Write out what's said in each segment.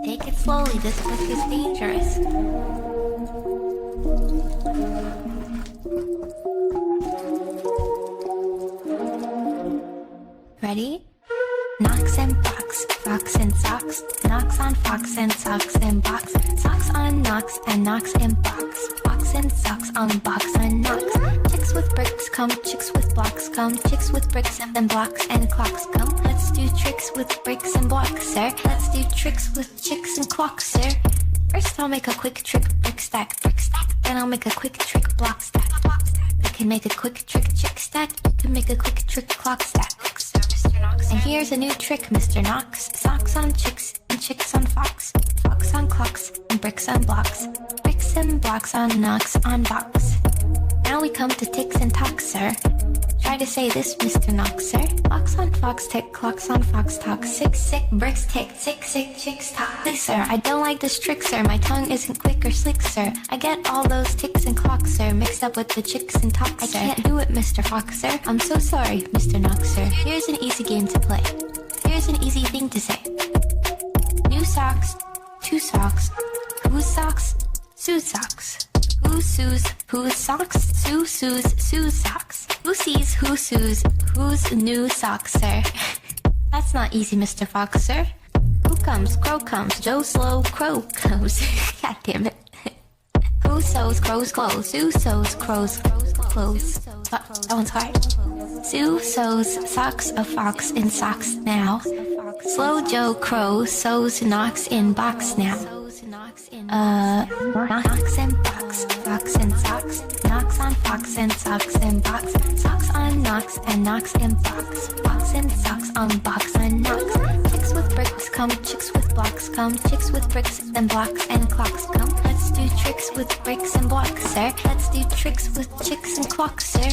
Take it slowly, this book is dangerous. Ready? Knocks and box, fox and socks. Knocks on fox and socks and box. Socks on knocks and knocks and box. Box and socks on box and knocks. Chicks with bricks come, chicks with blocks come. Chicks with bricks and blocks and clocks come. Let's do tricks with bricks and blocks, sir. Let's do tricks with chicks and clocks, sir. First I'll make a quick trick, brick stack, brick stack. Then I'll make a quick trick, block stack, block stack. You can make a quick trick, chick stack. You can make a quick trick, clock stack. And here's a new trick, Mr. Knox. Socks on chicks and chicks on fox. Fox on clocks and bricks on blocks. Bricks and blocks on knocks on box. Now we come to ticks and talks, sir. Try to say this, Mr. Knox, sir. Fox on fox tick, clocks on fox talk. Sick, sick, bricks tick, sick, sick, chicks talk. Please, sir, I don't like this trick, sir. My tongue isn't quick or slick, sir. I get all those ticks and clocks, sir, mixed up with the chicks and talks, sir. I can't do it, Mr. Fox, sir. I'm so sorry, Mr. Knox, sir. Here's an easy game to play. Here's an easy thing to say. New socks, two socks. Whose socks? Sue's socks. Who sues? Whose socks? Sue sues. Sue's socks. Who sees? Who sues? Whose new socks, sir? That's not easy, Mr. Fox, sir. Who comes? Crow comes. Joe Slow. Crow comes. God damn it. Who sews crow's clothes? Sue sews crow's clothes. That one's hard. Sue sews socks of fox in socks now. Slow Joe Crow sews knocks in box now. Knocks and box, fox and socks. Knocks on fox and socks and box. Socks on knocks and knocks and box. Box and socks on box and knocks. Chicks with bricks come, chicks with blocks come. Chicks with bricks and blocks and clocks come. Let's do tricks with bricks and blocks, sir. Let's do tricks with chicks and clocks, sir.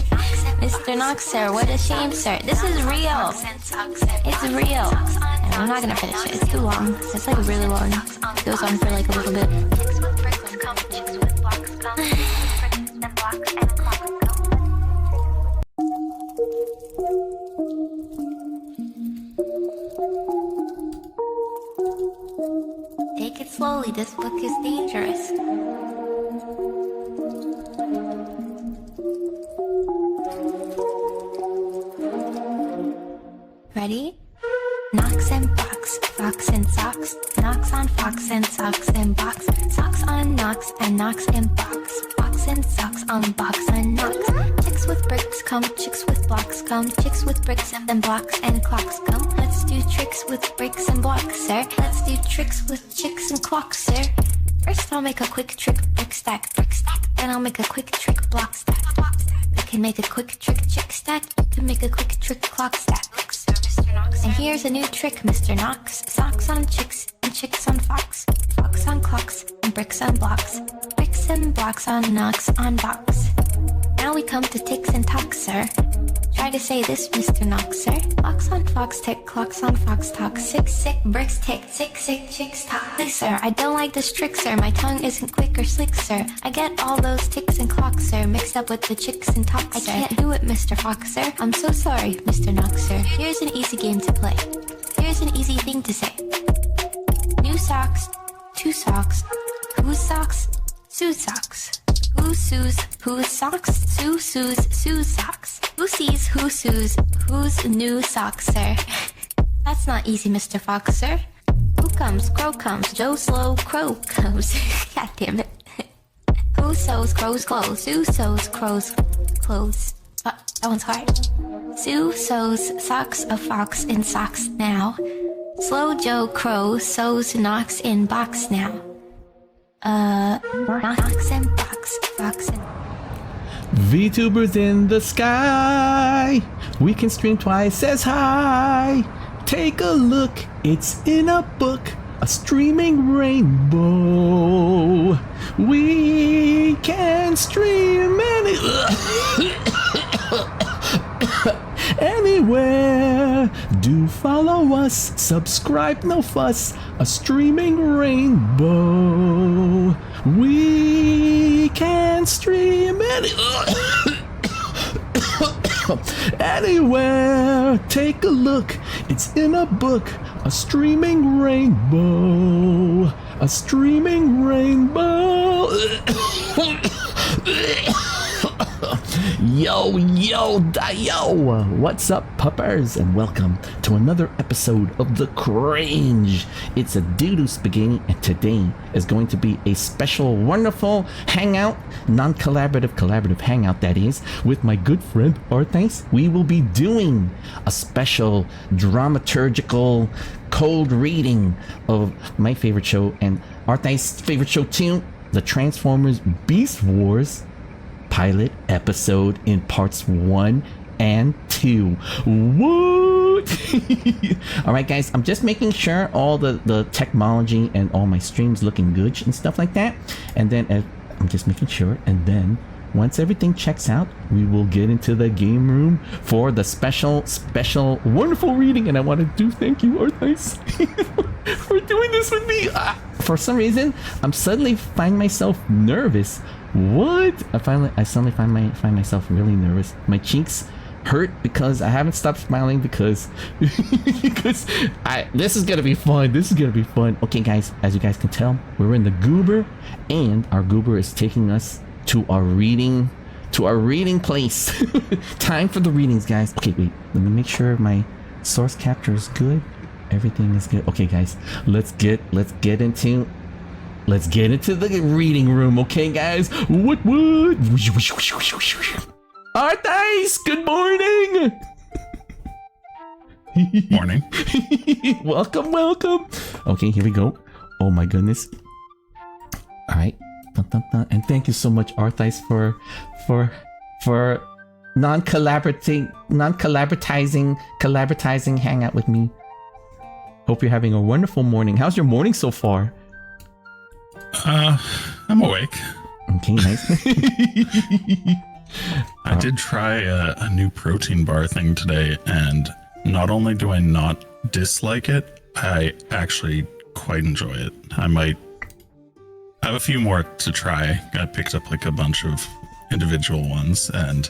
Mr. Knox, sir, what a shame, sir. This is real. It's real. And I'm not gonna finish it. It's too long. It's like really long. It goes on for like a little bit. Chicks with bricks come, chicks with blocks come. Chicks with bricks and blocks and clocks come. Take it slowly, this book is dangerous. Ready? Knocks and box, fox and socks. Knocks on fox and socks and box. Socks on knocks and knocks and box. Box and socks on box and knocks. Chicks with bricks come, chicks with blocks come. Chicks with bricks and blocks and clocks come. Let's do tricks with bricks and blocks, sir. Let's do tricks with chicks and clocks, sir. First I'll make a quick trick, brick stack, brick stack. Then I'll make a quick trick, block stack, block stack. You can make a quick trick, chick stack. You can make a quick trick, clock stack. And here's a new trick, Mr. Knox. Socks on chicks and chicks on fox. Fox on clocks and bricks on blocks. Bricks and blocks on knocks on box. Now we come to ticks and talks, sir. Try to say this, Mr. Knox, sir. Fox on fox tick, clocks on fox talk. Sick, sick, bricks tick, sick, sick, chicks talk. Please, sir, I don't like this trick, sir. My tongue isn't quick or slick, sir. I get all those ticks and clocks, sir, mixed up with the chicks and talks, sir. I can't do it, Mr. Fox, sir. I'm so sorry, Mr. Knox, sir. Here's an easy game to play. Here's an easy thing to say. New socks, two socks. Whose socks? Sue's socks. Who sues? Whose socks? Sue sues. Sue's socks. Who sees? Who sues? Whose new socks, sir? That's not easy, Mr. Fox, sir. Who comes? Crow comes. Joe Slow. Crow comes. God damn it. Who sews crow's clothes? Sue sews crow's clothes. That one's hard. Sue sews socks of fox in socks now. Slow Joe Crow sews knocks in box now. Knocks and box, fox and... VTubers in the sky, we can stream twice as high. Take a look, it's in a book, a streaming rainbow. We can stream anywhere. Do follow us, subscribe, no fuss. A streaming rainbow. We can stream anywhere. Take a look, it's in a book, A streaming rainbow. A streaming rainbow. Yo, what's up, puppers, and welcome to another episode of The Cringe. It's a doo-doo spaghetti, and today is going to be a special, wonderful hangout, collaborative hangout, that is, with my good friend Arthas. We will be doing a special dramaturgical cold reading of my favorite show, and Arthas' favorite show too, the Transformers Beastwars pilot episode in parts 1 and 2. What? Alright guys, I'm just making sure all the technology and all my streams looking good and stuff like that, and then I'm just making sure, and then once everything checks out, we will get into the game room for the special wonderful reading. And I want to thank you, Arthas, for doing this with me. For some reason, I'm suddenly find myself nervous. What? I suddenly find myself really nervous. My cheeks hurt because I haven't stopped smiling because this is gonna be fun. Okay guys, as you guys can tell, we're in the goober, and our goober is taking us to our reading place. Time for the readings, guys. Okay, wait, let me make sure my source capture is good. Everything is good. Okay guys, let's get into the reading room. Okay guys, what Arthas, good morning. Morning. welcome. Okay, here we go. Oh my goodness. All right. And thank you so much, Arthas, for collaboratizing hangout with me. Hope you're having a wonderful morning. How's your morning so far? I'm awake. Okay, nice. I did try a new protein bar thing today, and not only do I not dislike it, I actually quite enjoy it. I might have a few more to try. I picked up like a bunch of individual ones, and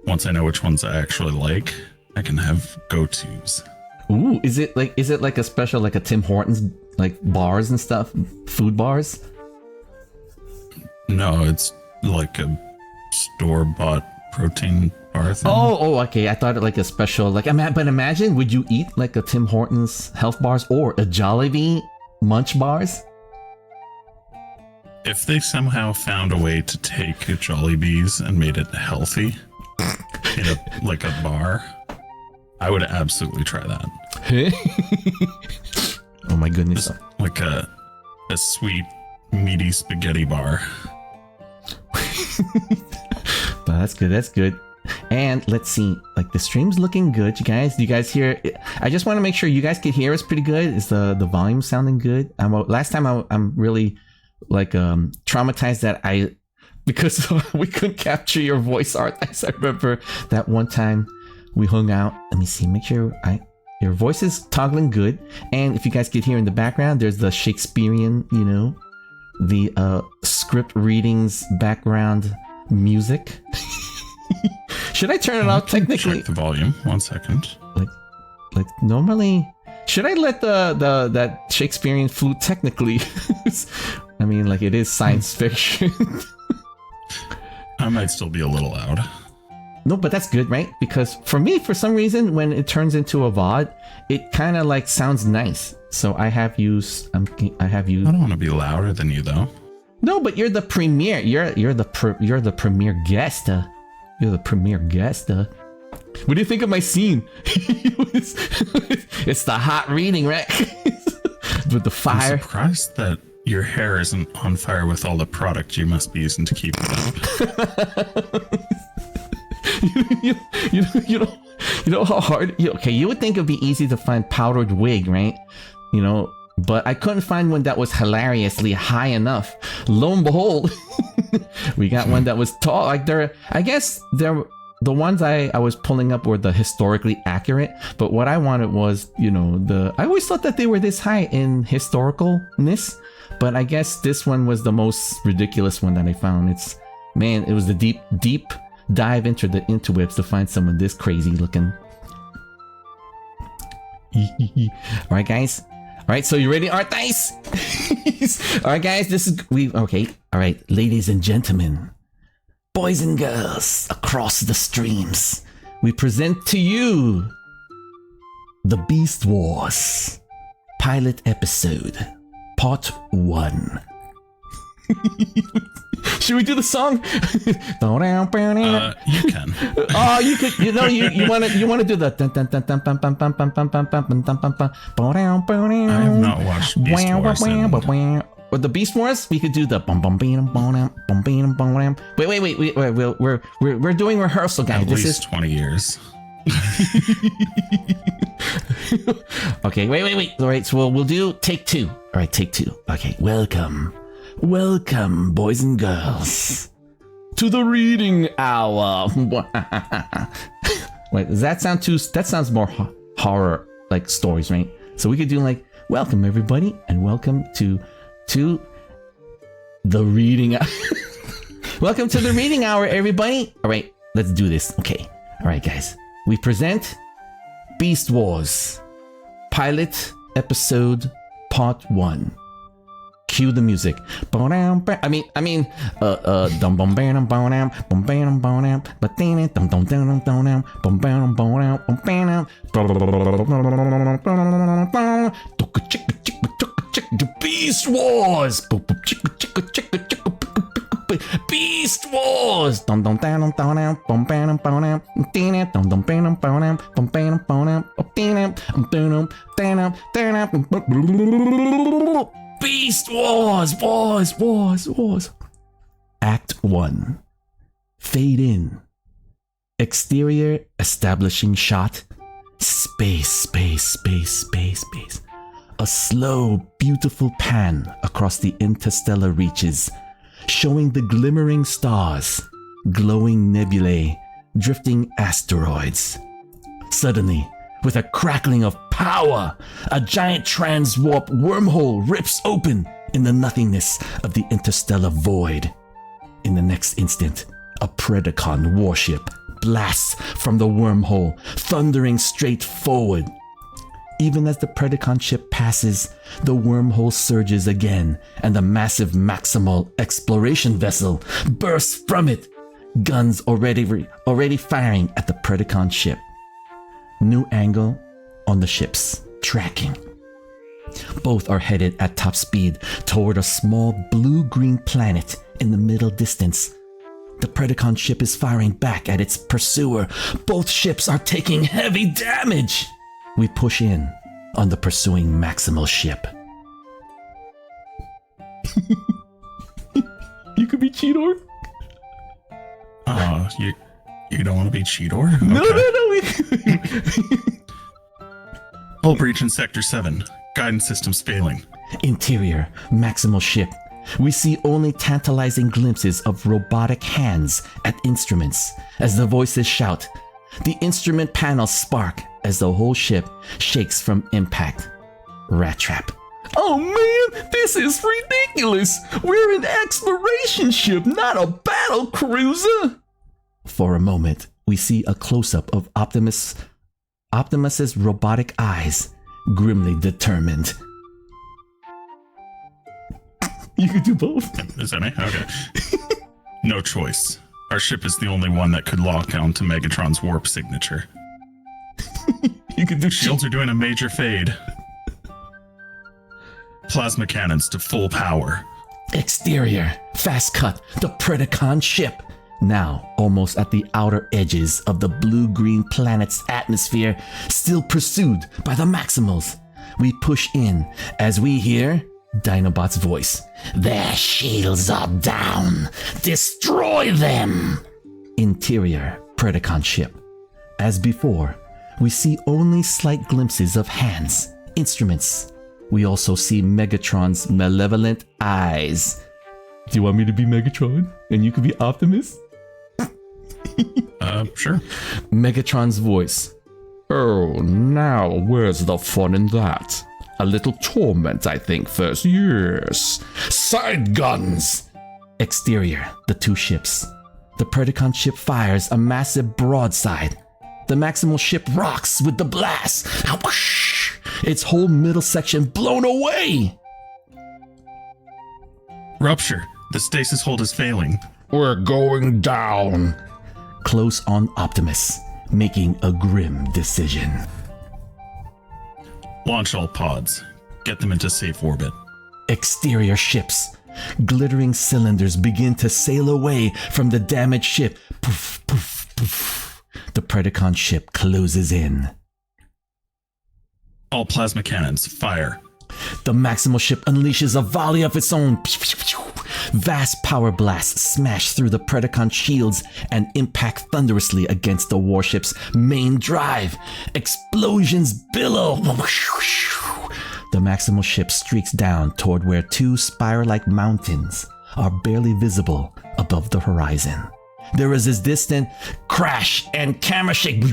once I know which ones I actually like, I can have go-tos. Ooh, is it like a special, like a Tim Hortons, like bars and stuff, food bars? No, it's like a store-bought protein bar thing. Oh, okay. I thought it like a special, like, but imagine, would you eat like a Tim Hortons health bars or a Jollibee munch bars? If they somehow found a way to take Jollibees and made it healthy in a bar, I would absolutely try that. Oh my goodness. Just like a sweet, meaty spaghetti bar. But that's good. And let's see, like the stream's looking good. You guys hear it? I just want to make sure you guys can hear us pretty good. Is the volume sounding good? Last time I'm really like traumatized that because we couldn't capture your voice, Arthas. I remember that one time we hung out. Let me see, make sure your voice is toggling good. And if you guys could hear in the background, there's the Shakespearean, the script readings background music. Should I turn it off technically? Check the volume. 1 second. Like normally, should I let that Shakespearean flute technically? I mean, like, it is science fiction. I might still be a little loud. No, but that's good, right? Because for me, for some reason, when it turns into a VOD, it kind of like sounds nice. So I have you. I don't want to be louder than you, though. No, but you're the premier. You're the premier guest. You're the premier guest. What do you think of my scene? It's the hot reading, right? With the fire. I'm surprised that your hair isn't on fire with all the product you must be using to keep it up. you know how hard. Okay, you would think it'd be easy to find powdered wig, right? But I couldn't find one that was hilariously high enough. Lo and behold, we got one that was tall. Like I guess the ones I was pulling up were the historically accurate. But what I wanted was, I always thought that they were this high in historicalness. But I guess this one was the most ridiculous one that I found. It was the deep dive into the interwebs to find someone this crazy looking. All right, guys. All right, so you ready, Art Dice? All right, guys, okay. All right, ladies and gentlemen, boys and girls across the streams, we present to you the Beastwars pilot episode, part 1. Should we do the song? You can. Oh, you could. You want to do the. I have not watched Beastwars. Or the Beast Wars, we could do the Wait. We're doing rehearsal, guys. At least 20 years. Okay, wait. All right, so we'll do take 2. All right, take 2. Okay, welcome, boys and girls, to the reading hour. Wait, does that sound too? That sounds more horror like stories, right? So we could do like, welcome everybody, and welcome to the reading. Welcome to the reading hour, everybody. All right, let's do this. Okay, all right, guys. We present Beastwars pilot episode part 1. Cue the music. Beast Wars. Beast Wars. Beast Wars. Act 1. Fade in. Exterior establishing shot. Space. A slow, beautiful pan across the interstellar reaches, showing the glimmering stars, glowing nebulae, drifting asteroids. Suddenly, with a crackling of power, a giant transwarp wormhole rips open in the nothingness of the interstellar void. In the next instant, a Predacon warship blasts from the wormhole, thundering straight forward. Even as the Predacon ship passes, the wormhole surges again, and the massive Maximal exploration vessel bursts from it, guns already firing at the Predacon ship. New angle on the ships, tracking. Both are headed at top speed toward a small blue-green planet in the middle distance. The Predacon ship is firing back at its pursuer. Both ships are taking heavy damage. We push in on the pursuing Maximal ship. You could be Cheetor. You don't want to be Cheetor? Okay. No. Hull breach in Sector 7. Guidance systems failing. Interior, Maximal ship. We see only tantalizing glimpses of robotic hands at instruments as the voices shout. The instrument panels spark as the whole ship shakes from impact. Rat trap. Oh man, this is ridiculous! We're an exploration ship, not a battle cruiser! For a moment, we see a close-up of Optimus's robotic eyes, grimly determined. You could do both. Is that me? Okay. No choice. Our ship is the only one that could lock on to Megatron's warp signature. You could do shields are doing a major fade. Plasma cannons to full power. Exterior, fast cut, the Predacon ship. Now, almost at the outer edges of the blue-green planet's atmosphere, still pursued by the Maximals. We push in as we hear Dinobot's voice. Their shields are down. Destroy them. Interior, Predacon ship. As before, we see only slight glimpses of hands, instruments. We also see Megatron's malevolent eyes. Do you want me to be Megatron and you could be Optimus? Sure. Megatron's voice. Oh, now where's the fun in that? A little torment, I think, first. Yes. Side guns. Exterior, the two ships. The Predacon ship fires a massive broadside. The Maximal ship rocks with the blast. Whoosh! its whole middle section blown away. Rupture. The stasis hold is failing. We're going down. Close on Optimus, making a grim decision. Launch all pods. Get them into safe orbit. Exterior ships. Glittering cylinders begin to sail away from the damaged ship. Poof, poof, poof. The Predacon ship closes in. All plasma cannons, fire. The Maximal ship unleashes a volley of its own. Vast power blasts smash through the Predacon shields and impact thunderously against the warship's main drive. Explosions billow. The Maximal ship streaks down toward where two spire-like mountains are barely visible above the horizon. There is this distant crash and camera shake.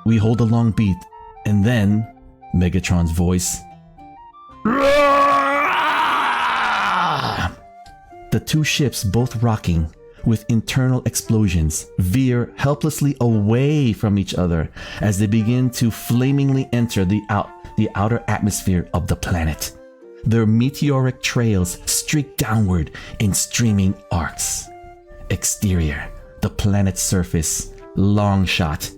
We hold a long beat, and then Megatron's voice. The two ships, both rocking with internal explosions, veer helplessly away from each other as they begin to flamingly enter the outer atmosphere of the planet. Their meteoric trails streak downward in streaming arcs. Exterior, the planet's surface, long shot.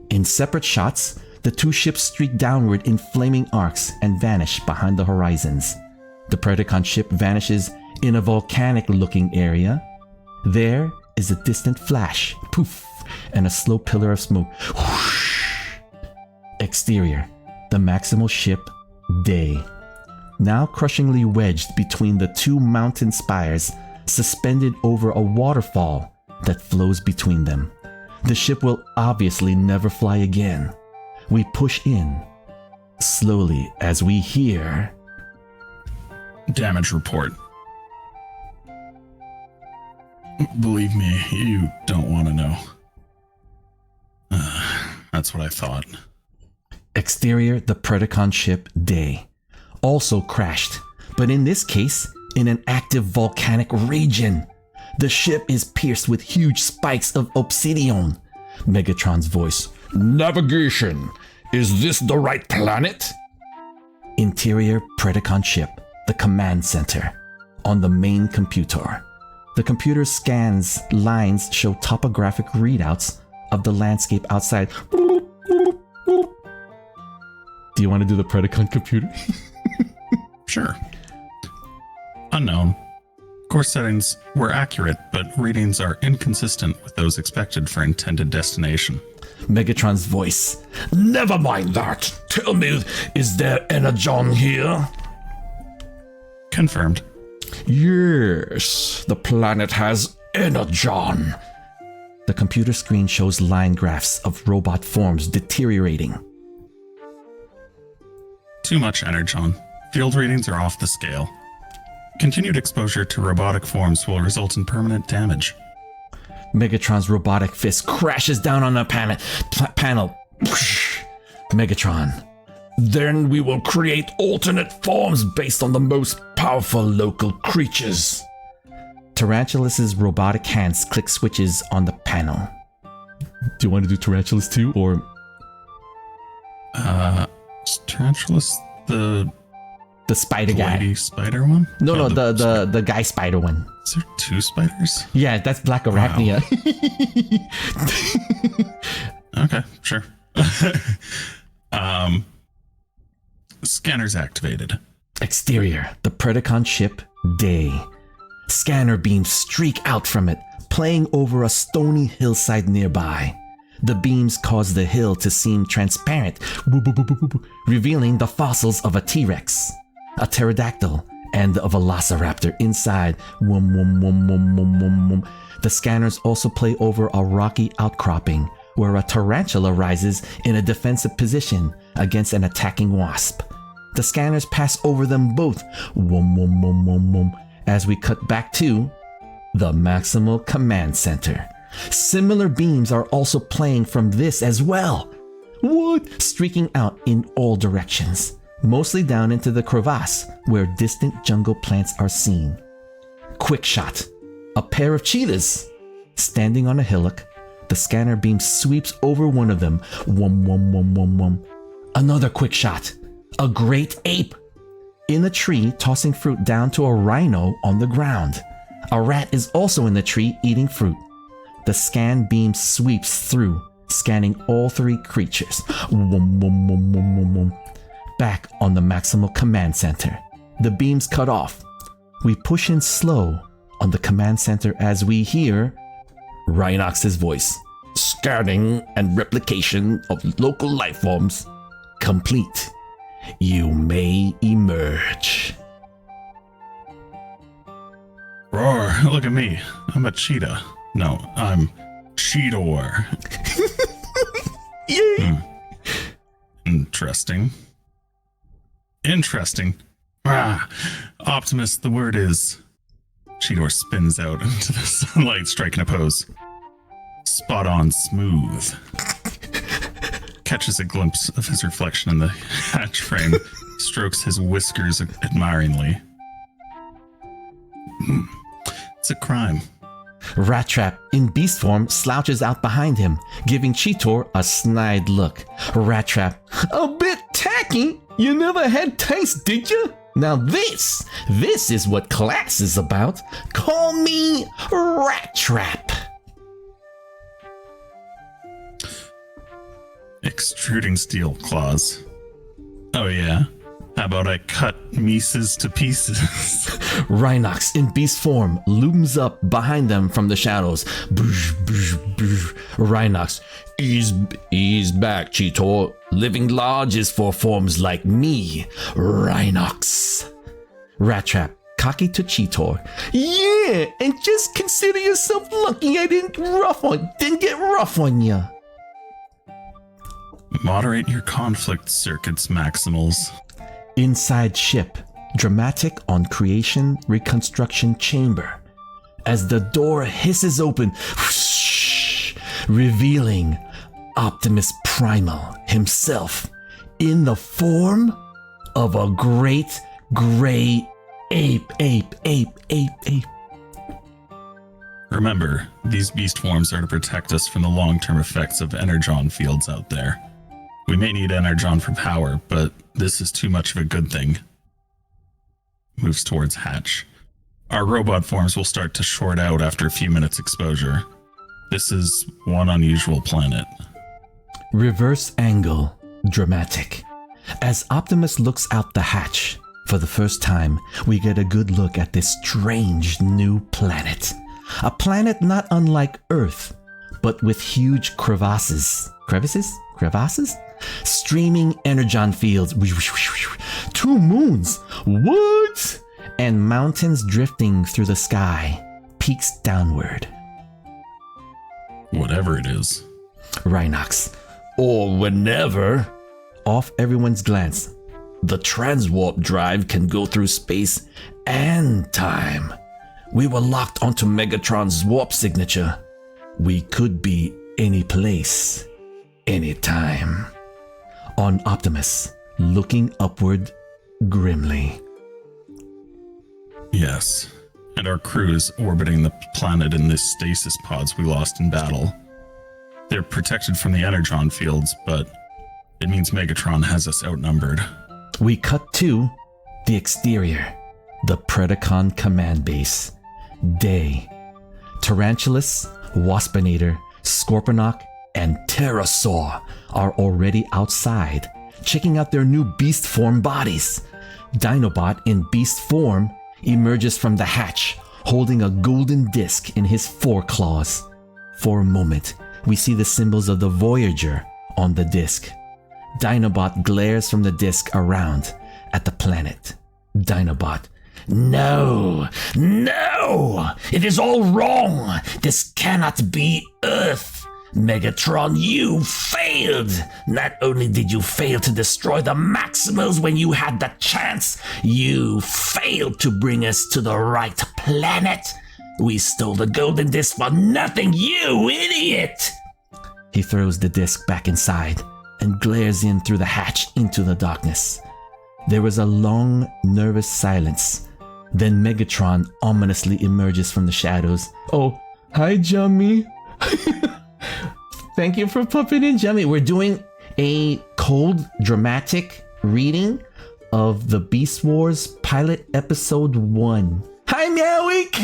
In separate shots, the two ships streak downward in flaming arcs and vanish behind the horizons. The Predacon ship vanishes in a volcanic-looking area. There is a distant flash, poof, and a slow pillar of smoke. Whoosh. Exterior, the Maximal ship, Day. Now crushingly wedged between the two mountain spires, suspended over a waterfall that flows between them. The ship will obviously never fly again. We push in, slowly, as we hear... Damage report. Believe me, you don't want to know. That's what I thought. Exterior, the Predacon ship, Day. Also crashed, but in this case, in an active volcanic region. The ship is pierced with huge spikes of obsidian. Megatron's voice. Navigation! Is this the right planet? Interior Predacon ship, the command center. On the main computer. The computer scans lines show topographic readouts of the landscape outside. Do you want to do the Predacon computer? Sure. Unknown. Course settings were accurate, but readings are inconsistent with those expected for intended destination. Megatron's voice. Never mind that. Tell me, is there energon here? Confirmed. Yes, the planet has energon. The computer screen shows line graphs of robot forms deteriorating. Too much energon. Field readings are off the scale. Continued exposure to robotic forms will result in permanent damage. Megatron's robotic fist crashes down on the panel. Megatron. Then we will create alternate forms based on the most powerful local creatures. Tarantulas' robotic hands click switches on the panel. Do you want to do Tarantulas too, or? Is Tarantulas the spider guy. Spider one? No, the guy spider one. Is there two spiders? Yeah, that's Black Arachnia. Wow. Okay, sure. Scanners activated. Exterior, the Predacon ship, Day. Scanner beams streak out from it, playing over a stony hillside nearby. The beams cause the hill to seem transparent, revealing the fossils of a T-Rex, a pterodactyl, and a velociraptor inside. The scanners also play over a rocky outcropping where a tarantula rises in a defensive position against an attacking wasp. The scanners pass over them both as we cut back to the Maximal Command Center. Similar beams are also playing from this as well. What? Streaking out in all directions, mostly down into the crevasse where distant jungle plants are seen. Quick shot. A pair of cheetahs. Standing on a hillock, the scanner beam sweeps over one of them. Another quick shot. A great ape. In a tree, tossing fruit down to a rhino on the ground. A rat is also in the tree eating fruit. The scan beam sweeps through, scanning all three creatures. Back on the Maximal Command Center. The beams cut off. We push in slow on the command center as we hear Rhinox's voice. Scanning and replication of local life forms complete. You may emerge. Roar, look at me. I'm a cheetah. No, I'm Cheetor. Yay! Interesting. Optimus, the word is... Cheetor spins out into the sunlight, striking a pose. Spot on smooth. Catches a glimpse of his reflection in the hatch frame, strokes his whiskers admiringly. It's a crime. Rat Trap, in beast form, slouches out behind him, giving Cheetor a snide look. Rat Trap, a bit tacky? You never had taste, did you? Now this is what class is about. Call me Rat Trap. Extruding steel claws. Oh yeah? How about I cut Mises to pieces? Rhinox in beast form looms up behind them from the shadows. Boosh, boosh, boosh. Rhinox, ease back, Cheetor. Living large is for forms like me, Rhinox. Rat Trap, cocky to Cheetor. Yeah, and just consider yourself lucky I didn't get rough on ya. Moderate your conflict circuits, Maximals. Inside ship, dramatic on creation reconstruction chamber. As the door hisses open, whoosh, revealing Optimus Primal himself in the form of a great gray ape. Remember, these beast forms are to protect us from the long-term effects of energon fields out there. We may need energon for power, but this is too much of a good thing. Moves towards hatch. Our robot forms will start to short out after a few minutes exposure. This is one unusual planet. Reverse angle, dramatic. As Optimus looks out the hatch, for the first time, we get a good look at this strange new planet. A planet not unlike Earth, but with huge crevasses. Crevasses? Streaming energon fields. 2 moons. What? And mountains drifting through the sky. Peaks downward. Whatever it is. Rhinox. Or whenever. Off everyone's glance. The transwarp drive can go through space and time. We were locked onto Megatron's warp signature. We could be any place, anytime. On Optimus, looking upward grimly. Yes, and our crew is orbiting the planet in this stasis pods we lost in battle. They're protected from the energon fields, but it means Megatron has us outnumbered. We cut to the exterior, the Predacon command base. Day. Tarantulas, Waspinator, Scorponok, and Pterosaur are already outside, checking out their new beast form bodies. Dinobot in beast form emerges from the hatch, holding a golden disc in his foreclaws. For a moment, we see the symbols of the Voyager on the disc. Dinobot glares from the disc around at the planet. Dinobot. No! It is all wrong! This cannot be Earth! Megatron, you failed! Not only did you fail to destroy the Maximals when you had the chance, you failed to bring us to the right planet! We stole the golden disc for nothing, you idiot! He throws the disc back inside and glares in through the hatch into the darkness. There was a long, nervous silence. Then Megatron ominously emerges from the shadows. Oh, hi, Jummy. Thank you for popping in, Jummy. We're doing a cold, dramatic reading of the Beastwars pilot episode 1. Hi, Meowick!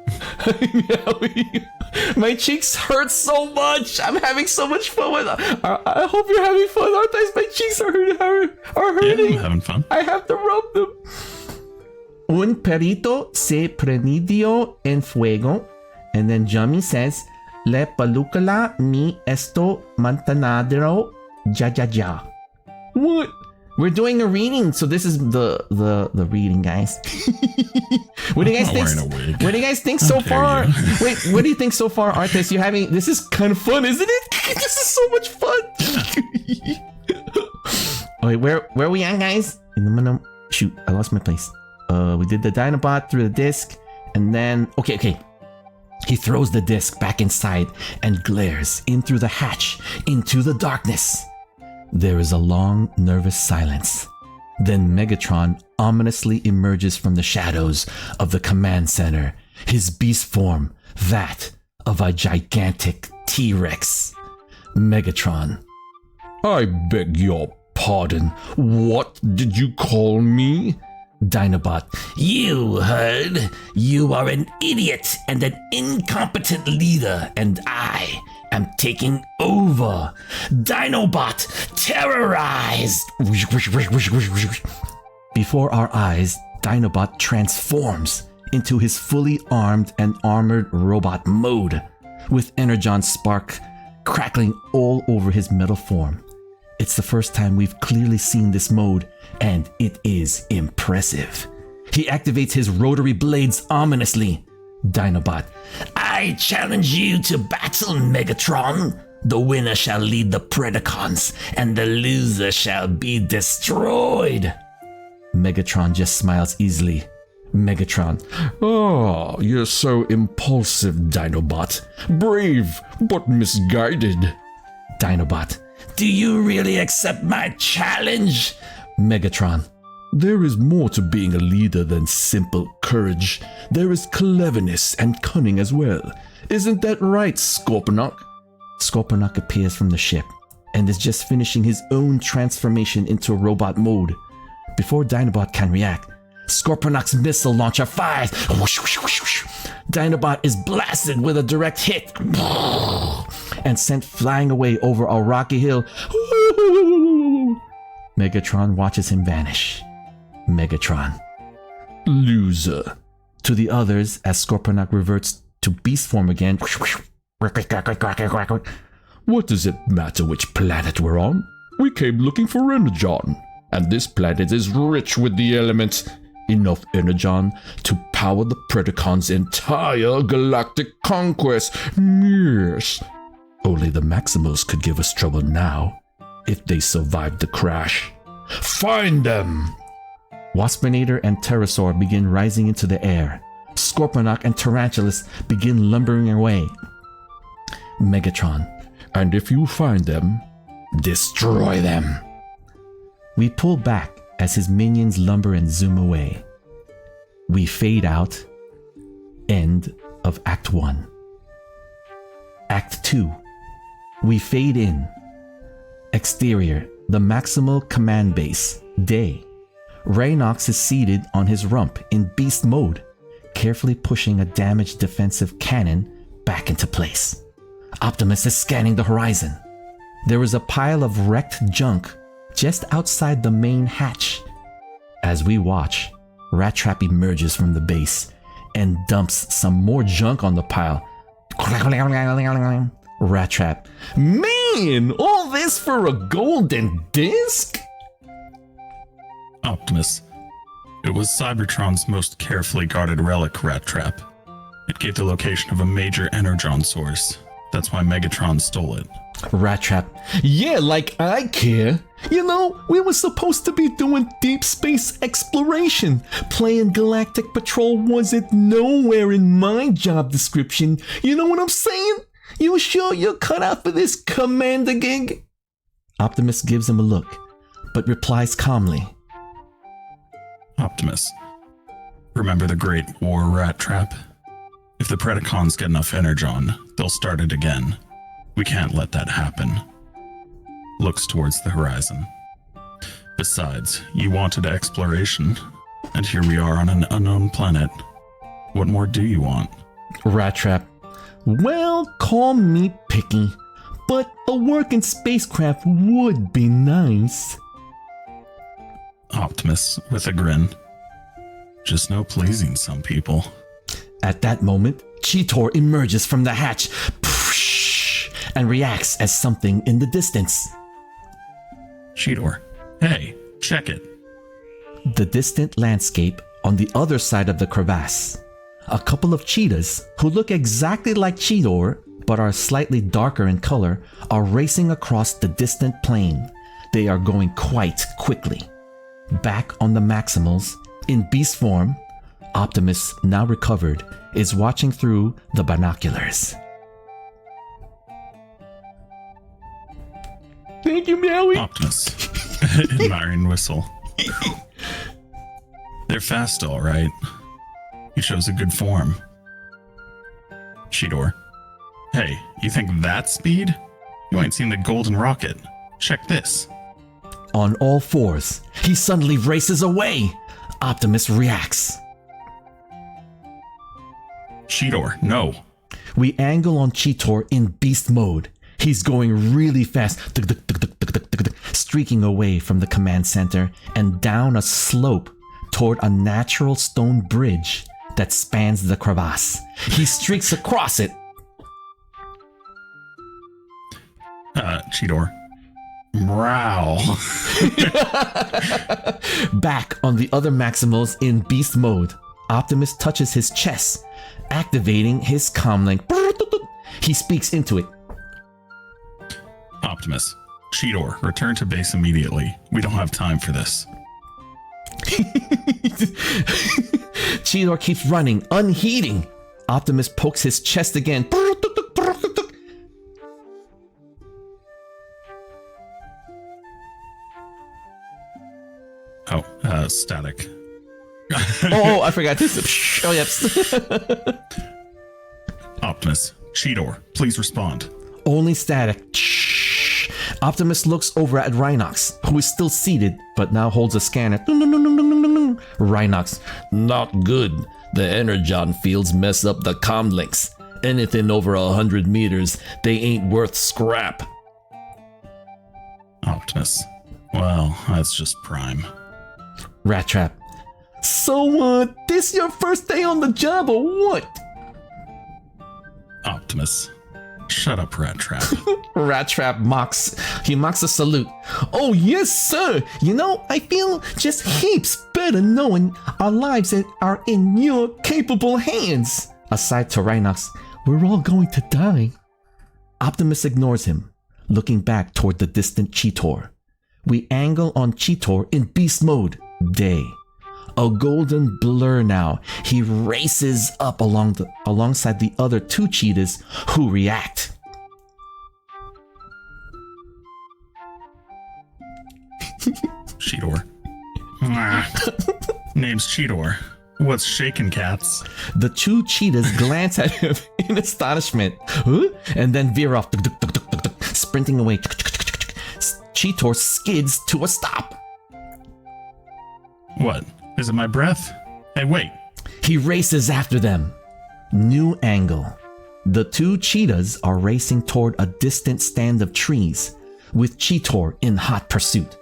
Hi, Meowick! My cheeks hurt so much! I'm having so much fun with I hope you're having fun, Arthas. My cheeks are hurting. Yeah, I'm having fun. I have to rub them. Un perito se prendió en fuego. And then Jummy says, Le película mi esto mantanadero ya. What? We're doing a reading, so this is the reading, guys. What do you guys think? What do you guys think so far? Wait, what do you think so far, Arthas? You're having this is kind of fun, isn't it? This is so much fun. Wait, where are we at, guys? Shoot, I lost my place. We did the Dinobot through the disc, and then okay. He throws the disc back inside and glares in through the hatch into the darkness. There is a long, nervous silence. Then Megatron ominously emerges from the shadows of the command center, his beast form, that of a gigantic T-Rex. Megatron. I beg your pardon. What did you call me? Dinobot. You heard. You are an idiot and an incompetent leader, and I am taking over. Dinobot terrorized. Before our eyes, Dinobot transforms into his fully armed and armored robot mode, with Energon spark crackling all over his metal form. It's the first time we've clearly seen this mode, and it is impressive. He activates his rotary blades ominously. Dinobot. I challenge you to battle, Megatron. The winner shall lead the Predacons, and the loser shall be destroyed. Megatron just smiles easily. Megatron. Oh, you're so impulsive, Dinobot. Brave, but misguided. Dinobot. Do you really accept my challenge? Megatron. There is more to being a leader than simple courage. There is cleverness and cunning as well. Isn't that right, Scorponok? Scorponok appears from the ship and is just finishing his own transformation into robot mode. Before Dinobot can react, Scorponok's missile launcher fires. Dinobot is blasted with a direct hit and sent flying away over a rocky hill. Megatron watches him vanish. Megatron. Loser. To the others as Scorponok reverts to beast form again. What does it matter which planet we're on? We came looking for Energon, and this planet is rich with the elements. Enough Energon to power the Predacons' entire galactic conquest. Yes. Only the Maximals could give us trouble now, if they survived the crash. Find them! Waspinator and Pterosaur begin rising into the air. Scorponok and Tarantulas begin lumbering away. Megatron. And if you find them, destroy them. We pull back as his minions lumber and zoom away. We fade out. End of Act 1. Act 2. We fade in. Exterior, the Maximal Command Base. Day. Raynox is seated on his rump in beast mode, carefully pushing a damaged defensive cannon back into place. Optimus is scanning the horizon. There is a pile of wrecked junk just outside the main hatch. As we watch, Rat Trap emerges from the base and dumps some more junk on the pile. Rat Trap. Man, all this for a golden disc? Optimus. It was Cybertron's most carefully guarded relic, Rat Trap. It gave the location of a major energon source. That's why Megatron stole it. Rat Trap. Yeah, like I care. You know, we were supposed to be doing deep space exploration. Playing Galactic Patrol wasn't nowhere in my job description. You know what I'm saying? You sure you're cut out for this commander gig? Optimus gives him a look, but replies calmly. Optimus. Remember the Great War, Rat Trap? If the Predacons get enough energon, they'll start it again. We can't let that happen. looks towards the horizon. Besides, you wanted exploration, and here we are on an unknown planet. What more do you want? Rat Trap. Well, call me picky, but a working spacecraft would be nice. Optimus, with a grin. Just no pleasing some people. At that moment, Cheetor emerges from the hatch and reacts as something in the distance. Cheetor, hey, check it. The distant landscape on the other side of the crevasse. A couple of cheetahs, who look exactly like Cheetor but are slightly darker in color, are racing across the distant plain. They are going quite quickly. Back on the Maximals, in beast form, Optimus, now recovered, is watching through the binoculars. Thank you, Meowie. Optimus, admiring whistle. They're fast, all right. He shows a good form. Cheetor, hey, you think that's speed? You ain't seen the golden rocket. Check this. On all fours, he suddenly races away. Optimus reacts. Cheetor, no. We angle on Cheetor in beast mode. He's going really fast, streaking away from the command center and down a slope toward a natural stone bridge that spans the crevasse. He streaks across it. Cheetor. Growl. Back on the other Maximals in beast mode, Optimus touches his chest, activating his comlink. He speaks into it. Optimus, Cheetor, return to base immediately. We don't have time for this. Cheetor keeps running, unheeding. Optimus pokes his chest again. Oh, static. Oh, I forgot this. Oh, yep. Optimus, Cheetor, please respond. Only static. Optimus looks over at Rhinox, who is still seated, but now holds a scanner. Rhinox, not good. The energon fields mess up the comm links. Anything over 100 meters, they ain't worth scrap. Optimus, well, that's just prime. Rat Trap, so, this your first day on the job or what? Optimus, shut up, Rat Trap. Rat Trap mocks a salute. Oh, yes, sir. You know, I feel just heaps better knowing our lives are in your capable hands. Aside to Rhinox, we're all going to die. Optimus ignores him, looking back toward the distant Cheetor. We angle on Cheetor in beast mode. Day. A golden blur now. He races up alongside the other two cheetahs who react. Cheetor. Name's Cheetor. What's shaking, cats? The two cheetahs glance at him in astonishment, and then veer off, sprinting away. Cheetor skids to a stop. What? Is it my breath? Hey, wait. He races after them. New angle. The two cheetahs are racing toward a distant stand of trees, with Cheetor in hot pursuit.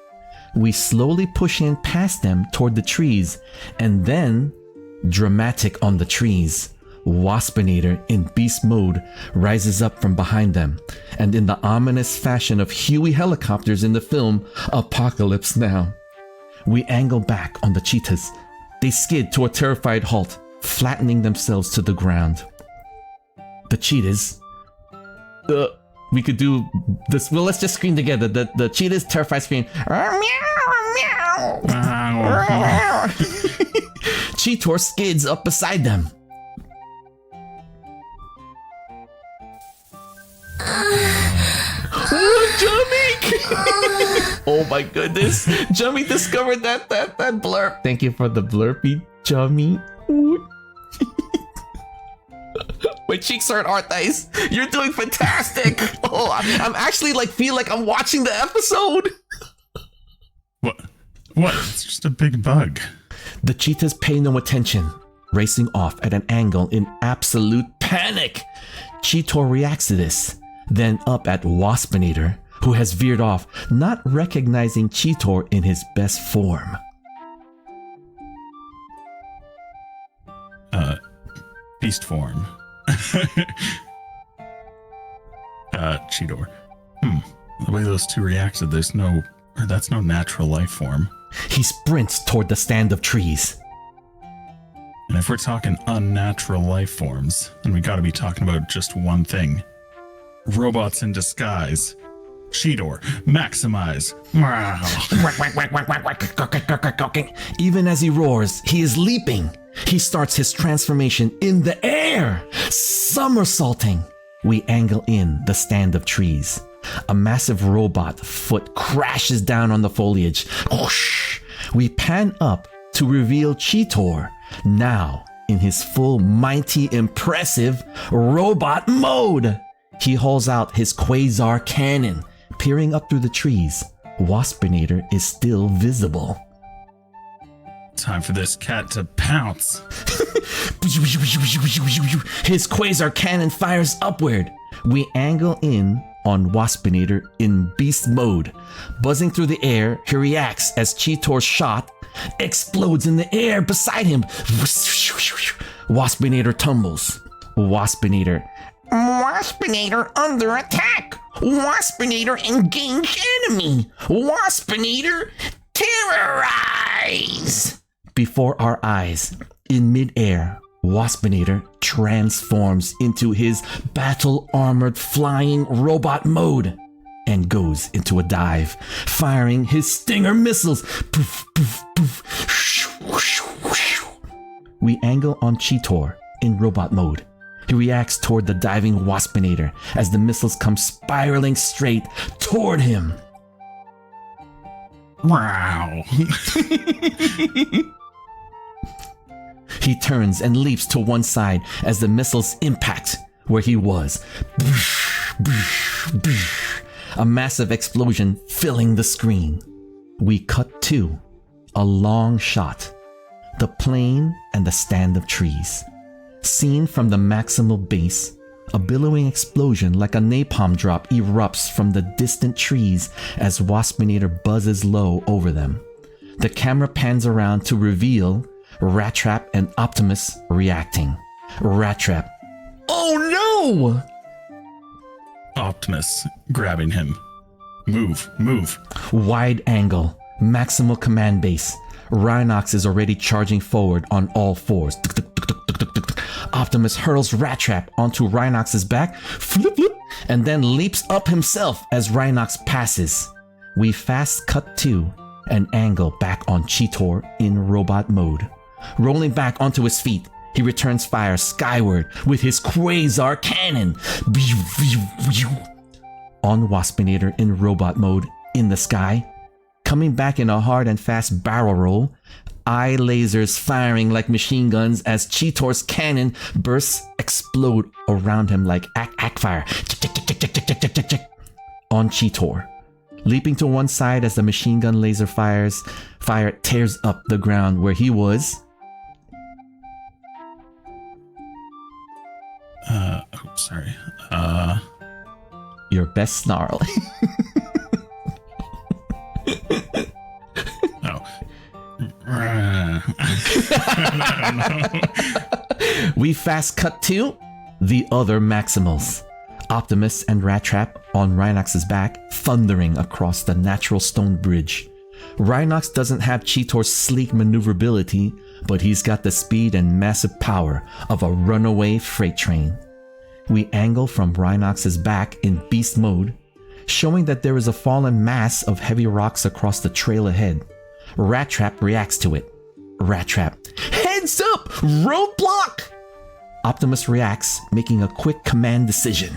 We slowly push in past them toward the trees, and then, dramatic on the trees, Waspinator in beast mode rises up from behind them, and in the ominous fashion of Huey helicopters in the film Apocalypse Now. We angle back on the cheetahs. They skid to a terrified halt, flattening themselves to the ground. The cheetahs... we could do this. Well, let's just scream together. The cheetahs terrified scream. Cheetor skids up beside them. Jummy! Oh my goodness. Jummy discovered that blurp. Thank you for the blurpy, Jummy. My cheeks aren't art nice. You're doing fantastic. Oh, I'm actually feel like I'm watching the episode. What? It's just a big bug. The cheetahs pay no attention, racing off at an angle in absolute panic. Cheetor reacts to this, then up at Waspinator, who has veered off, not recognizing Cheetor in his best form. Beast form. Cheetor. The way those two reacted, that's no natural life form. He sprints toward the stand of trees. And if we're talking unnatural life forms, then we gotta be talking about just one thing. Robots in disguise. Cheetor, maximize. Even as he roars, he is leaping. He starts his transformation in the air, somersaulting. We angle in the stand of trees. A massive robot foot crashes down on the foliage. Whoosh! We pan up to reveal Cheetor, now in his full, mighty, impressive robot mode. He hauls out his quasar cannon, peering up through the trees. Waspinator is still visible. Time for this cat to pounce. His quasar cannon fires upward. We angle in on Waspinator in beast mode. Buzzing through the air, he reacts as Cheetor's shot explodes in the air beside him. Waspinator tumbles. Waspinator under attack. Waspinator engage enemy. Waspinator terrorize. Before our eyes, in midair, Waspinator transforms into his battle-armored flying robot mode and goes into a dive, firing his Stinger missiles. Poof, poof, poof. We angle on Cheetor in robot mode. He reacts toward the diving Waspinator as the missiles come spiraling straight toward him. Wow. He turns and leaps to one side as the missiles impact where he was. A massive explosion filling the screen. We cut to a long shot. The plane and the stand of trees. Seen from the maximal base, a billowing explosion like a napalm drop erupts from the distant trees as Waspinator buzzes low over them. The camera pans around to reveal Rat Trap and Optimus reacting. Rat Trap. Oh no! Optimus grabbing him. Move. Wide angle. Maximal command base. Rhinox is already charging forward on all fours. Optimus hurls Rat Trap onto Rhinox's back, flip, and then leaps up himself as Rhinox passes. We fast cut to an angle back on Cheetor in robot mode. Rolling back onto his feet, he returns fire skyward with his quasar cannon. On Waspinator in robot mode in the sky, coming back in a hard and fast barrel roll, eye lasers firing like machine guns as Cheetor's cannon bursts explode around him like ack fire. On Cheetor, leaping to one side as the machine gun laser fire tears up the ground where he was. Sorry. Your best snarl. We fast cut to the other Maximals. Optimus and Rat Trap on Rhinox's back, thundering across the natural stone bridge. Rhinox doesn't have Cheetor's sleek maneuverability, but he's got the speed and massive power of a runaway freight train. We angle from Rhinox's back in beast mode, showing that there is a fallen mass of heavy rocks across the trail ahead. Rat Trap reacts to it. Rat Trap. Heads up! Roadblock! Optimus reacts, making a quick command decision.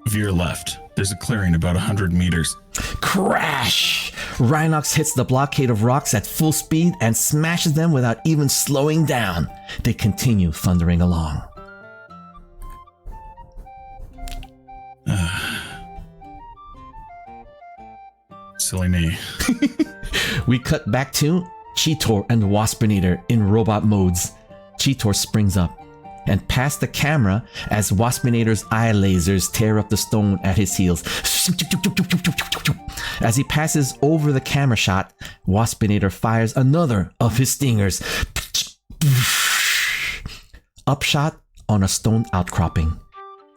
Veer left. There's a clearing about 100 meters. Crash! Rhinox hits the blockade of rocks at full speed and smashes them without even slowing down. They continue thundering along. Silly me. We cut back to Cheetor and Waspinator in robot modes. Cheetor springs up and past the camera as Waspinator's eye lasers tear up the stone at his heels. As he passes over the camera shot, Waspinator fires another of his stingers. Upshot on a stone outcropping.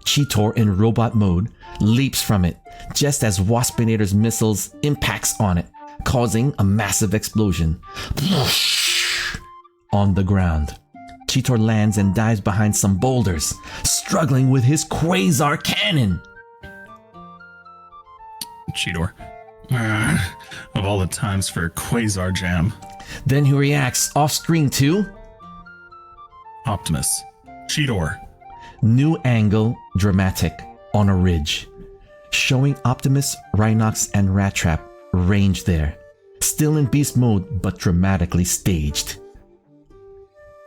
Cheetor in robot mode leaps from it just as Waspinator's missiles impacts on it, causing a massive explosion. On the ground, Cheetor lands and dives behind some boulders, struggling with his quasar cannon. Cheetor. Of all the times for Quasar Jam. Then he reacts off-screen to Optimus. Cheetor. new angle dramatic on a ridge, showing Optimus, Rhinox, and Rat Trap ranged there, still in beast mode but dramatically staged.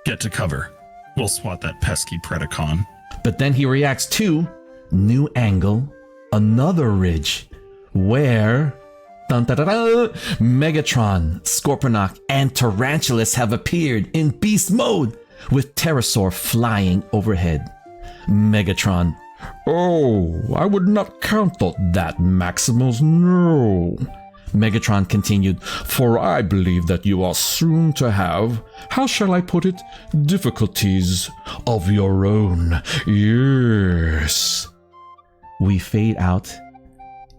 Get to cover. We'll swat that pesky Predacon. But then he reacts to new angle, another ridge, where Megatron, Scorponok, and Tarantulas have appeared in beast mode, with Pterosaur flying overhead. Megatron: "Oh, I would not count on that, Maximus, no." Megatron continued: "For I believe that you are soon to have, how shall I put it, difficulties of your own. Yes." We fade out.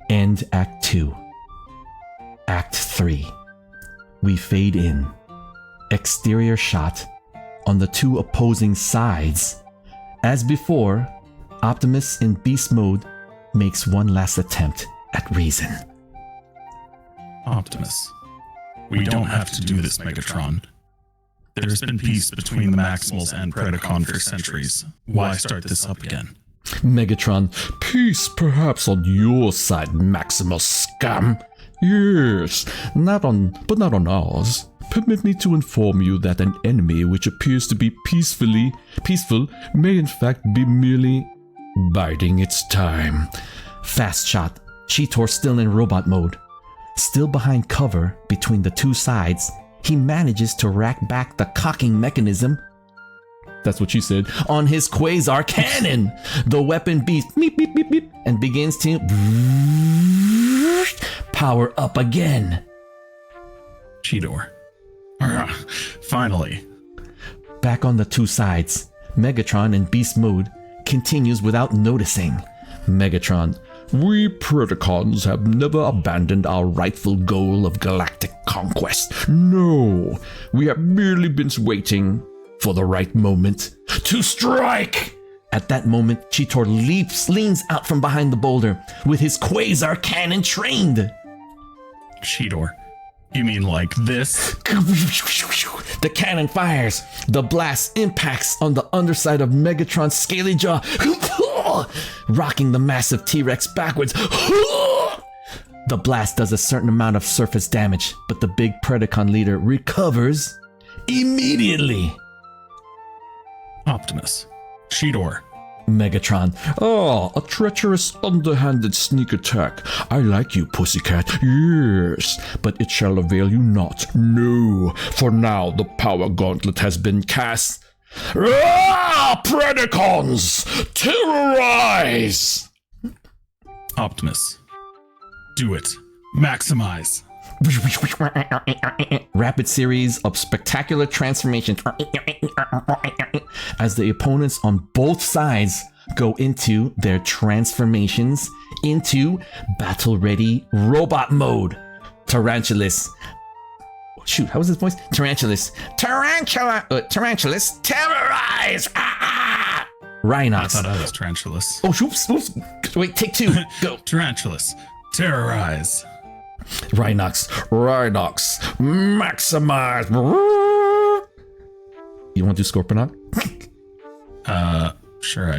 End Act 2. Act 3. We fade in. Exterior shot on the two opposing sides. As before, Optimus in beast mode makes one last attempt at reason. Optimus. We don't have to do this, Megatron. There's been peace between the Maximals and Predacon for centuries. Why start this up again? Megatron: "Peace perhaps on your side, Maximus scum. Yes, not on ours. Permit me to inform you that an enemy which appears to be peaceful may in fact be merely biding its time." Fast shot. Cheetor still in robot mode. Still behind cover between the two sides, he manages to rack back the cocking mechanism, that's what she said, on his quasar cannon. The weapon beeps beep beep beep beep and begins to power up again. Cheetor. Finally. Back on the two sides, Megatron in beast mode continues without noticing. Megatron: "We Predacons have never abandoned our rightful goal of galactic conquest. No, we have merely been waiting for the right moment to strike." At that moment, Cheetor leans out from behind the boulder with his quasar cannon trained. Cheetor. You mean like this? The cannon fires. The blast impacts on the underside of Megatron's scaly jaw, rocking the massive T-Rex backwards. The blast does a certain amount of surface damage, but the big Predacon leader recovers immediately. Optimus. Cheetor. Megatron: "Oh, a treacherous, underhanded sneak attack. I like you, pussycat. Yes, but it shall avail you not. No, for now the power gauntlet has been cast. Ah, Predacons, terrorize!" Optimus. Do it. Maximize. Rapid series of spectacular transformations as the opponents on both sides go into their transformations into battle-ready robot mode. Tarantulas. Shoot, how was his voice? Tarantulas. Tarantulas, terrorize! Ah! Rhinox. I thought I was Tarantulas. Oh, oops. Wait, take two. Go. Tarantulas. Terrorize. Rhinox, maximize. You want to do Scorponok? Sure.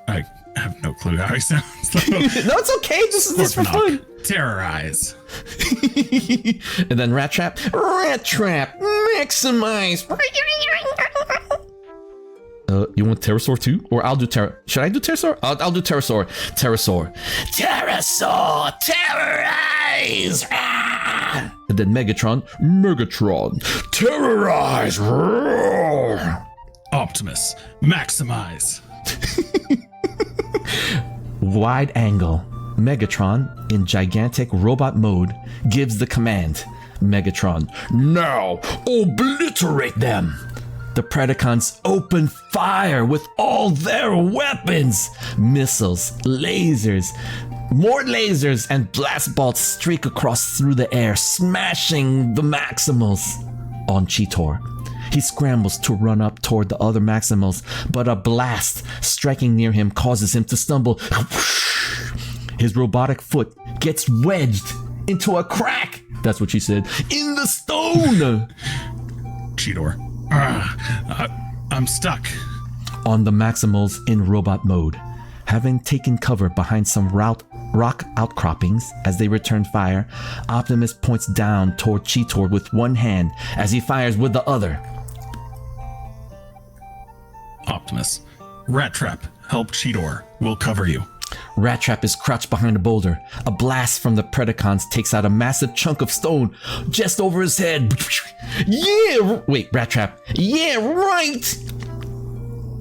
I have no clue how he sounds. No, it's okay. This is for fun. Terrorize. And then Rat Trap, maximize. You want Pterosaur too? Or I'll do Should I do Pterosaur? I'll do Pterosaur. Pterosaur, terrorize! Ah! And then Megatron, terrorize! Roar! Optimus, maximize. Wide angle. Megatron, in gigantic robot mode, gives the command. Megatron, now obliterate them! The Predacons open fire with all their weapons! Missiles, lasers, more lasers, and blast bolts streak across through the air, smashing the Maximals. On Cheetor, he scrambles to run up toward the other Maximals, but a blast striking near him causes him to stumble. His robotic foot gets wedged into a crack, that's what she said, in the stone! Cheetor, I'm stuck. On the Maximals in robot mode, having taken cover behind some rock outcroppings as they return fire, Optimus points down toward Cheetor with one hand as he fires with the other. Optimus, Rat Trap, help Cheetor. We'll cover you. Rat Trap is crouched behind a boulder. A blast from the Predacons takes out a massive chunk of stone just over his head. Yeah! Wait, Rat Trap. Yeah, right!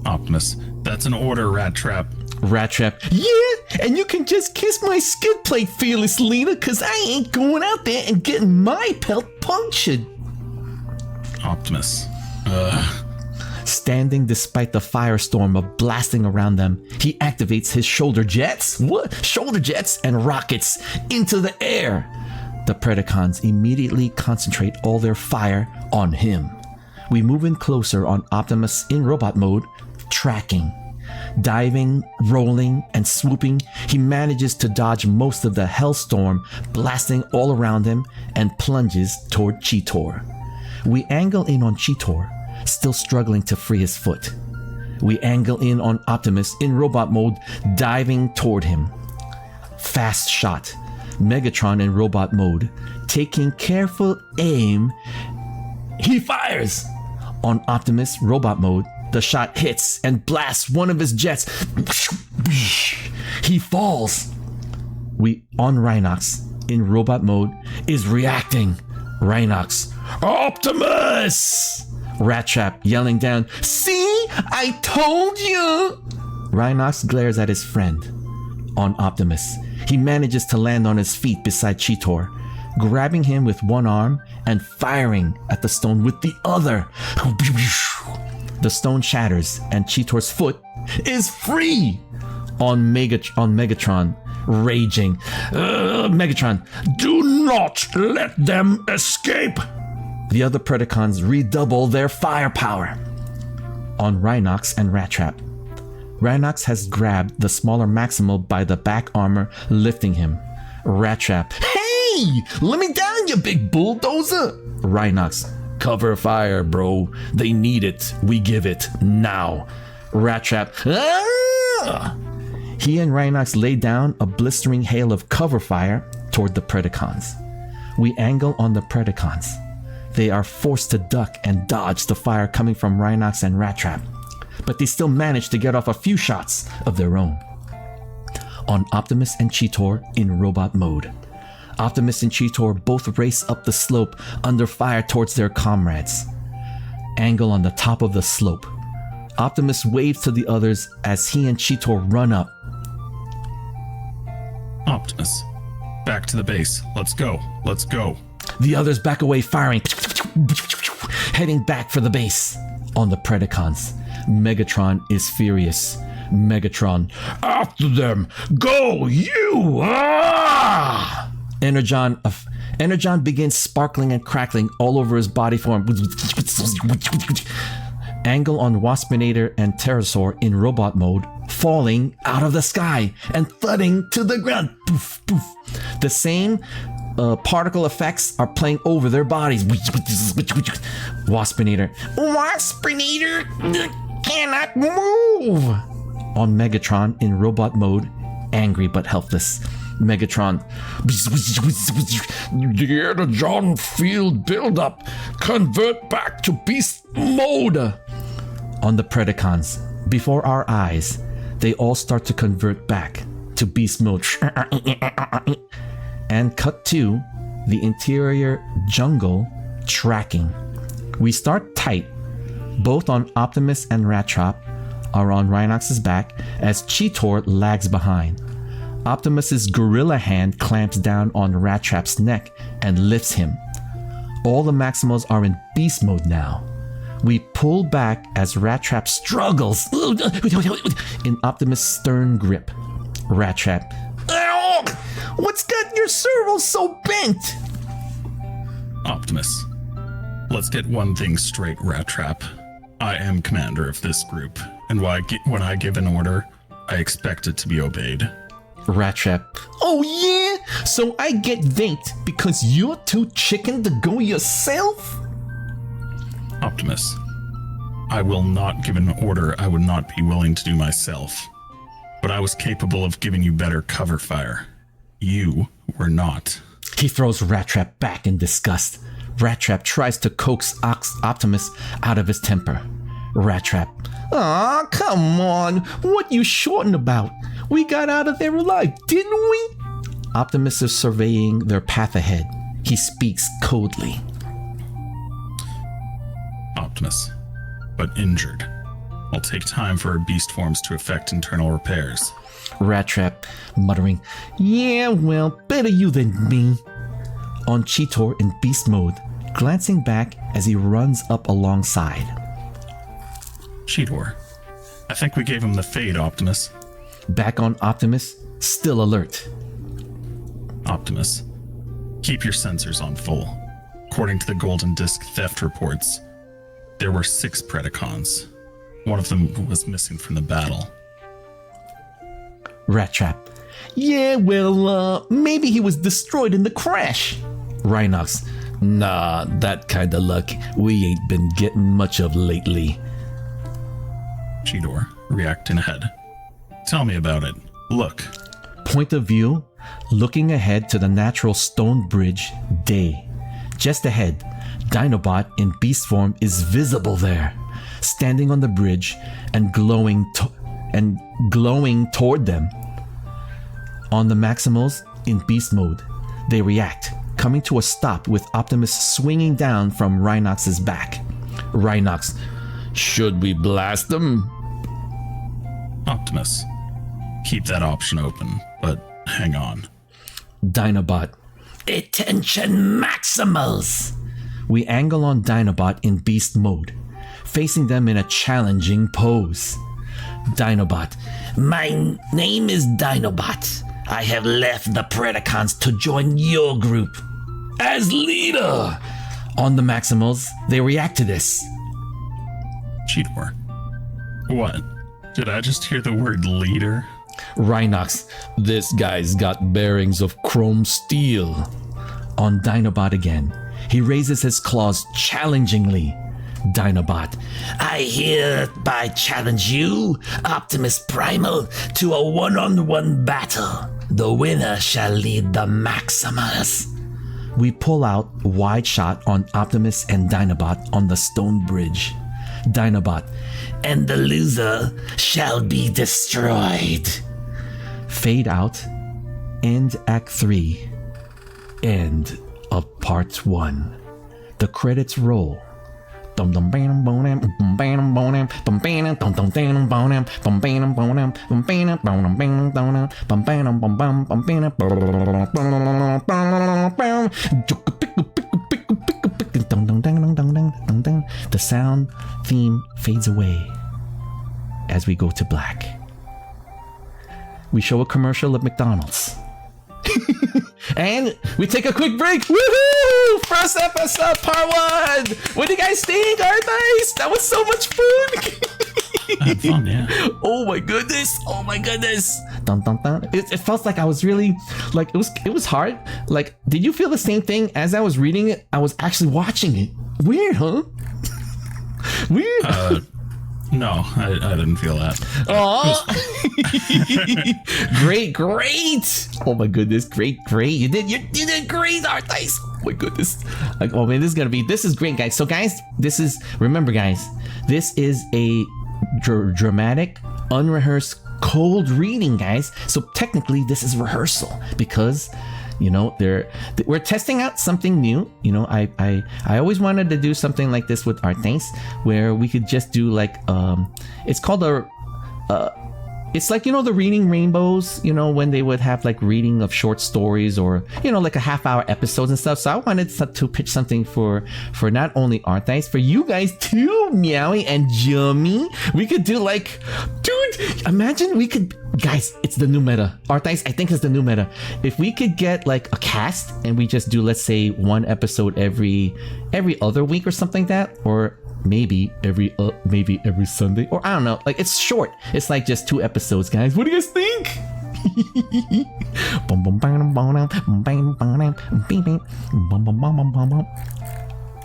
Optimus, that's an order, Rat Trap. Rat Trap. Yeah, and you can just kiss my skid plate, Fearless Lena, cause I ain't going out there and getting my pelt punctured. Optimus, Standing despite the firestorm of blasting around them, he activates his shoulder jets. What? Shoulder jets and rockets into the air. The Predacons immediately concentrate all their fire on him. We move in closer on Optimus in robot mode, tracking. Diving, rolling, and swooping, he manages to dodge most of the hellstorm blasting all around him and plunges toward Cheetor. We angle in on Cheetor, still struggling to free his foot. We angle in on Optimus in robot mode, diving toward him. Fast shot. Megatron in robot mode, taking careful aim. He fires! On Optimus robot mode, the shot hits and blasts one of his jets. He falls. We on Rhinox in robot mode is reacting. Rhinox, Optimus! Rat Trap yelling down, see, I told you! Rhinox glares at his friend. On Optimus, he manages to land on his feet beside Cheetor, grabbing him with one arm and firing at the stone with the other. The stone shatters and Cheetor's foot is free. On Megatron, raging, Megatron, do not let them escape! The other Predacons redouble their firepower. On Rhinox and Rat Trap, Rhinox has grabbed the smaller Maximal by the back armor, lifting him. Rat Trap, hey! Let me down, you big bulldozer! Rhinox, cover fire, bro. They need it. We give it now. Rat Trap, ah! He and Rhinox lay down a blistering hail of cover fire toward the Predacons. We angle on the Predacons. They are forced to duck and dodge the fire coming from Rhinox and Rat Trap, but they still manage to get off a few shots of their own. On Optimus and Cheetor in robot mode, Optimus and Cheetor both race up the slope under fire towards their comrades. Angle on the top of the slope. Optimus waves to the others as he and Cheetor run up. Optimus, back to the base. Let's go. Let's go. The others back away, firing, heading back for the base. On the Predacons, Megatron is furious. Megatron, after them, go you! Ah! Energon begins sparkling and crackling all over his body form. Angle on Waspinator and Pterosaur in robot mode, falling out of the sky and thudding to the ground. Poof, poof. The same particle effects are playing over their bodies. Waspinator cannot move. On Megatron in robot mode, angry but helpless. Megatron, the Energon field buildup, convert back to beast mode. on the Predacons. Before our eyes, they all start to convert back to beast mode. And cut to the interior jungle tracking. We start tight. Both on Optimus and Rattrap are on Rhinox's back as Cheetor lags behind. Optimus's gorilla hand clamps down on Rattrap's neck and lifts him. All the Maximals are in beast mode now. We pull back as Rattrap struggles in Optimus' stern grip. Rattrap, what's got your servos so bent? Optimus, let's get one thing straight, Rattrap. I am commander of this group, and when I give an order, I expect it to be obeyed. Rattrap, oh yeah? So I get thanked because you're too chicken to go yourself? Optimus, I will not give an order I would not be willing to do myself, but I was capable of giving you better cover fire. You were not. He throws Rattrap back in disgust. Rattrap tries to coax Optimus out of his temper. Rattrap, aw, come on, what you shorting about? We got out of there alive, didn't we? Optimus is surveying their path ahead. He speaks coldly. Optimus, but injured. I'll take time for our beast forms to effect internal repairs. Rattrap muttering, yeah, well, better you than me. On Cheetor in beast mode, glancing back as he runs up alongside. Cheetor, I think we gave him the fade, Optimus. Back on Optimus, still alert. Optimus, keep your sensors on full. According to the Golden Disc theft reports, there were 6 Predacons. One of them was missing from the battle. Rattrap, yeah, well, maybe he was destroyed in the crash. Rhinox, nah, that kind of luck we ain't been getting much of lately. Cheetor, reacting ahead. Tell me about it. Look. Point of view, looking ahead to the natural stone bridge, day. Just ahead, Dinobot in beast form is visible there, standing on the bridge and glowing toward them. On the Maximals in beast mode, they react, coming to a stop with Optimus swinging down from Rhinox's back. Rhinox, should we blast them? Optimus, keep that option open, but hang on. Dinobot, attention Maximals! We angle on Dinobot in beast mode, facing them in a challenging pose. Dinobot, my name is Dinobot. I have left the Predacons to join your group as leader. On the Maximals, they react to this. Cheetor, what? Did I just hear the word leader? Rhinox, this guy's got bearings of chrome steel. On Dinobot again, he raises his claws challengingly. Dinobot, I hereby challenge you, Optimus Primal, to a one-on-one battle. The winner shall lead the Maximals. We pull out wide shot on Optimus and Dinobot on the stone bridge. Dinobot, and the loser shall be destroyed. Fade out. End Act 3. End of Part 1. The credits roll. The sound theme fades away as we go to black. We show a commercial of McDonald's. And we take a quick break. Woohoo! First episode, part 1. What do you guys think? Nice. That was so much fun. I had fun, yeah. Oh my goodness. Oh my goodness. Dun, dun, dun. It felt like I was really, like, it was hard. Like, did you feel the same thing as I was reading it? I was actually watching it. Weird, huh? Weird. No, I didn't feel that. Oh, great! Oh my goodness, great! You did great, Artice. my goodness. Like, oh man, this is great, guys. So guys, remember guys, this is a dramatic, unrehearsed, cold reading, guys. So technically this is rehearsal because we're testing out something new. I always wanted to do something like this with Art Things where we could just do like it's called it's like the reading rainbows, when they would have like reading of short stories or like a half-hour episodes and stuff. So I wanted to pitch something for not only Art Dice, for you guys too, Meowie and Jummy. We could do like, dude, imagine guys, it's the new meta. Art Dice, I think, is the new meta. If we could get like a cast and we just do, let's say, one episode every other week or something like that, or maybe every Sunday, or I don't know, like it's short, it's like just 2 episodes, guys. What do you guys think? Oh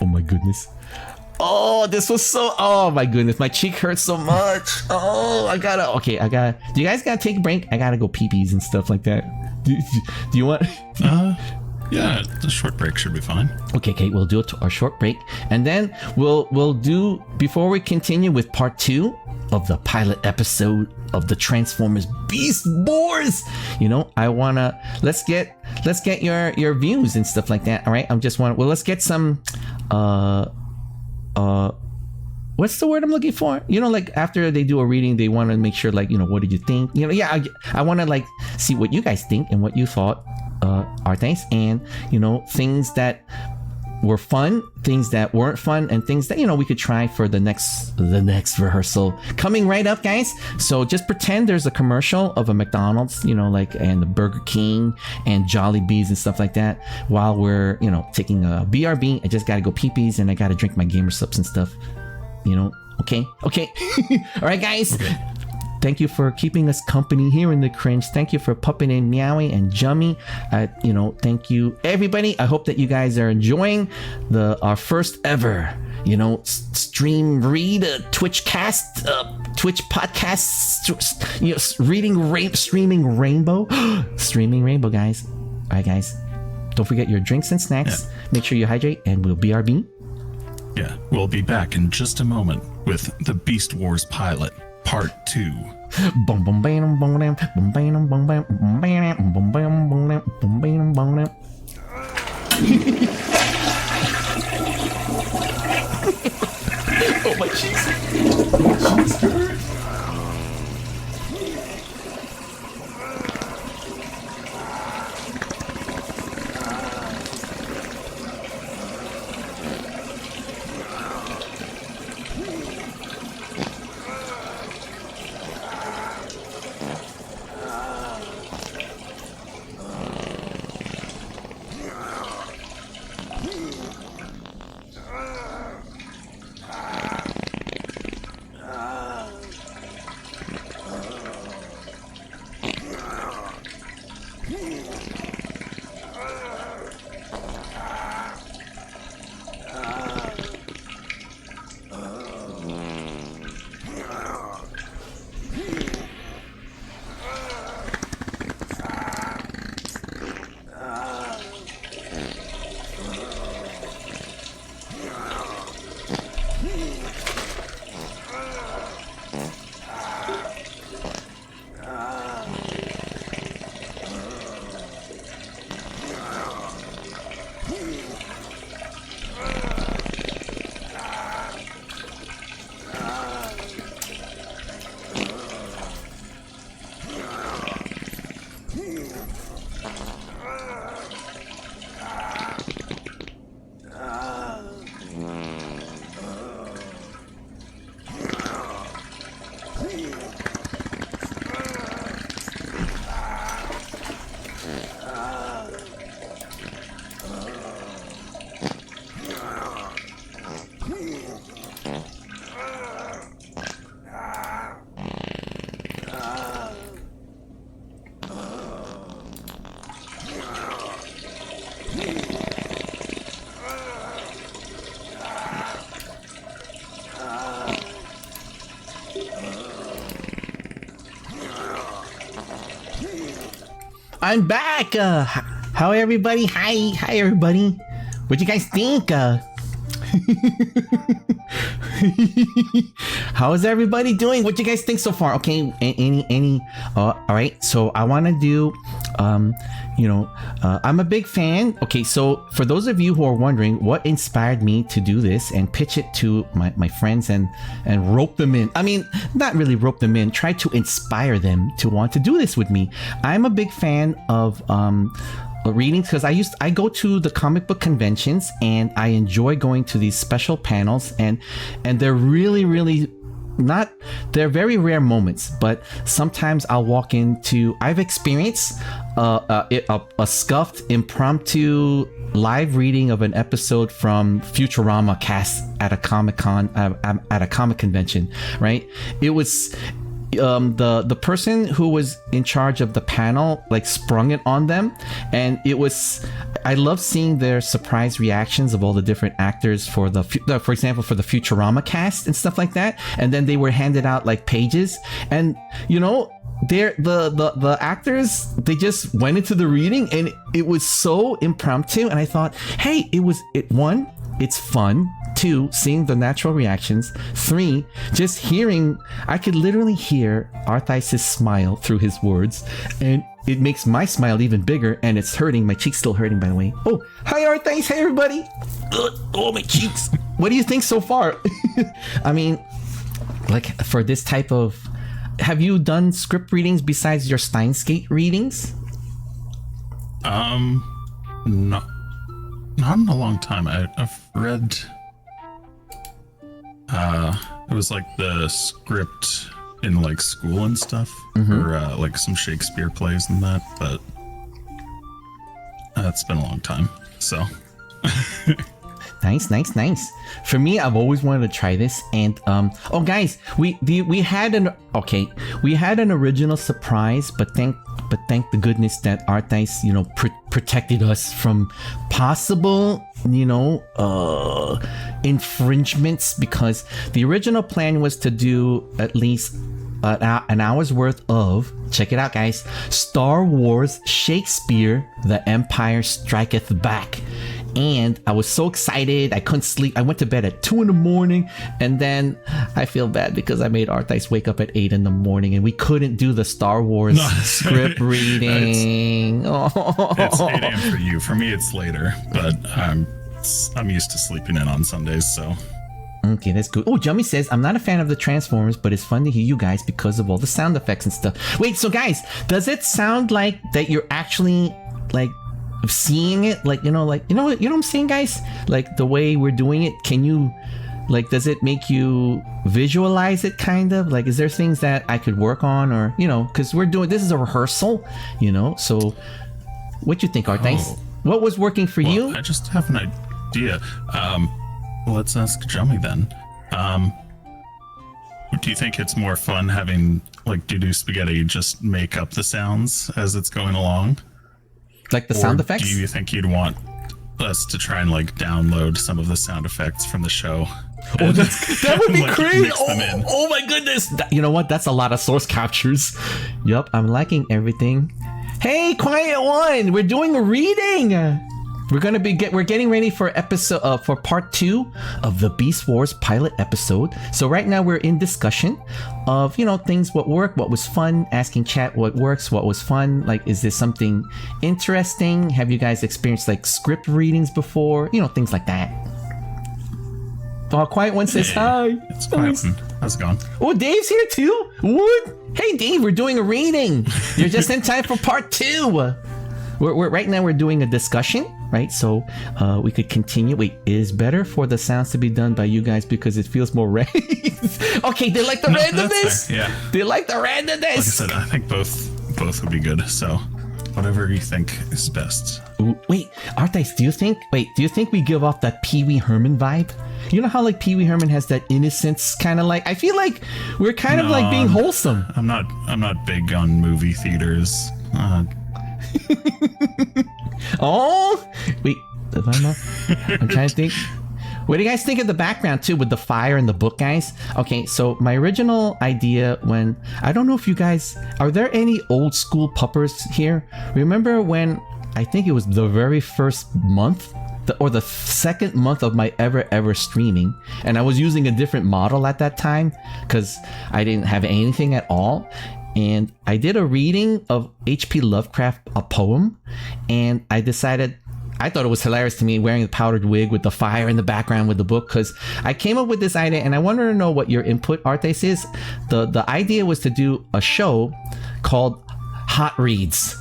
my goodness. Oh, this was oh my goodness, my cheek hurts so much. Oh, do you guys gotta take a break? I gotta go pee-pees and stuff like that. Do you want Yeah, the short break should be fine. Okay, we'll do our short break, and then we'll do, before we continue with part 2 of the pilot episode of the Transformers Beastwars. I wanna let's get your views and stuff like that. All right, let's get some what's the word I'm looking for? Like after they do a reading, they want to make sure, like, what did you think? I want to like see what you guys think and what you thought. Art Things, and things that were fun, things that weren't fun, and things that we could try for the next rehearsal coming right up, guys. So just pretend there's a commercial of a McDonald's, like, and the Burger King and Jolly Bees and stuff like that, while we're taking a BRB. I just gotta go pee-pees and I gotta drink my gamer subs and stuff. Okay. All right, guys. Okay. Thank you for keeping us company here in the cringe. Thank you for popping in, Meowie and Jummy. Thank you, everybody. I hope that you guys are enjoying our first ever, stream read, Twitch cast, Twitch podcast, streaming rainbow, guys. All right, guys. Don't forget your drinks and snacks. Yeah. Make sure you hydrate, and we'll BRB. Yeah, we'll be back in just a moment with the Beast Wars pilot. Part 2. Oh, my cheeks. I'm back. How everybody? Hi everybody. What do you guys think? How is everybody doing? What do you guys think so far? Okay, any all right, so I want to do I'm a big fan. Okay, so for those of you who are wondering what inspired me to do this and pitch it to my friends and rope them in, I mean, not really rope them in, try to inspire them to want to do this with me. I'm a big fan of readings because I go to the comic book conventions and I enjoy going to these special panels, and they're really not, they're very rare moments, but sometimes I'll walk into, I've experienced a scuffed impromptu live reading of an episode from Futurama cast at a comic convention, right? It was the person who was in charge of the panel like sprung it on them, and it was, I love seeing their surprise reactions of all the different actors for for example for the Futurama cast and stuff like that, and then they were handed out like pages, and the actors, they just went into the reading and it was so impromptu, and I thought, hey, it's fun. 2, seeing the natural reactions. 3, just hearing, I could literally hear Arthice's smile through his words, and it makes my smile even bigger, and it's hurting. My cheek's still hurting, by the way. Oh, hi Arthice, hey everybody. Oh, my cheeks. What do you think so far? I mean, like for this type of, have you done script readings besides your Steins;Gate readings? No, not in a long time. I've read. It was like the script in like school and stuff, or like some Shakespeare plays and that, but it's been a long time. So Nice. For me, I've always wanted to try this, and oh guys, we had an original surprise, but thank the goodness that Arthice, protected us from possible, infringements, because the original plan was to do at least an hour's worth of, check it out guys, Star Wars Shakespeare, The Empire Striketh Back. And I was so excited, I couldn't sleep. I went to bed at 2 a.m, and then I feel bad because I made Arthice wake up at 8 a.m, and we couldn't do the Star Wars script reading. It's 8 a.m. for you. For me, it's later, but I'm used to sleeping in on Sundays, so. Okay, that's good. Oh, Jummy says, I'm not a fan of the Transformers, but it's fun to hear you guys because of all the sound effects and stuff. Wait, so guys, does it sound like that you're actually like seeing it, like you know what I'm saying, guys, like the way we're doing it? Can you, like, does it make you visualize it, kind of like, is there things that I could work on, or because this is a rehearsal, so what you think, Arthice? What was working for you? I just have an idea. Let's ask Jummy then. Do you think it's more fun having like Doo Spaghetti just make up the sounds as it's going along? Like the sound effects? Do you think you'd want us to try and like download some of the sound effects from the show? Oh, that would be like, crazy! Oh, oh my goodness! You know what? That's a lot of source captures. Yup, I'm liking everything. Hey, Quiet One! We're doing a reading! We're getting ready for for part 2 of the Beastwars pilot episode. So right now we're in discussion of things, what worked, what was fun, asking chat what works, what was fun, like is this something interesting, have you guys experienced like script readings before, things like that. Oh, Quiet One says hi. It's Quiet One. How's it going? Oh, Dave's here too. What? Hey Dave, we're doing a reading. You're just in time for part 2. We're right now we're doing a discussion, right? So we could continue. Wait, it is better for the sounds to be done by you guys because it feels more Okay, they like the randomness. Yeah, they like the randomness. Like I said, I think both would be good. So whatever you think is best. Ooh, wait, Arthice, do you think we give off that Pee Wee Herman vibe? You know how like Pee Wee Herman has that innocence, kind of like, I feel like we're kind of like being wholesome. I'm not big on movie theaters. Oh wait, I'm trying to think. What do you guys think of the background too, with the fire and the book, guys? Okay, so my original idea, when I don't know if you guys, are there any old school puppers here? Remember when I think it was the very first month the second month of my ever streaming, and I was using a different model at that time because I didn't have anything at all. And I did a reading of H.P. Lovecraft, a poem, and I thought it was hilarious to me wearing the powdered wig with the fire in the background with the book, because I came up with this idea, and I wanted to know what your input, Artes, is. The idea was to do a show called Hot Reads,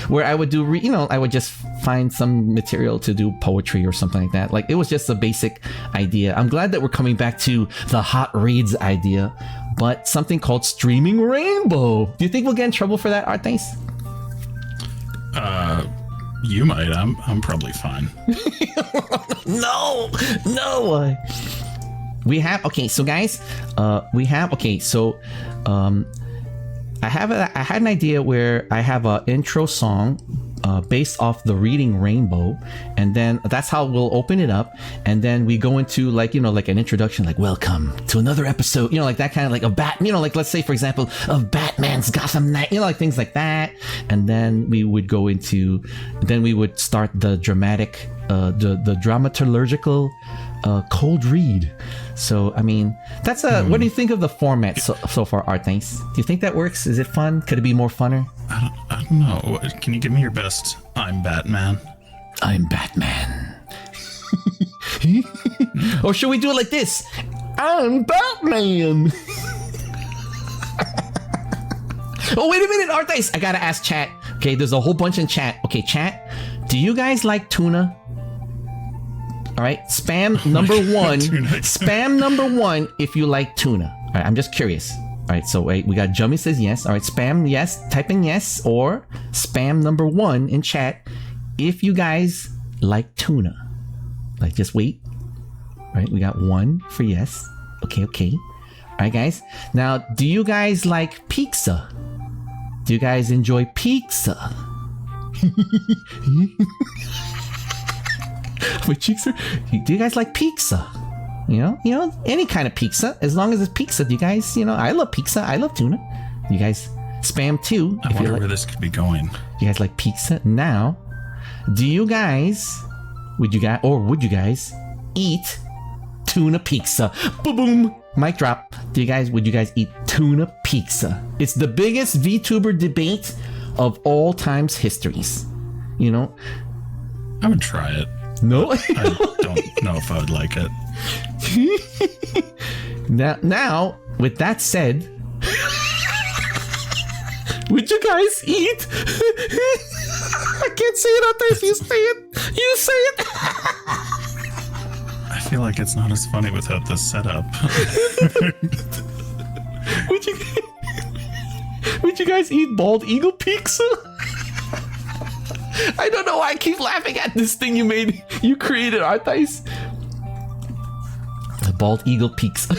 where I would do, I would just find some material to do poetry or something like that. Like, it was just a basic idea. I'm glad that we're coming back to the Hot Reads idea, but something called Streaming Rainbow. Do you think we'll get in trouble for that, Artes? You might. I'm probably fine. No. We have, okay, so guys, I had an idea where I have an intro song based off the reading Rainbow, and then that's how we'll open it up, and then we go into like an introduction, like welcome to another episode, like that kind of like a like let's say for example of Batman's Gotham Knight, like things like that, and then we would start the dramatic the dramaturgical cold read. So I mean, that's what do you think of the format so far, Artes? Do you think that works? Is it fun? Could it be more funner? I don't know. Can you give me your best I'm Batman? I'm Batman. Or should we do it like this? I'm Batman. Oh, wait a minute, Artes. I gotta ask chat. Okay, there's a whole bunch in chat. Okay, chat. Do you guys like tuna? All right, spam number one. Spam number one if you like tuna. All right, I'm just curious. All right, so wait, we got Jummy says yes. All right, spam yes, type in yes, or spam number one in chat if you guys like tuna. Like, just wait. All right, we got one for yes. Okay. All right, guys. Now, do you guys like pizza? Do you guys enjoy pizza? My cheeks are. Do you guys like pizza? You know, any kind of pizza, as long as it's pizza. Do you guys, I love pizza. I love tuna. You guys spam too. I wonder where this could be going. You guys like pizza? Now, would you guys eat tuna pizza? Boom, boom. Mic drop. Would you guys eat tuna pizza? It's the biggest VTuber debate of all times histories. I would try it. No, I don't know if I would like it. Now, with that said, would you guys eat? I can't say it out there. You say it. You say it. I feel like it's not as funny without this setup. Would you guys eat bald eagle pizza? I don't know why I keep laughing at this thing you created, Arthais. The bald eagle pizza.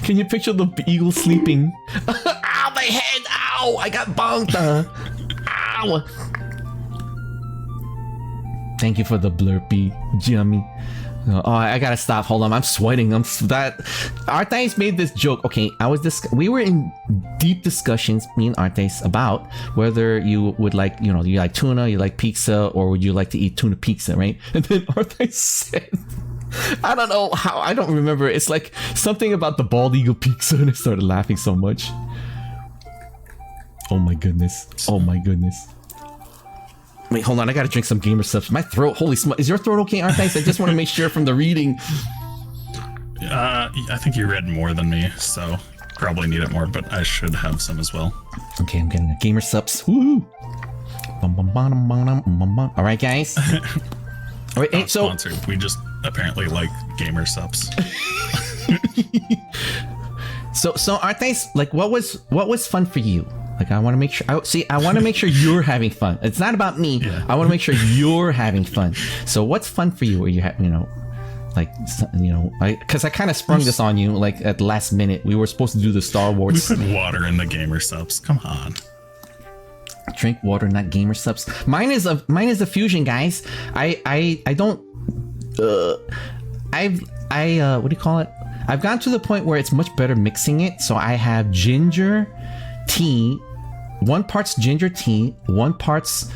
Can you picture the eagle sleeping? Ow, my head! Ow! I got bonked! Ow! Thank you for the blurpy, Jimmy. Oh, I gotta stop. Hold on, I'm sweating. Arthais made this joke. Okay, we were in deep discussions, me and Arthais, about whether you would like, you like tuna, you like pizza, or would you like to eat tuna pizza, right? And then Arthais said, I don't know how, I don't remember. It's like something about the bald eagle pizza, and I started laughing so much. Oh my goodness. Oh my goodness. Wait, hold on. I gotta drink some gamer stuff. My throat, holy smoke. Is your throat okay, Arthais? I just want to make sure from the reading. I think you read more than me, so probably need it more, but I should have some as well. Okay, I'm getting a gamer subs. Woo! All right, guys. All right, not sponsored. We just apparently like gamer subs. So Arthais, like, what was fun for you? Like, I want to make sure. I want to make sure you're having fun. It's not about me. Yeah. I want to make sure you're having fun. So, what's fun for you? Where you have, because I kind of sprung this on you like at the last minute. We were supposed to do the Star Wars. We put water in the gamer subs. Come on. Drink water, not gamer subs. Mine is a fusion, guys. I don't. What do you call it? I've gotten to the point where it's much better mixing it. So I have ginger tea 1 parts ginger tea, 1 parts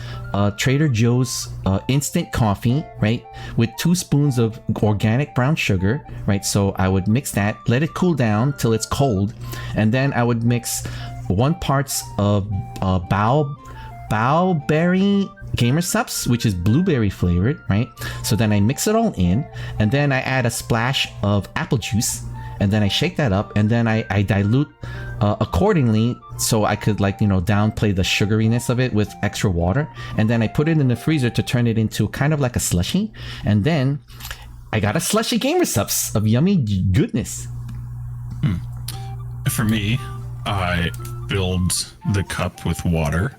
Trader Joe's instant coffee, right? With 2 spoons of organic brown sugar, right? So I would mix that, let it cool down till it's cold, and then I would mix 1 parts of Bowberry Gamer Sups, which is blueberry flavored, right? So then I mix it all in, and then I add a splash of apple juice, and then I shake that up, and then I dilute accordingly, so I could, like, downplay the sugariness of it with extra water, and then I put it in the freezer to turn it into kind of like a slushy, and then I got a slushy Gamer Sups of yummy goodness. For me, I filled the cup with water,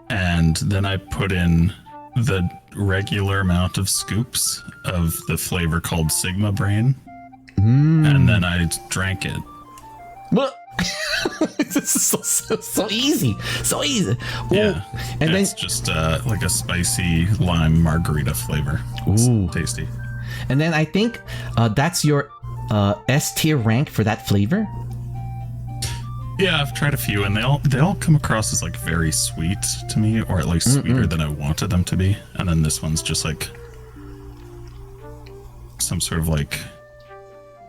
and then I put in the regular amount of scoops of the flavor called Sigma Brain, and then I drank it. What? This is so easy. So easy. Ooh. Yeah. And then it's just like a spicy lime margarita flavor. It's tasty. And then I think that's your S tier rank for that flavor. Yeah, I've tried a few, and they all come across as like very sweet to me, or at least sweeter than I wanted them to be. And then this one's just like some sort of like,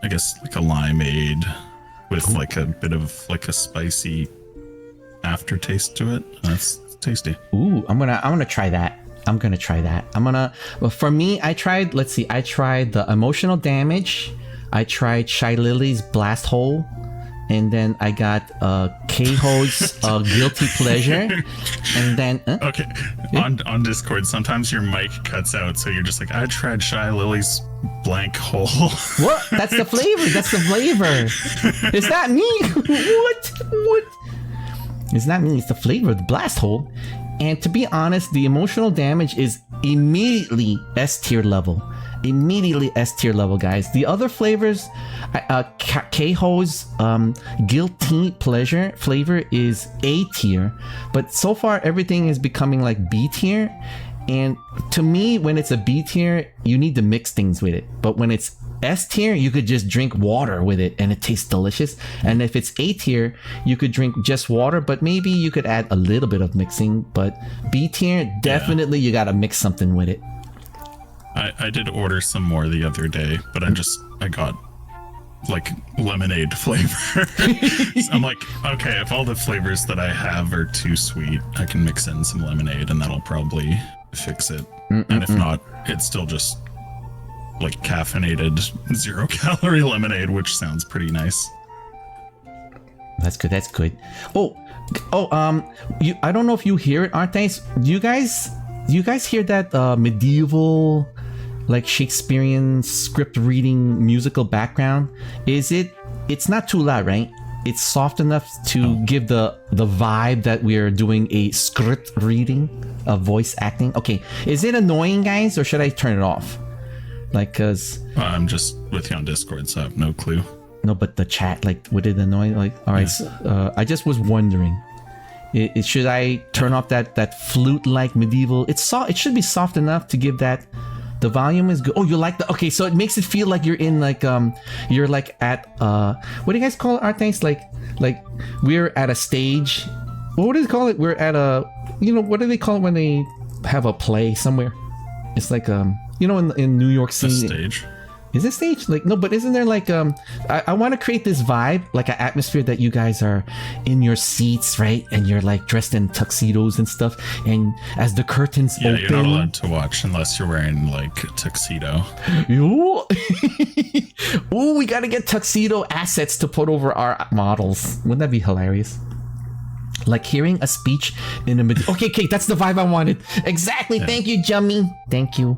I guess, like a limeade with like a bit of like a spicy aftertaste to it. That's tasty. Ooh, I'm gonna try that. Well, for me, I tried the emotional damage. I tried Shy Lily's blast hole. And then I got Keiho's guilty pleasure, and then okay, on Discord sometimes your mic cuts out, so you're just like, I tried Shy Lily's blank hole. What? That's the flavor. Is that me? What? It's not me. It's the flavor of the blast hole. And to be honest, the emotional damage is immediately S tier level. Guys. The other flavors, Keiho's guilty pleasure flavor is A tier, but so far everything is becoming like B tier. And to me, when it's a B tier, you need to mix things with it. But when it's S tier, you could just drink water with it and it tastes delicious. And if it's A tier, you could drink just water, but maybe you could add a little bit of mixing. But B tier, definitely you gotta mix something with it. I did order some more the other day, but I got like lemonade flavor. So I'm like, okay, if all the flavors that I have are too sweet, I can mix in some lemonade and that'll probably fix it. And if not, it's still just like caffeinated 0-calorie lemonade, which sounds pretty nice. That's good. I don't know if you hear it, Arthays. Do you guys hear that medieval, like Shakespearean script reading musical background? It's not too loud, right? It's soft enough to give the vibe that we're doing a script reading of voice acting. Okay, is it annoying, guys, or should I turn it off? Like, cause I'm just with you on Discord, so I have no clue. No, but the chat, like, would it annoy? Like, all right, I just was wondering. Should I turn off that flute-like medieval? It should be soft enough to give that. The volume is good. Oh, you like the? Okay, so it makes it feel like you're in like you're like at what do you guys call it, Arthays? Like we're at a stage. What do they call it? We're at a, what do they call it when they have a play somewhere? It's like in New York City. A stage. Is it stage? Like, no, but isn't there like I want to create this vibe, like an atmosphere that you guys are in your seats, right? And you're like dressed in tuxedos and stuff, and as the curtains open, you're not allowed to watch unless you're wearing like a tuxedo. Ooh, we gotta get tuxedo assets to put over our models. Wouldn't that be hilarious? Like hearing a speech in a okay, that's the vibe I wanted. Exactly. Yeah. Thank you, Jummy. Thank you.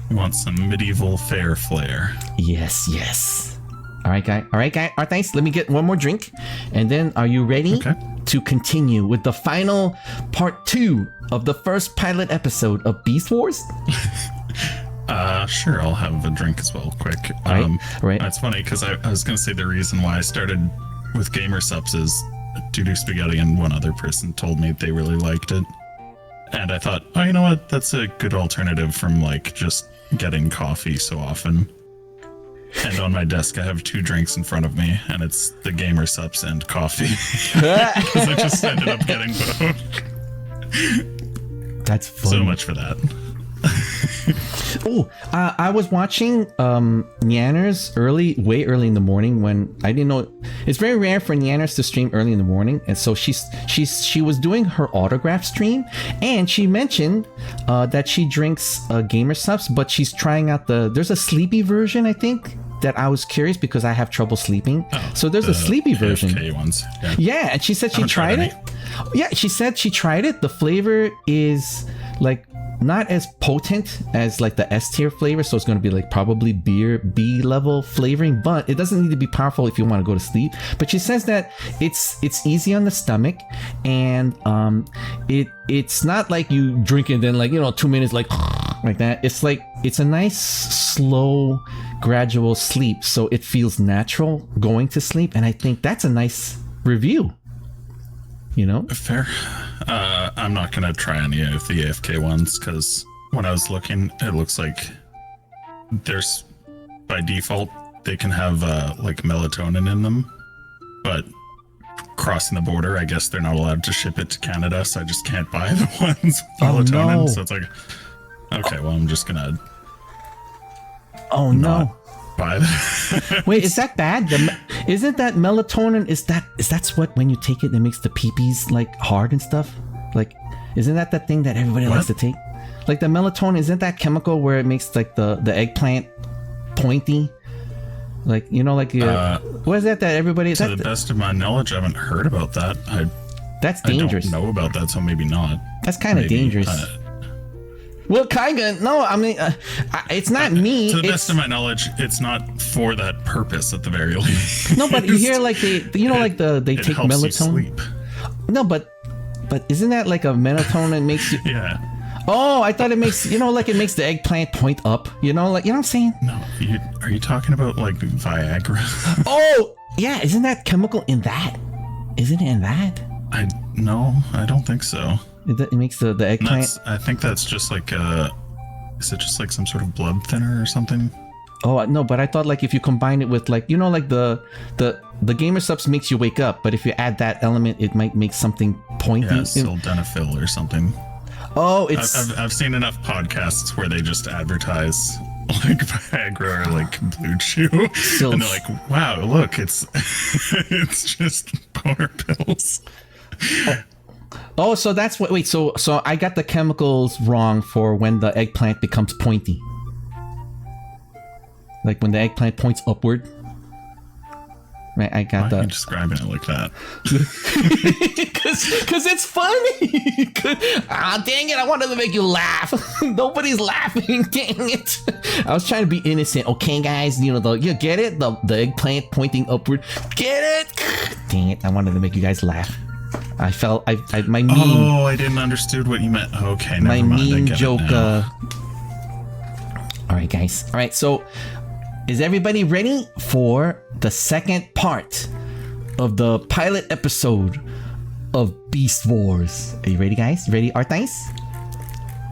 You want some medieval fair flair. Yes. All right, guy. Thanks. Let me get one more drink. And then are you ready to continue with the final part 2 of the first pilot episode of Beastwars? Sure. I'll have a drink as well, quick. Right. It's funny because I was going to say the reason why I started with Gamer Sups is Doo-Doo Spaghetti and one other person told me they really liked it. And I thought, oh, you know what? That's a good alternative from like just getting coffee so often. And on my desk, I have 2 drinks in front of me, and it's the Gamer Sups and coffee. Because I just ended up getting both. That's funny. So much for that. Oh, I was watching Nyanners way early in the morning when I didn't know. It's very rare for Nyanners to stream early in the morning, and so she was doing her autograph stream, and she mentioned that she drinks Gamer Subs, but she's trying out there's a sleepy version, I think, that I was curious because I have trouble sleeping. So there's a sleepy version. AFK ones. Yeah, and she said she tried it. Yeah, she said she tried it. The flavor is like not as potent as like the S tier flavor, so it's going to be like probably beer B level flavoring, but it doesn't need to be powerful if you want to go to sleep. But she says that it's easy on the stomach, and it's not like you drink it then like 2 minutes like that. It's like it's a nice slow gradual sleep, so it feels natural going to sleep, and I think that's a nice review. Fair. I'm not gonna try any of the AFK ones because when I was looking, it looks like there's by default they can have like melatonin in them, but crossing the border, I guess they're not allowed to ship it to Canada, so I just can't buy the ones with melatonin. No. So it's like, okay, well I'm just gonna. Oh no. Buy that. Wait, is that bad? Isn't that melatonin? That's what when you take it, it makes the peepees like hard and stuff? Like, isn't that thing that everybody likes to take? Like the melatonin, isn't that chemical where it makes like the eggplant pointy? Like what is that everybody? To the best of my knowledge, I haven't heard about that. That's dangerous. I don't know about that, so maybe not. That's kind of dangerous. Well, kinda. No, I mean, it's not me. To the best of my knowledge, it's not for that purpose at the very least. No, but you hear like they take melatonin. You sleep. No, but isn't that like a melatonin makes you? Yeah. Oh, I thought it makes like it makes the eggplant point up. Like you know what I'm saying? No, are you talking about like Viagra? Oh, yeah. Isn't that chemical in that? Isn't it in that? No, I don't think so. It makes the eggplant. I think that's just like is it just like some sort of blood thinner or something? Oh no, but I thought like if you combine it with like like the Gamer Subs makes you wake up, but if you add that element, it might make something pointy. Yeah, sildenafil or something. Oh, it's. I've seen enough podcasts where they just advertise like Viagra or like Blue Chew, and they're like, "Wow, look, it's it's just boner pills." Oh, so that's what. Wait, so I got the chemicals wrong for when the eggplant becomes pointy. Like when the eggplant points upward. Right, I got Why that. are you describing it like that? Because it's funny. Dang it! I wanted to make you laugh. Nobody's laughing. Dang it! I was trying to be innocent. Okay, guys, you get it? The eggplant pointing upward. Get it? Dang it! I wanted to make you guys laugh. I felt my meme. Oh, I didn't understand what you meant. Okay, never my mind. meme joke. All right, guys. All right, so is everybody ready for the second part of the pilot episode of Beastwars? Are you ready, guys? You ready, Art Dice?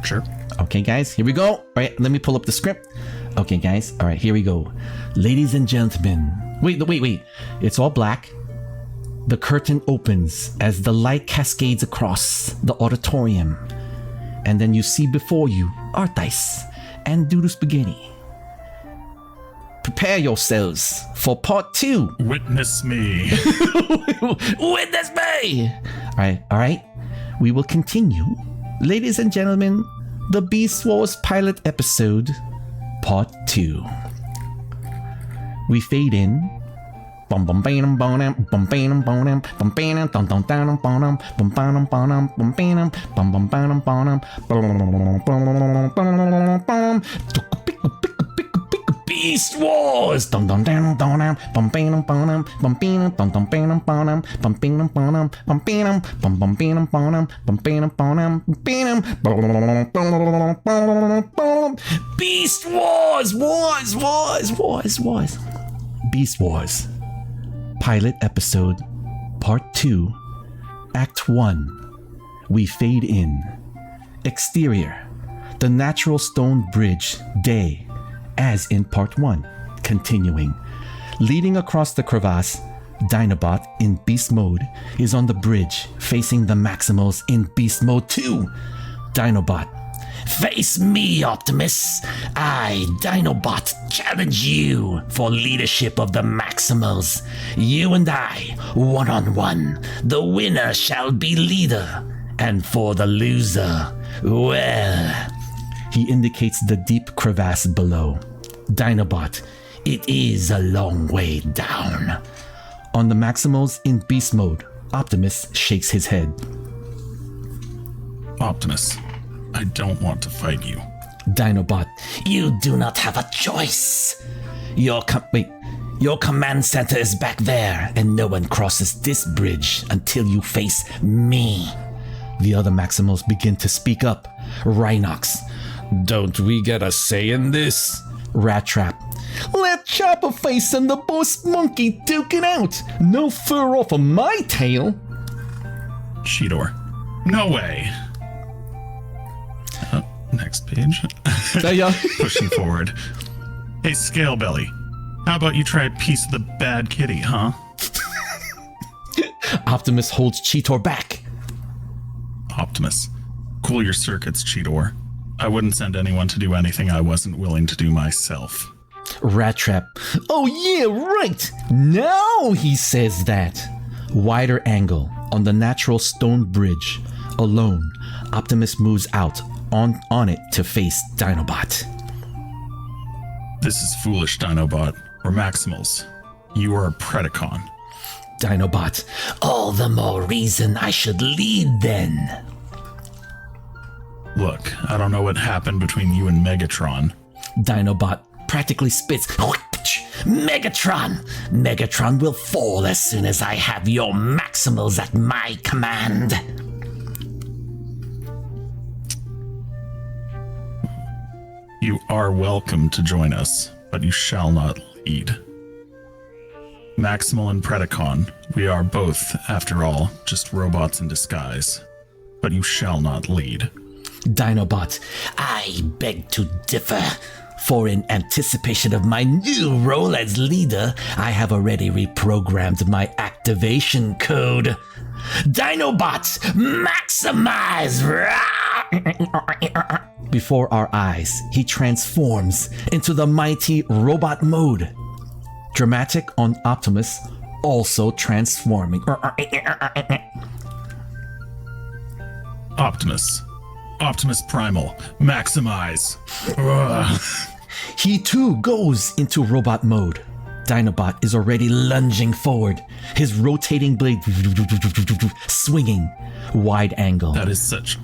Sure. Okay, guys, here we go. All right, let me pull up the script. Okay, guys. All right, here we go. Ladies and gentlemen. Wait. It's all black. The curtain opens as the light cascades across the auditorium. And then you see before you Art Dice and Doodle Spaghetti. Prepare yourselves for part 2. Witness me. Witness me! Alright. We will continue. Ladies and gentlemen, the Beastwars pilot episode, part 2. We fade in. Bum bum bam bam bum bam bam bum bam dum dum dum bam bum bam bam bum bam bum bum bam bam Beastwars dum dum dum dum bum bam bam bum bam dum dum bam bam bum bam bam bum bam bum bum bam bam bam bam Beastwars wars Beastwars Pilot Episode Part 2 Act 1. We fade in. Exterior. The natural stone bridge. Day. As in Part 1. continuing. Leading across the crevasse, Dinobot in beast mode is on the bridge facing the Maximals in beast mode 2. Dinobot. Face me, Optimus. I, Dinobot, challenge you for leadership of the Maximals. You and I, one-on-one. The winner shall be leader. And for the loser, well... He indicates the deep crevasse below. Dinobot. It is a long way down. On the Maximals in beast mode, Optimus shakes his head. Optimus, I don't want to fight you. Dinobot. You do not have a choice. Your command center is back there, and no one crosses this bridge until you face me. The other Maximals begin to speak up. Rhinox. Don't we get a say in this? Rat Trap. Let Chopperface and the boss monkey duke it out. No fur off of my tail. Cheetor. No way. Next page. Pushing forward. Hey, Scalebelly. How about you try a piece of the bad kitty, huh? Optimus holds Cheetor back. Optimus. Cool your circuits, Cheetor. I wouldn't send anyone to do anything I wasn't willing to do myself. Rat Trap. Oh yeah, right. Now he says that. Wider angle on the natural stone bridge. Alone, Optimus moves out on it to face Dinobot. This is foolish, Dinobot. We're Maximals. You are a Predacon. Dinobot. All the more reason I should lead then. Look, I don't know what happened between you and Megatron. Dinobot practically spits. Megatron! Megatron will fall as soon as I have your Maximals at my command. You are welcome to join us, but you shall not lead. Maximal and Predacon, we are both, after all, just robots in disguise. But you shall not lead. Dinobot, I beg to differ. For in anticipation of my new role as leader, I have already reprogrammed my activation code. Dinobot, maximize! Before our eyes, he transforms into the mighty robot mode. Dramatic on Optimus, also transforming. Optimus Primal, maximize. He too goes into robot mode. Dinobot is already lunging forward, his rotating blade swinging, wide angle. It is such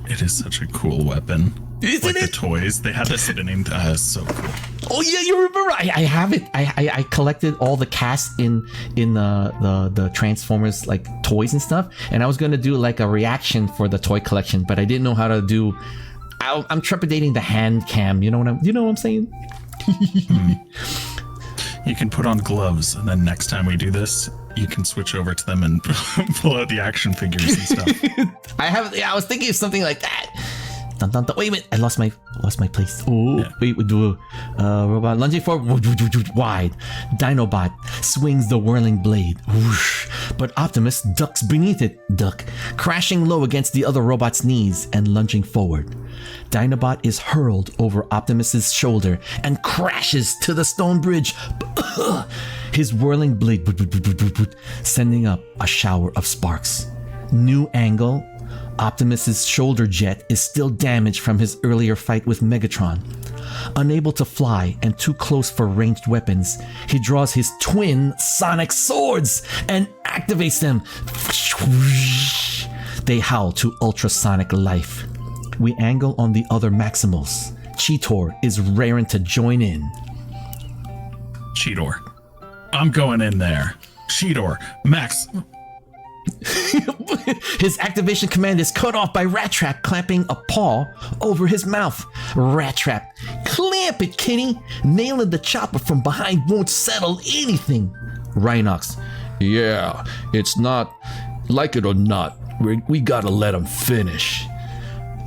a cool weapon. Isn't like it? The toys, they had the spinning. So cool. Oh yeah, you remember? I have it. I collected all the cast in the Transformers like toys and stuff, and I was gonna do like a reaction for the toy collection, but I didn't know how to do. I'm trepidating the hand cam. You know what I'm saying? You can put on gloves, and then next time we do this, you can switch over to them and pull out the action figures and stuff. I was thinking of something like that. Dun, dun, dun. Wait a minute, I lost my place. Oh, yeah. Wait, we do a robot lunging forward, wide. Dinobot swings the whirling blade, whoosh, but Optimus ducks beneath it, crashing low against the other robot's knees and lunging forward. Dinobot is hurled over Optimus's shoulder and crashes to the stone bridge. His whirling blade sending up a shower of sparks. New angle. Optimus's shoulder jet is still damaged from his earlier fight with Megatron. Unable to fly and too close for ranged weapons, he draws his twin sonic swords and activates them. They howl to ultrasonic life. We angle on the other Maximals. Cheetor is raring to join in. Cheetor. I'm going in there. Cheetor. Max... His activation command is cut off by Rat Trap clamping a paw over his mouth. Rat Trap, clamp it, Kenny. Nailing the chopper from behind won't settle anything. Rhinox, yeah, it's not, like it or not, we gotta let him finish.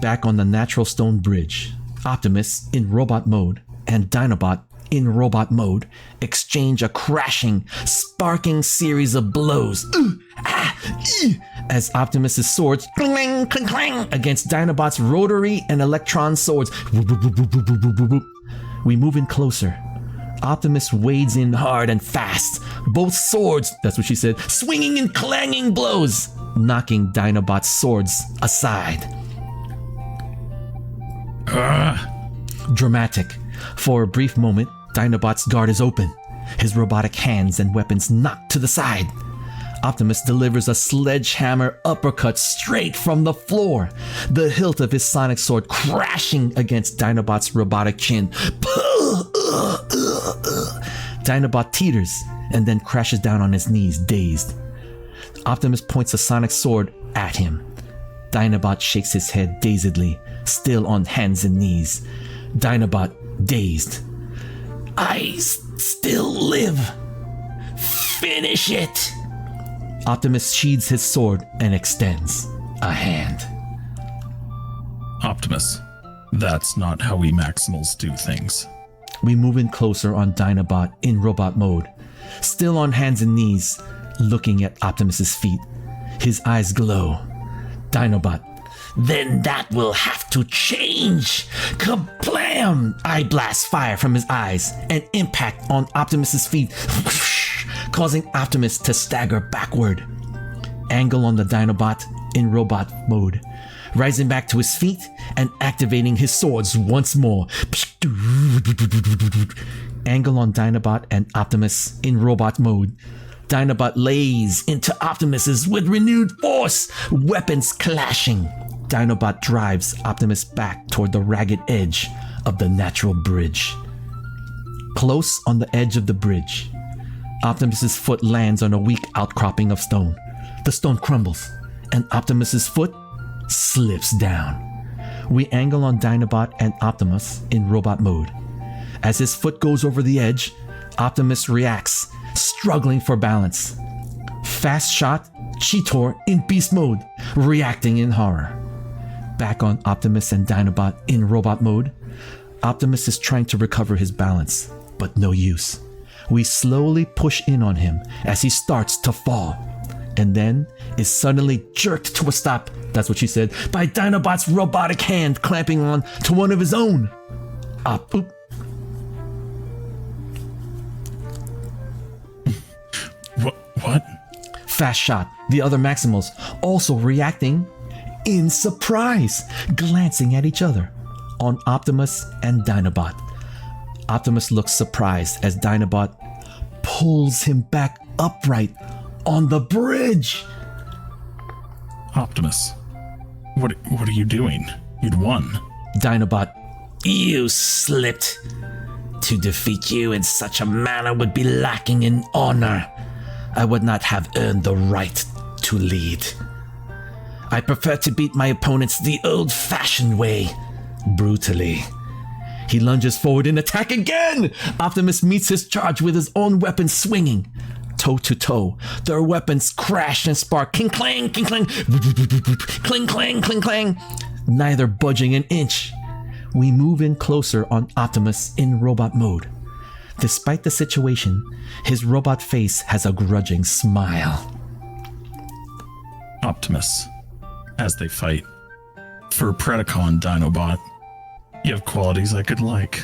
Back on the natural stone bridge, Optimus in robot mode and Dinobot in robot mode exchange a crashing, sparking series of blows as Optimus's swords clang, clang, clang against Dinobot's rotary and electron swords. We move in closer. Optimus wades in hard and fast. Both swords, that's what she said, swinging and clanging blows, knocking Dinobot's swords aside. Dramatic. For a brief moment, Dinobot's guard is open. His robotic hands and weapons knocked to the side. Optimus delivers a sledgehammer uppercut straight from the floor, the hilt of his sonic sword crashing against Dinobot's robotic chin. Dinobot teeters and then crashes down on his knees, dazed. Optimus points a sonic sword at him. Dinobot shakes his head dazedly, still on hands and knees. Dinobot, dazed. I still live. Finish it. Optimus sheathes his sword and extends a hand. Optimus, that's not how we Maximals do things. We move in closer on Dinobot in robot mode, still on hands and knees, looking at Optimus's feet. His eyes glow. Dinobot, then that will have to change. Kablam! I blast fire from his eyes and impact on Optimus's feet, causing Optimus to stagger backward. Angle on the Dinobot in robot mode, rising back to his feet and activating his swords once more. Angle on Dinobot and Optimus in robot mode. Dinobot lays into Optimus's with renewed force, weapons clashing. Dinobot drives Optimus back toward the ragged edge of the natural bridge. Close on the edge of the bridge, Optimus's foot lands on a weak outcropping of stone. The stone crumbles, and Optimus's foot slips down. We angle on Dinobot and Optimus in robot mode. As his foot goes over the edge, Optimus reacts, struggling for balance. Fast shot, Cheetor in beast mode, reacting in horror. Back on Optimus and Dinobot in robot mode, Optimus is trying to recover his balance, but no use. We slowly push in on him as he starts to fall, and then is suddenly jerked to a stop, that's what she said, by Dinobot's robotic hand clamping on to one of his own. Oop. What? Fast shot, the other Maximals also reacting in surprise, glancing at each other on Optimus and Dinobot. Optimus looks surprised as Dinobot pulls him back upright on the bridge. Optimus, what are you doing? You'd won. Dinobot, you slipped. To defeat you in such a manner would be lacking in honor. I would not have earned the right to lead. I prefer to beat my opponents the old-fashioned way, brutally. He lunges forward in attack again! Optimus meets his charge with his own weapon swinging. Toe to toe, their weapons crash and spark. Cling clang, cling clang, cling clang, cling clang. Neither budging an inch. We move in closer on Optimus in robot mode. Despite the situation, his robot face has a grudging smile. Optimus, as they fight, for Predacon Dinobot, you have qualities I could like.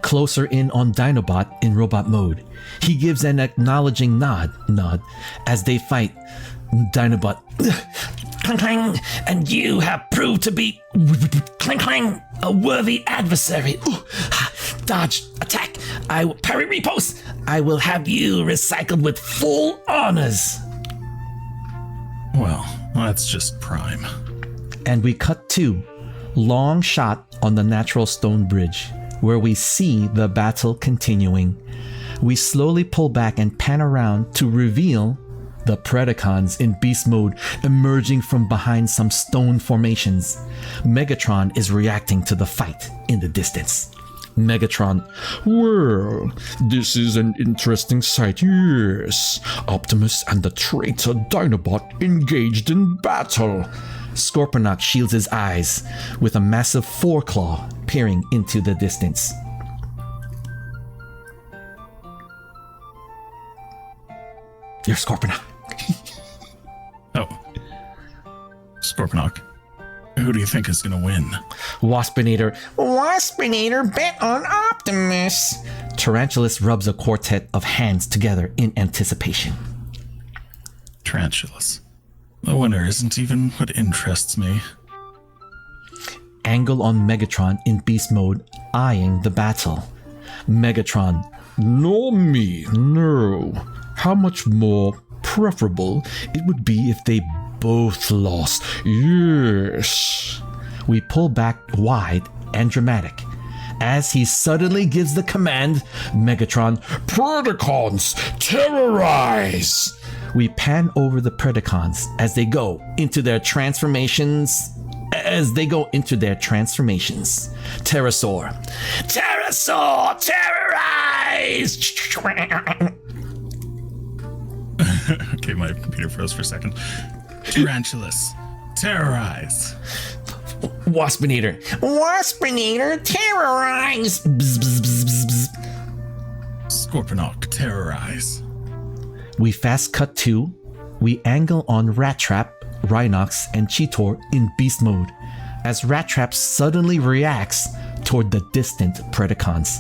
Closer in on Dinobot in robot mode. He gives an acknowledging nod as they fight. Dinobot, clang clang, and you have proved to be clang clang, a worthy adversary. Dodge, attack, I will parry repost. I will have you recycled with full honors. Well, that's just prime. And we cut to long shot on the natural stone bridge, where we see the battle continuing. We slowly pull back and pan around to reveal the Predacons in beast mode emerging from behind some stone formations. Megatron is reacting to the fight in the distance. Megatron, well, this is an interesting sight, yes. Optimus and the traitor Dinobot engaged in battle. Scorponok shields his eyes with a massive foreclaw peering into the distance. You're Scorponok. Oh. Scorponok. Who do you think is going to win? Waspinator. Waspinator, bet on Optimus. Tarantulas rubs a quartet of hands together in anticipation. Tarantulas. The winner isn't even what interests me. Angle on Megatron in beast mode, eyeing the battle. Megatron. No me, no. How much more preferable it would be if they both lost. Yes. We pull back wide and dramatic as he suddenly gives the command, Megatron, Predacons, terrorize! We pan over the Predacons as they go into their transformations. Pterosaur. Pterosaur, terrorize! Okay, my computer froze for a second. Tarantulas. Terrorize. Waspinator. Waspinator, terrorize! Bzz, bzz, bzz, bzz, bzz. Scorponok. Terrorize. We fast cut to, we angle on Rat Trap, Rhinox, and Cheetor in beast mode as Rat Trap suddenly reacts toward the distant Predacons.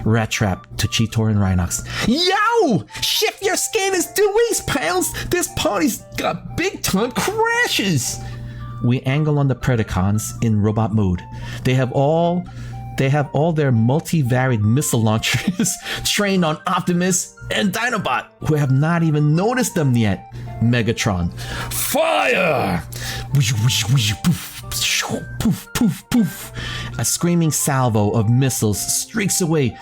Rat Trap to Cheetor and Rhinox. Yo! Shift your skaters due east, pals! This party's got big time crashes! We angle on the Predacons in robot mode. They have all their multi-varied missile launchers trained on Optimus and Dinobot, who have not even noticed them yet. Megatron. Fire! Poof, poof, poof. A screaming salvo of missiles streaks away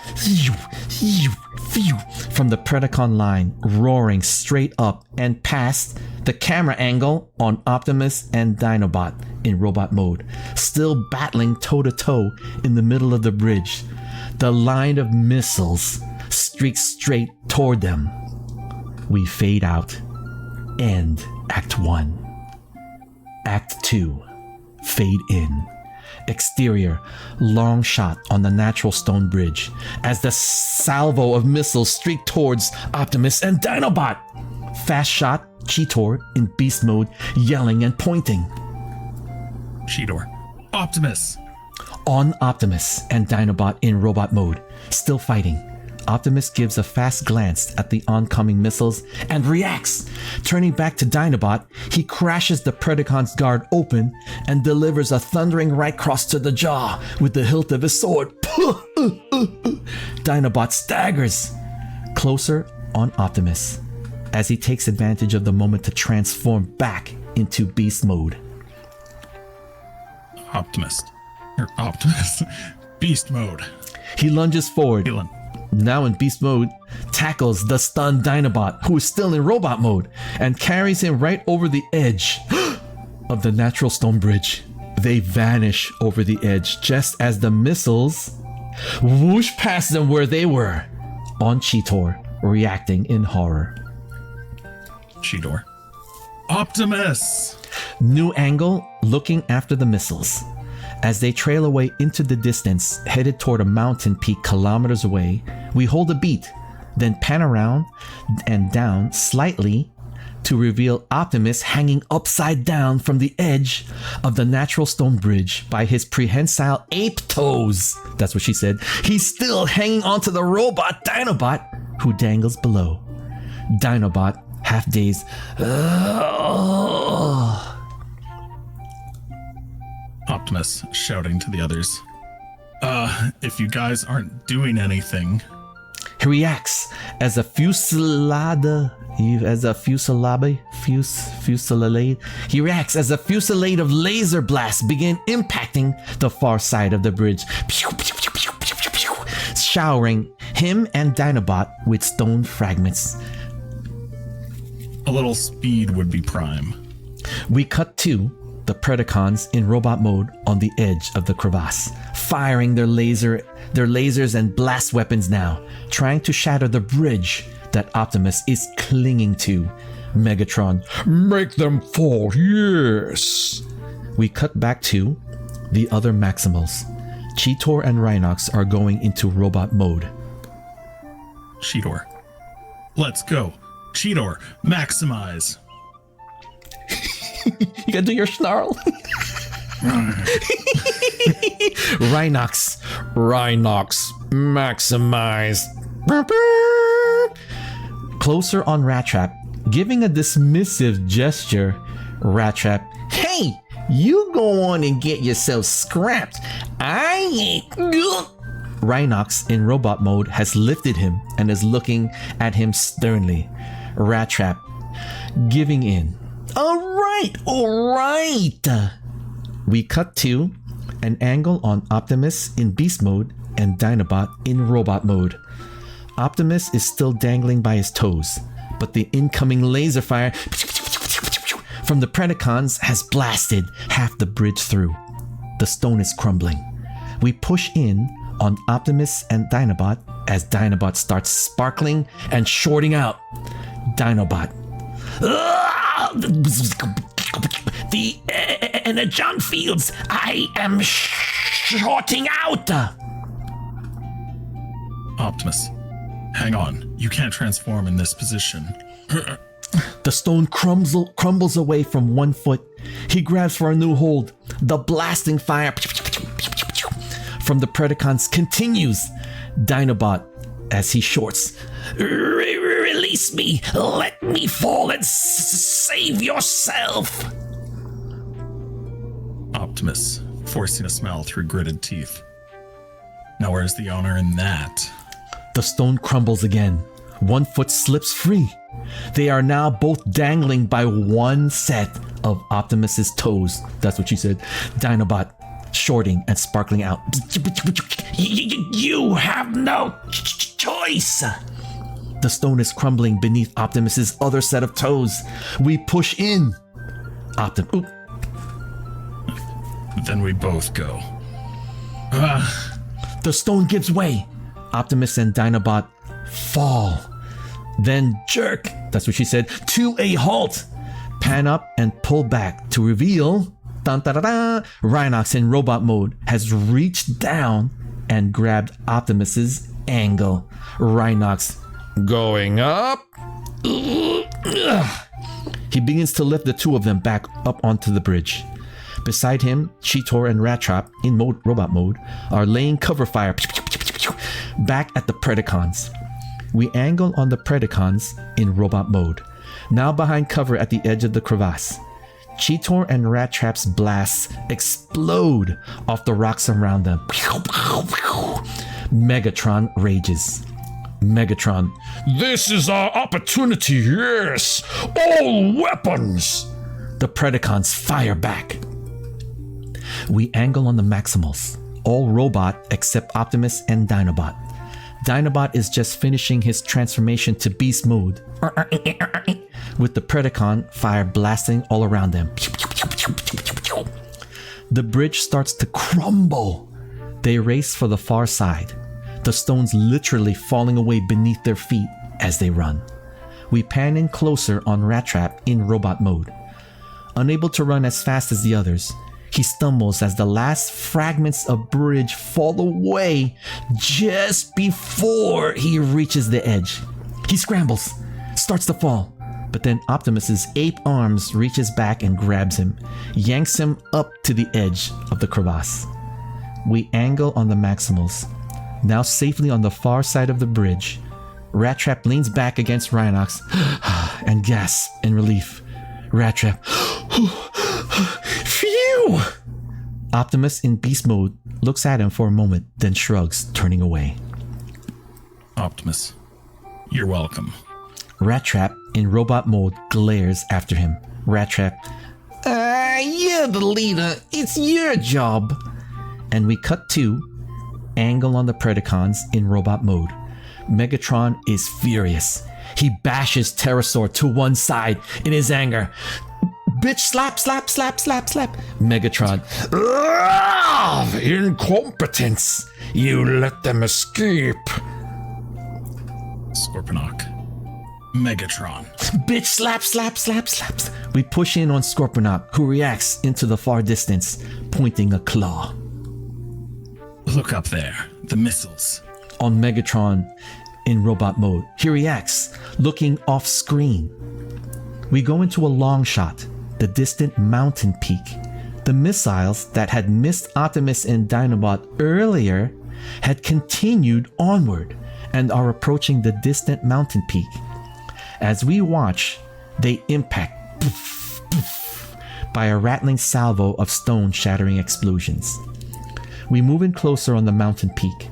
from the Predacon line, roaring straight up and past the camera angle on Optimus and Dinobot in robot mode, still battling toe-to-toe in the middle of the bridge. The line of missiles streaks straight toward them. We fade out. End Act 1. Act 2. Fade in. Exterior, long shot on the natural stone bridge as the salvo of missiles streak towards Optimus and Dinobot. Fast shot, Cheetor in beast mode, yelling and pointing. Cheetor. Optimus. On Optimus and Dinobot in robot mode, still fighting. Optimus gives a fast glance at the oncoming missiles and reacts. Turning back to Dinobot, he crashes the Predacon's guard open and delivers a thundering right cross to the jaw with the hilt of his sword. Dinobot staggers. Closer on Optimus as he takes advantage of the moment to transform back into beast mode. Optimus. Beast mode. He lunges forward. Healing. Now in beast mode, tackles the stunned Dinobot, who is still in robot mode, and carries him right over the edge of the natural stone bridge. They vanish over the edge just as the missiles whoosh past them where they were. On Cheetor, reacting in horror. Cheetor. Optimus! New angle, looking after the missiles. As they trail away into the distance, headed toward a mountain peak kilometers away, we hold a beat, then pan around and down slightly to reveal Optimus hanging upside down from the edge of the natural stone bridge by his prehensile ape toes. That's what she said. He's still hanging onto the robot Dinobot, who dangles below. Dinobot, half dazed. Optimus shouting to the others. If you guys aren't doing anything. He reacts as a fusillade. He reacts as a fusillade of laser blasts begin impacting the far side of the bridge, showering him and Dinobot with stone fragments. A little speed would be prime. We cut to the Predacons in robot mode on the edge of the crevasse, firing their lasers and blast weapons now, trying to shatter the bridge that Optimus is clinging to. Megatron, make them fall, yes! We cut back to the other Maximals. Cheetor and Rhinox are going into robot mode. Cheetor. Let's go. Cheetor, maximize. You gotta do your snarl. Rhinox, maximize. Closer on Rat Trap, giving a dismissive gesture. Rat Trap, hey, you go on and get yourself scrapped. I ain't. Rhinox in robot mode has lifted him and is looking at him sternly. Rat Trap, giving in. All right. We cut to an angle on Optimus in beast mode and Dinobot in robot mode. Optimus is still dangling by his toes, but the incoming laser fire from the Predacons has blasted half the bridge through. The stone is crumbling. We push in on Optimus and Dinobot as Dinobot starts sparkling and shorting out. Dinobot. The energon fields. I am shorting out. Optimus, hang on. You can't transform in this position. The stone crumbles away from 1 foot. He grabs for a new hold. The blasting fire from the Predacons continues. Dinobot, as he shorts. Release me. Let me fall and save yourself. Optimus, forcing a smile through gritted teeth. Now where's the honor in that? The stone crumbles again. 1 foot slips free. They are now both dangling by one set of Optimus's toes. That's what she said. Dinobot shorting and sparkling out. You have no choice. The stone is crumbling beneath Optimus's other set of toes. We push in. Then we both go. The stone gives way. Optimus and Dinobot fall. Then jerk, that's what she said, to a halt. Pan up and pull back to reveal, Rhinox in robot mode has reached down and grabbed Optimus's angle. Rhinox going up. He begins to lift the two of them back up onto the bridge. Beside him, Cheetor and Rat Trap in robot mode are laying cover fire back at the Predacons. We angle on the Predacons in robot mode, now behind cover at the edge of the crevasse. Cheetor and Rat Trap's blasts explode off the rocks around them. Megatron rages. Megatron, this is our opportunity, yes! All weapons! The Predacons fire back. We angle on the Maximals, all robot except Optimus and Dinobot. Dinobot is just finishing his transformation to beast mode, with the Predacon fire blasting all around them. The bridge starts to crumble. They race for the far side, the stones literally falling away beneath their feet as they run. We pan in closer on Rat Trap in robot mode. Unable to run as fast as the others, he stumbles as the last fragments of bridge fall away just before he reaches the edge. He scrambles, starts to fall, but then Optimus's ape arms reaches back and grabs him, yanks him up to the edge of the crevasse. We angle on the Maximals, now safely on the far side of the bridge. Rat Trap leans back against Rhinox and gasps in relief. Rat Trap, phew! Optimus in beast mode looks at him for a moment, then shrugs, turning away. Optimus, you're welcome. Rat Trap in robot mode glares after him. Rat Trap, you're the leader. It's your job. And we cut to angle on the Predacons in robot mode. Megatron is furious. He bashes Pterosaur to one side in his anger. Bitch, slap, slap, slap, slap, slap. Megatron. Incompetence. You let them escape. Scorponok. Megatron. Bitch, slap, slap, slap, slaps. We push in on Scorponok, who reacts into the far distance, pointing a claw. Look up there. The missiles. On Megatron, in robot mode. He reacts, looking off screen. We go into a long shot, the distant mountain peak. The missiles that had missed Optimus and Dinobot earlier had continued onward and are approaching the distant mountain peak. As we watch, they impact poof, poof, by a rattling salvo of stone-shattering explosions. We move in closer on the mountain peak.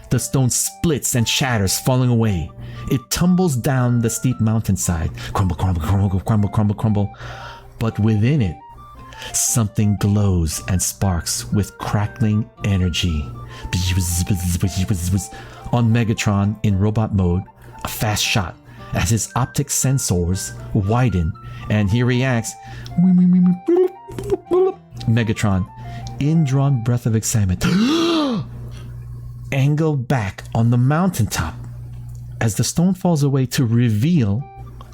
The stone splits and shatters, falling away. It tumbles down the steep mountainside. Crumble, crumble, crumble, crumble, crumble, crumble. But within it, something glows and sparks with crackling energy. On Megatron in robot mode, a fast shot as his optic sensors widen and he reacts. Megatron, in-drawn breath of excitement, angled back on the mountaintop as the stone falls away to reveal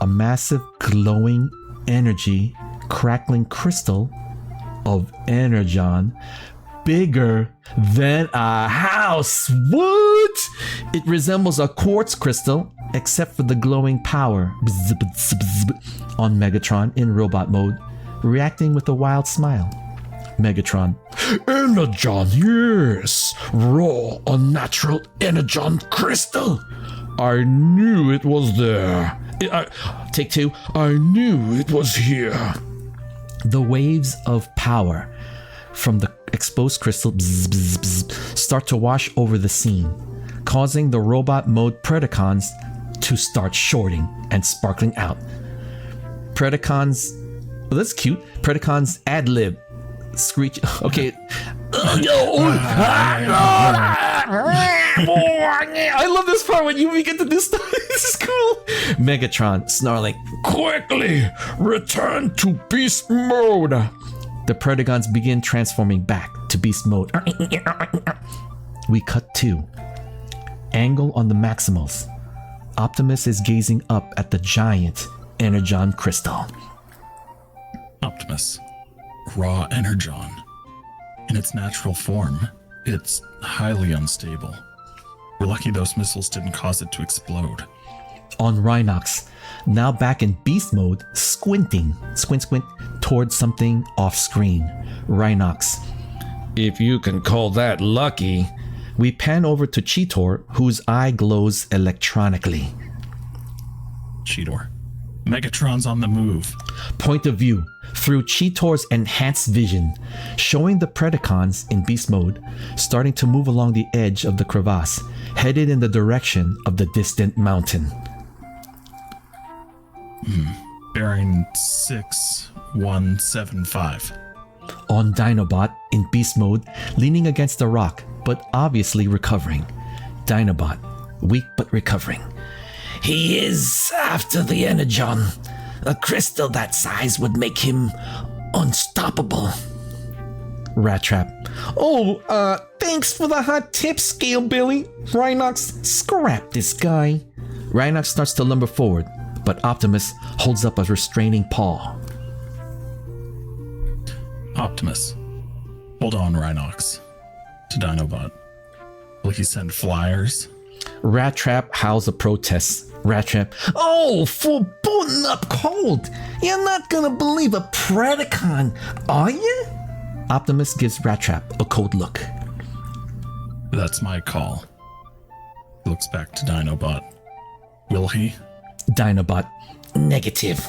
a massive glowing energy crackling crystal of Energon, bigger than a house. What? It resembles a quartz crystal except for the glowing power. On Megatron in robot mode, reacting with a wild smile. Megatron, Energon, yes, raw, unnatural Energon crystal. I knew it was there. Take two. I knew it was here. The waves of power from the exposed crystal start to wash over the scene, causing the robot mode Predacons to start shorting and sparkling out. Predacons, well, that's cute. Predacons ad-lib. Screech. Okay. I love this part when you get to do stuff. This is cool. Megatron snarling, quickly return to beast mode. The Predacons begin transforming back to beast mode. We cut to angle on the Maximals. Optimus is gazing up at the giant Energon crystal. Optimus, raw Energon. In its natural form, it's highly unstable. We're lucky those missiles didn't cause it to explode. On Rhinox, now back in beast mode, squint towards something off screen. Rhinox, if you can call that lucky. We pan over to Cheetor, whose eye glows electronically. Cheetor, Megatron's on the move. Point of view through Cheetor's enhanced vision, showing the Predacons in beast mode starting to move along the edge of the crevasse, headed in the direction of the distant mountain. Bearing 6175. On Dinobot in beast mode, leaning against a rock, but obviously recovering. Dinobot, weak but recovering. He is after the Energon. A crystal that size would make him unstoppable. Rat Trap. Oh, thanks for the hot tip, Scalebilly. Rhinox, scrap this guy. Rhinox starts to lumber forward, but Optimus holds up a restraining paw. Optimus, hold on, Rhinox. To Dinobot. Will he send flyers? Rat Trap howls a protest. Rat Trap, oh, for booting up cold. You're not gonna believe a Predacon, are you? Optimus gives Rat Trap a cold look. That's my call. He looks back to Dinobot. Will he? Dinobot, negative.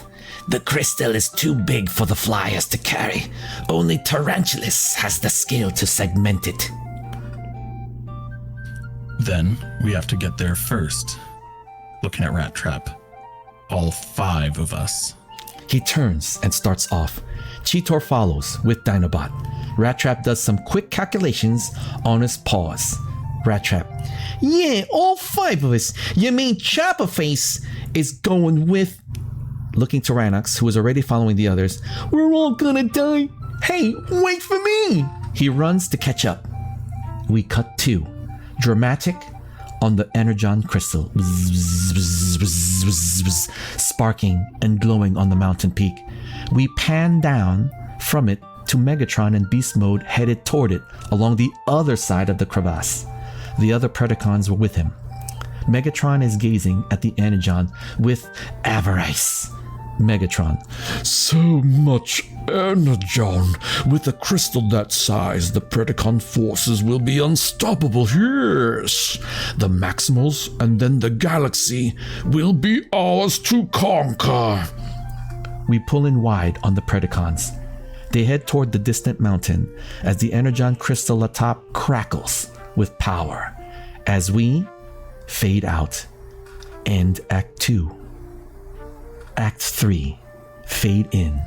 The crystal is too big for the flyers to carry. Only Tarantulas has the skill to segment it. Then we have to get there first. Looking at Rat Trap. All 5 of us. He turns and starts off. Cheetor follows with Dinobot. Rat Trap does some quick calculations on his paws. Rat Trap, yeah, all 5 of us. You mean Chopper Face is going with... Looking to Rhinox, who is already following the others. We're all gonna die. Hey, wait for me. He runs to catch up. We cut to Dramatic on the Energon crystal, sparking and glowing on the mountain peak. We pan down from it to Megatron in beast mode, headed toward it along the other side of the crevasse. The other Predacons were with him. Megatron is gazing at the Energon with avarice. Megatron. So much energon. With a crystal that size, the Predacon forces will be unstoppable. Yes. The Maximals and then the galaxy will be ours to conquer. We pull in wide on the Predacons. They head toward the distant mountain as the Energon crystal atop crackles with power. As we fade out. End Act 2. Act 3. Fade in.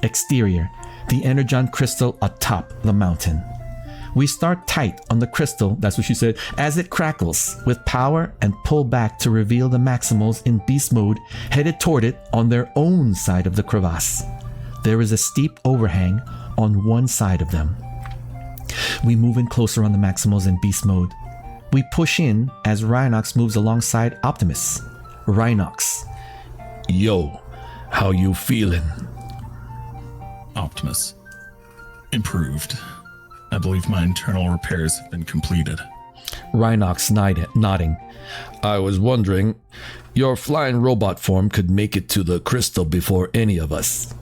Exterior, the Energon crystal atop the mountain. We start tight on the crystal, that's what she said, as it crackles with power and pull back to reveal the Maximals in beast mode headed toward it on their own side of the crevasse. There is a steep overhang on one side of them. We move in closer on the Maximals in beast mode. We push in as Rhinox moves alongside Optimus. Rhinox. Yo, how you feeling? Optimus. Improved. I believe my internal repairs have been completed. Rhinox nodding. I was wondering, your flying robot form could make it to the crystal before any of us.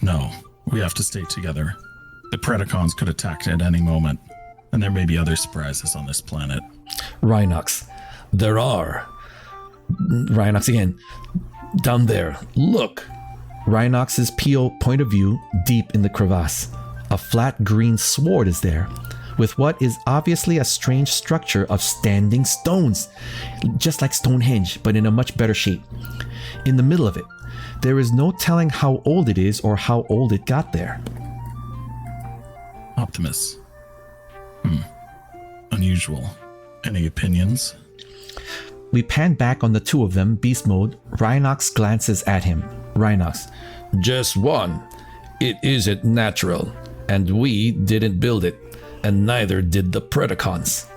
No, we have to stay together. The Predacons could attack at any moment, and there may be other surprises on this planet. Rhinox. There are. Rhinox again. Down there, look. Rhinox's PO point of view deep in the crevasse. A flat green sword is there, with what is obviously a strange structure of standing stones, just like Stonehenge, but in a much better shape. In the middle of it, there is no telling how old it is or how old it got there. Optimus. Unusual. Any opinions? We pan back on the two of them, beast mode. Rhinox glances at him. Rhinox. Just one. It isn't natural, and we didn't build it, and neither did the Predacons.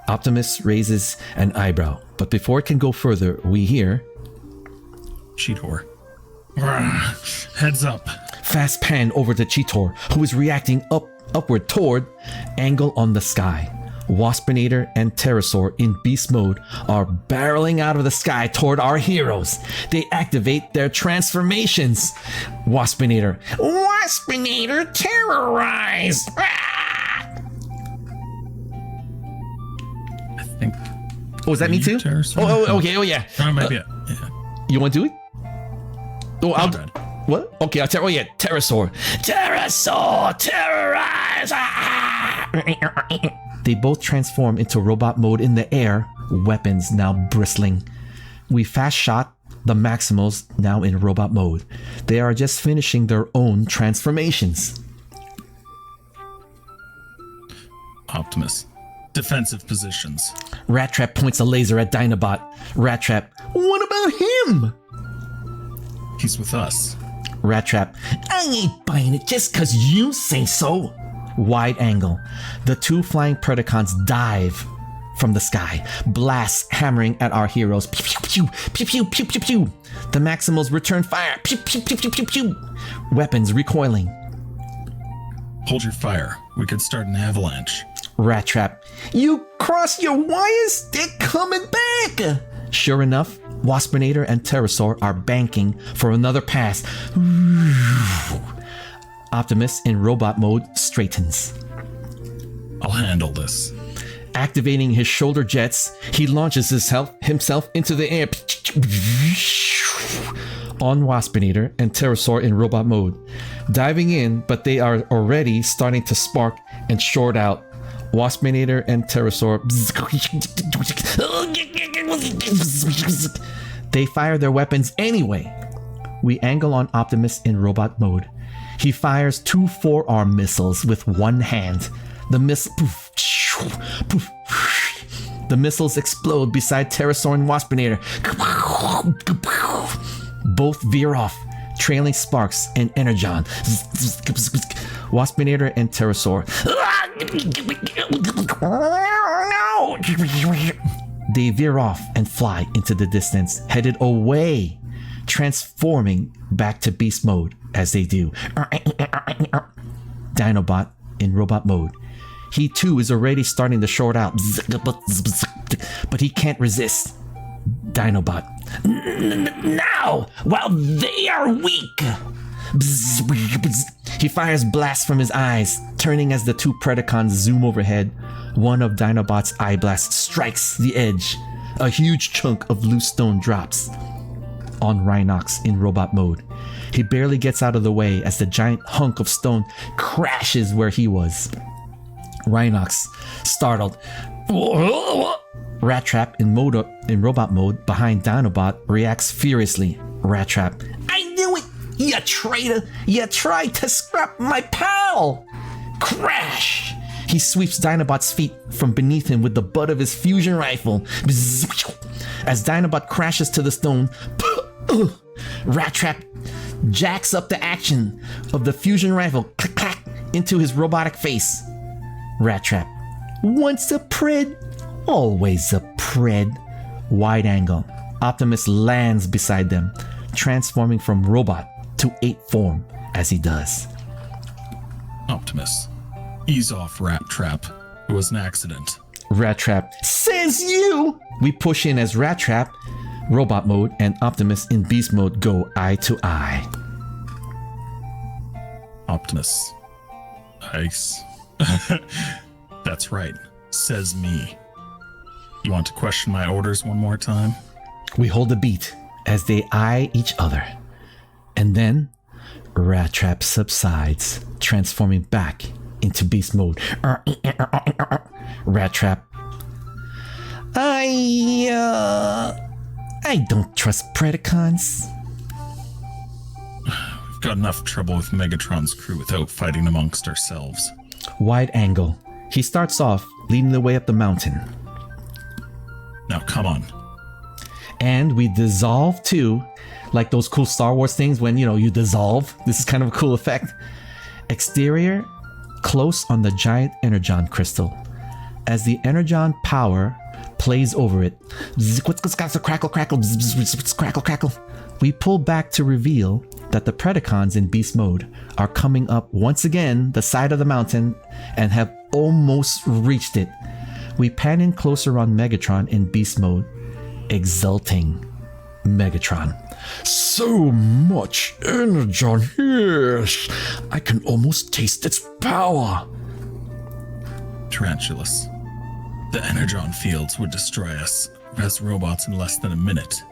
Optimus raises an eyebrow, but before it can go further, we hear... Cheetor. Heads up. Fast pan over to Cheetor, who is reacting upward toward angle on the sky. Waspinator and Pterosaur in beast mode are barreling out of the sky toward our heroes. They activate their transformations. Waspinator. Waspinator terrorize! I think. Oh, is that me too? Oh, okay. Oh, yeah. Maybe. Yeah. You want to do it? Oh, I'll. Dead. What? Okay, I'll tell. Oh, yeah. Pterosaur. Pterosaur terrorize! They both transform into robot mode in the air, weapons now bristling. We fast shot the Maximals now in robot mode. They are just finishing their own transformations. Optimus. Defensive positions. Rat Trap points a laser at Dinobot. Rat Trap. What about him? He's with us. Rat Trap. I ain't buying it just cause you say so. Wide angle. The two flying Predacons dive from the sky, blasts hammering at our heroes. Pew pew pew pew pew pew pew. The Maximals return fire. Pew pew pew pew pew pew. Weapons recoiling. Hold your fire. We could start an avalanche. Rat Trap. You cross your wires? They're coming back. Sure enough, Waspinator and Pterosaur are banking for another pass. Optimus in robot mode straightens. I'll handle this. Activating his shoulder jets, he launches himself into the air on Waspinator and Pterosaur in robot mode. Diving in, but they are already starting to spark and short out. Waspinator and Pterosaur. They fire their weapons anyway. We angle on Optimus in robot mode. He fires 2 forearm missiles with one hand. The missiles explode beside Pterosaur and Waspinator. Both veer off, trailing sparks and energon. Waspinator and Pterosaur. They veer off and fly into the distance, headed away, transforming back to beast mode as they do. Dinobot in robot mode. He too is already starting to short out, but he can't resist. Dinobot. Now, while they are weak. He fires blasts from his eyes, turning as the two Predacons zoom overhead. One of Dinobot's eye blasts strikes the edge. A huge chunk of loose stone drops on Rhinox in robot mode. He barely gets out of the way as the giant hunk of stone crashes where he was. Rhinox, startled. Rat Trap in robot mode behind Dinobot reacts furiously. Rat Trap. I knew it! You traitor! You tried to scrap my pal! Crash! He sweeps Dinobot's feet from beneath him with the butt of his fusion rifle. As Dinobot crashes to the stone, Rat Trap jacks up the action of the fusion rifle click clack into his robotic face. Rat Trap. Once a pred, always a pred. Wide angle. Optimus lands beside them, transforming from robot to ape form as he does. Optimus, ease off, Rat Trap. It was an accident. Rat Trap. Says you! We push in as Rat Trap, robot mode, and Optimus in beast mode go eye to eye. Optimus. Ice. That's right. Says me. You want to question my orders one more time? We hold a beat as they eye each other. And then, Rat Trap subsides, transforming back into beast mode. Rat Trap. I don't trust Predacons. We've got enough trouble with Megatron's crew without fighting amongst ourselves. Wide angle. He starts off leading the way up the mountain. Now come on. And we dissolve too, like those cool Star Wars things when, you dissolve. This is kind of a cool effect. Exterior, close on the giant Energon crystal. As the Energon power plays over it, crackle, crackle, crackle, crackle. We pull back to reveal that the Predacons in beast mode are coming up once again the side of the mountain and have almost reached it. We pan in closer on Megatron in beast mode, exulting. Megatron. So much energon, yes. I can almost taste its power. Tarantulas. The Energon fields would destroy us as robots in less than a minute.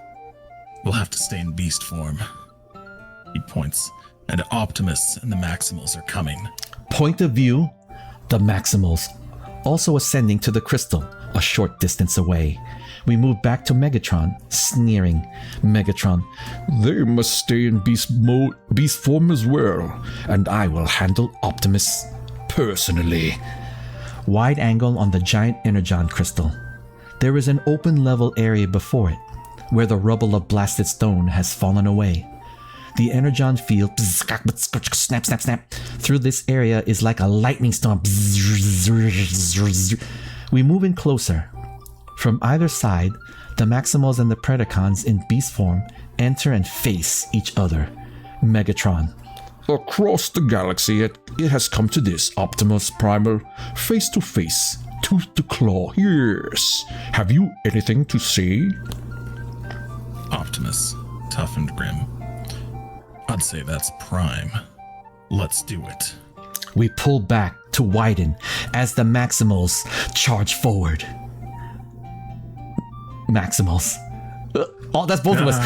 We'll have to stay in beast form. He points, and Optimus and the Maximals are coming. Point of view, the Maximals, also ascending to the crystal, a short distance away. We move back to Megatron, sneering. Megatron. They must stay in beast mode, beast form as well, and I will handle Optimus personally. Wide angle on the giant Energon crystal. There is an open level area before it, where the rubble of blasted stone has fallen away. The Energon field snap, snap, snap through this area is like a lightning storm. We move in closer. From either side, the Maximals and the Predacons in beast form enter and face each other. Megatron. Across the galaxy, it has come to this, Optimus Primal. Face to face, tooth to claw, yes. Have you anything to say? Optimus, tough and grim. I'd say that's prime. Let's do it. We pull back to widen as the Maximals charge forward. Maximals. Oh, that's both of us.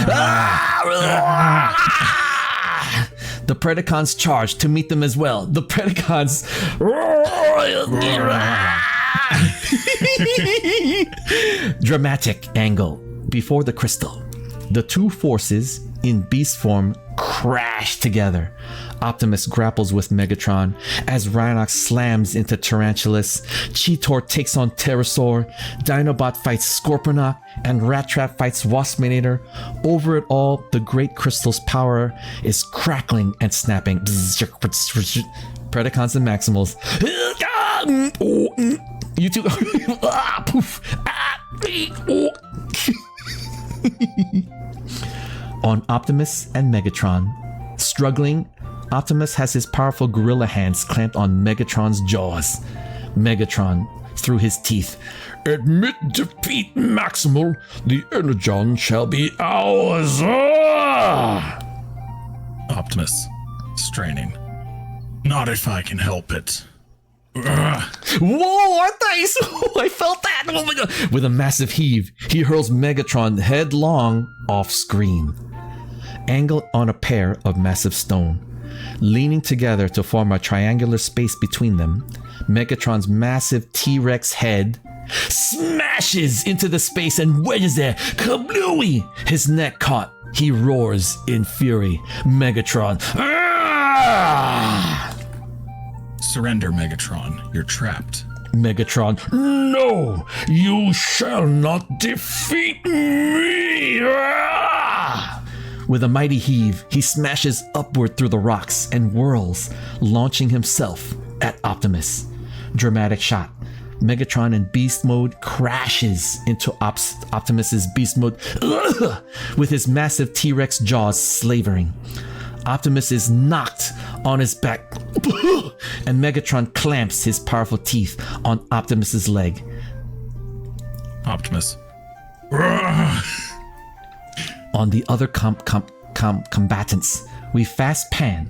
The Predacons charge to meet them as well. The Predacons. Dramatic angle before the crystal. The two forces in beast form crash together. Optimus grapples with Megatron as Rhinox slams into Tarantulas. Cheetor takes on Pterosaur. Dinobot fights Scorponok, and Rat Trap fights Waspinator. Over it all, the Great Crystal's power is crackling and snapping. Predacons and Maximals. You two. On Optimus and Megatron. Struggling, Optimus has his powerful gorilla hands clamped on Megatron's jaws. Megatron through his teeth. Admit defeat, Maximal. The Energon shall be ours. Optimus, straining. Not if I can help it. Whoa, I felt that! Oh my god! With a massive heave, he hurls Megatron headlong off screen. Angled on a pair of massive stone. Leaning together to form a triangular space between them, Megatron's massive T-Rex head smashes into the space and wedges there. Kablooey! His neck caught. He roars in fury. Megatron. Ah! Surrender, Megatron. You're trapped. Megatron. No, you shall not defeat me. With a mighty heave, he smashes upward through the rocks and whirls, launching himself at Optimus. Dramatic shot. Megatron in beast mode crashes into Optimus's beast mode with his massive T-Rex jaws slavering. Optimus is knocked on his back and Megatron clamps his powerful teeth on Optimus's leg. Optimus. On the other combatants, we fast pan.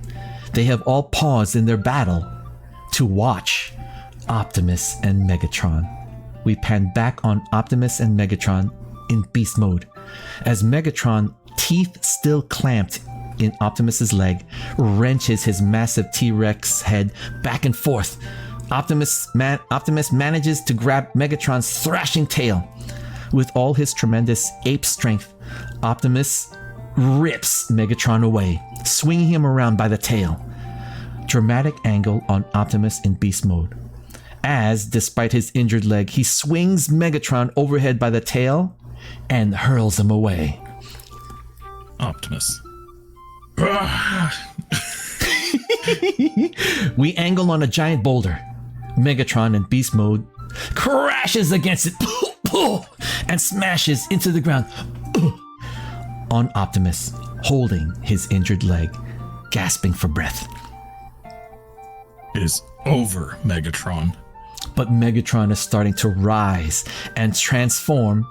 They have all paused in their battle to watch Optimus and Megatron. We pan back on Optimus and Megatron in beast mode as Megatron, teeth still clamped in Optimus's leg, wrenches his massive T-Rex head back and forth. Optimus manages to grab Megatron's thrashing tail. With all his tremendous ape strength, Optimus rips Megatron away, swinging him around by the tail. Dramatic angle on Optimus in beast mode. As, despite his injured leg, he swings Megatron overhead by the tail and hurls him away. Optimus. We angle on a giant boulder. Megatron in beast mode crashes against it and smashes into the ground on Optimus, holding his injured leg, gasping for breath. It is over, Megatron. But Megatron is starting to rise and transform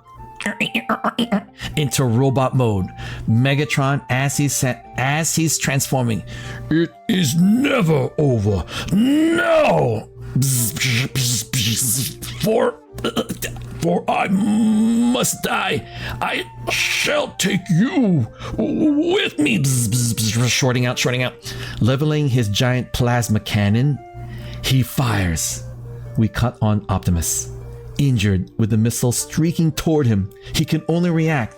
into robot mode. Megatron, as he's transforming, it is never over. No! For I must die. I shall take you with me. Shorting out. Leveling his giant plasma cannon, he fires. We cut on Optimus. Injured, with the missile streaking toward him, he can only react.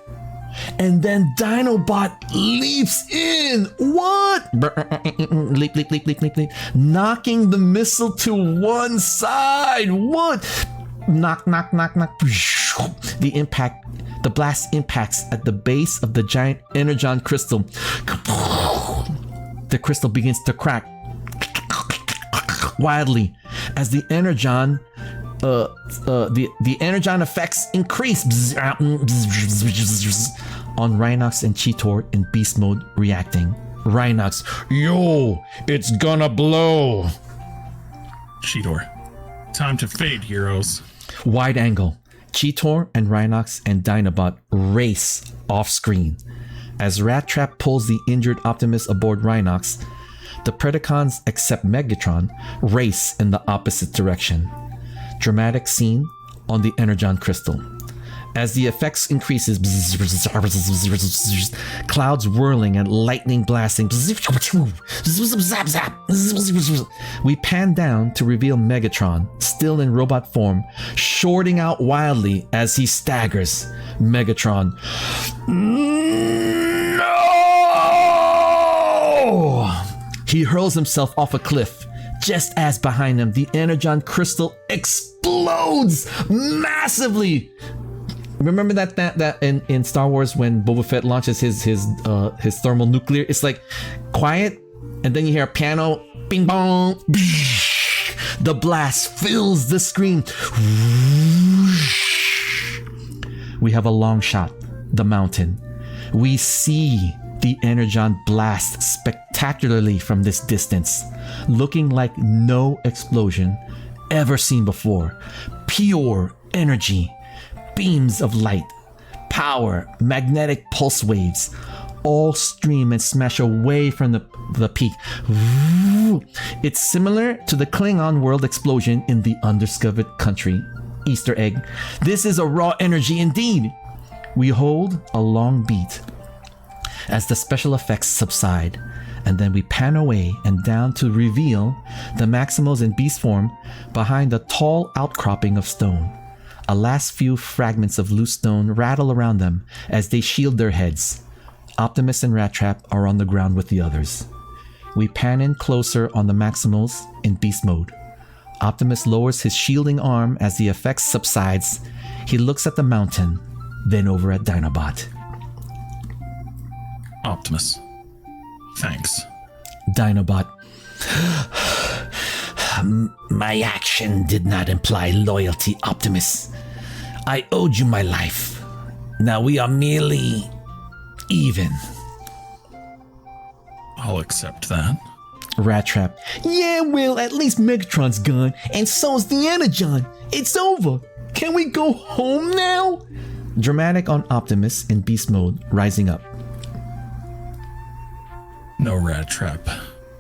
And then Dinobot leaps in. What? Leap. Knocking the missile to one side. What? Knock. The blast impacts at the base of the giant Energon crystal. The crystal begins to crack wildly as the Energon the Energon effects increase on Rhinox and Cheetor in beast mode reacting. Rhinox, yo, it's gonna blow. Cheetor. Time to fade, heroes. Wide angle. Cheetor and Rhinox and Dinobot race off screen. As Rat Trap pulls the injured Optimus aboard Rhinox, the Predacons, except Megatron, race in the opposite direction. Dramatic scene on the Energon crystal. As the effects increases, clouds whirling and lightning blasting. We pan down to reveal Megatron, still in robot form, shorting out wildly as he staggers. Megatron. No! He hurls himself off a cliff. Just as behind him, the Energon crystal explodes massively. Remember that in Star Wars when Boba Fett launches his thermal nuclear? It's like quiet, and then you hear a piano, bing bong. The blast fills the screen. We have a long shot, the mountain. We see the Energon blast spectacularly from this distance, looking like no explosion ever seen before. Pure energy, beams of light, power, magnetic pulse waves, all stream and smash away from the peak. It's similar to the Klingon world explosion in the undiscovered country. Easter egg. This is a raw energy indeed. We hold a long beat as the special effects subside, and then we pan away and down to reveal the Maximals in beast form behind a tall outcropping of stone. A last few fragments of loose stone rattle around them as they shield their heads. Optimus and Rat Trap are on the ground with the others. We pan in closer on the Maximals in beast mode. Optimus lowers his shielding arm as the effects subsides. He looks at the mountain, then over at Dinobot. Optimus. Thanks. Dinobot. My action did not imply loyalty, Optimus. I owed you my life. Now we are merely even. I'll accept that. Rat Trap. Yeah, well, at least Megatron's gone, and so's the Energon. It's over. Can we go home now? Dramatic on Optimus in beast mode, rising up. No, Rat Trap.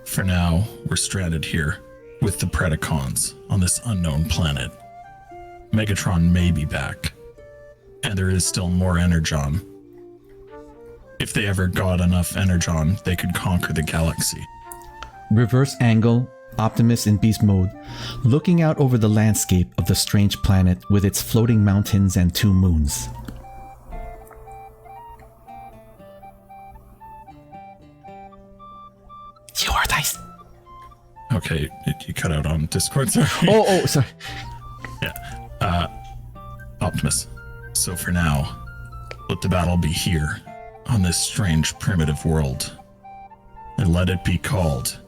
For now, we're stranded here with the Predacons on this unknown planet. Megatron may be back, and there is still more Energon. If they ever got enough Energon, they could conquer the galaxy. Reverse angle, Optimus in beast mode, looking out over the landscape of the strange planet with its floating mountains and 2 moons. You are dice. Okay, you cut out on Discord, sorry. Oh, sorry. Yeah. Optimus. So for now, let the battle be here, on this strange primitive world. And let it be called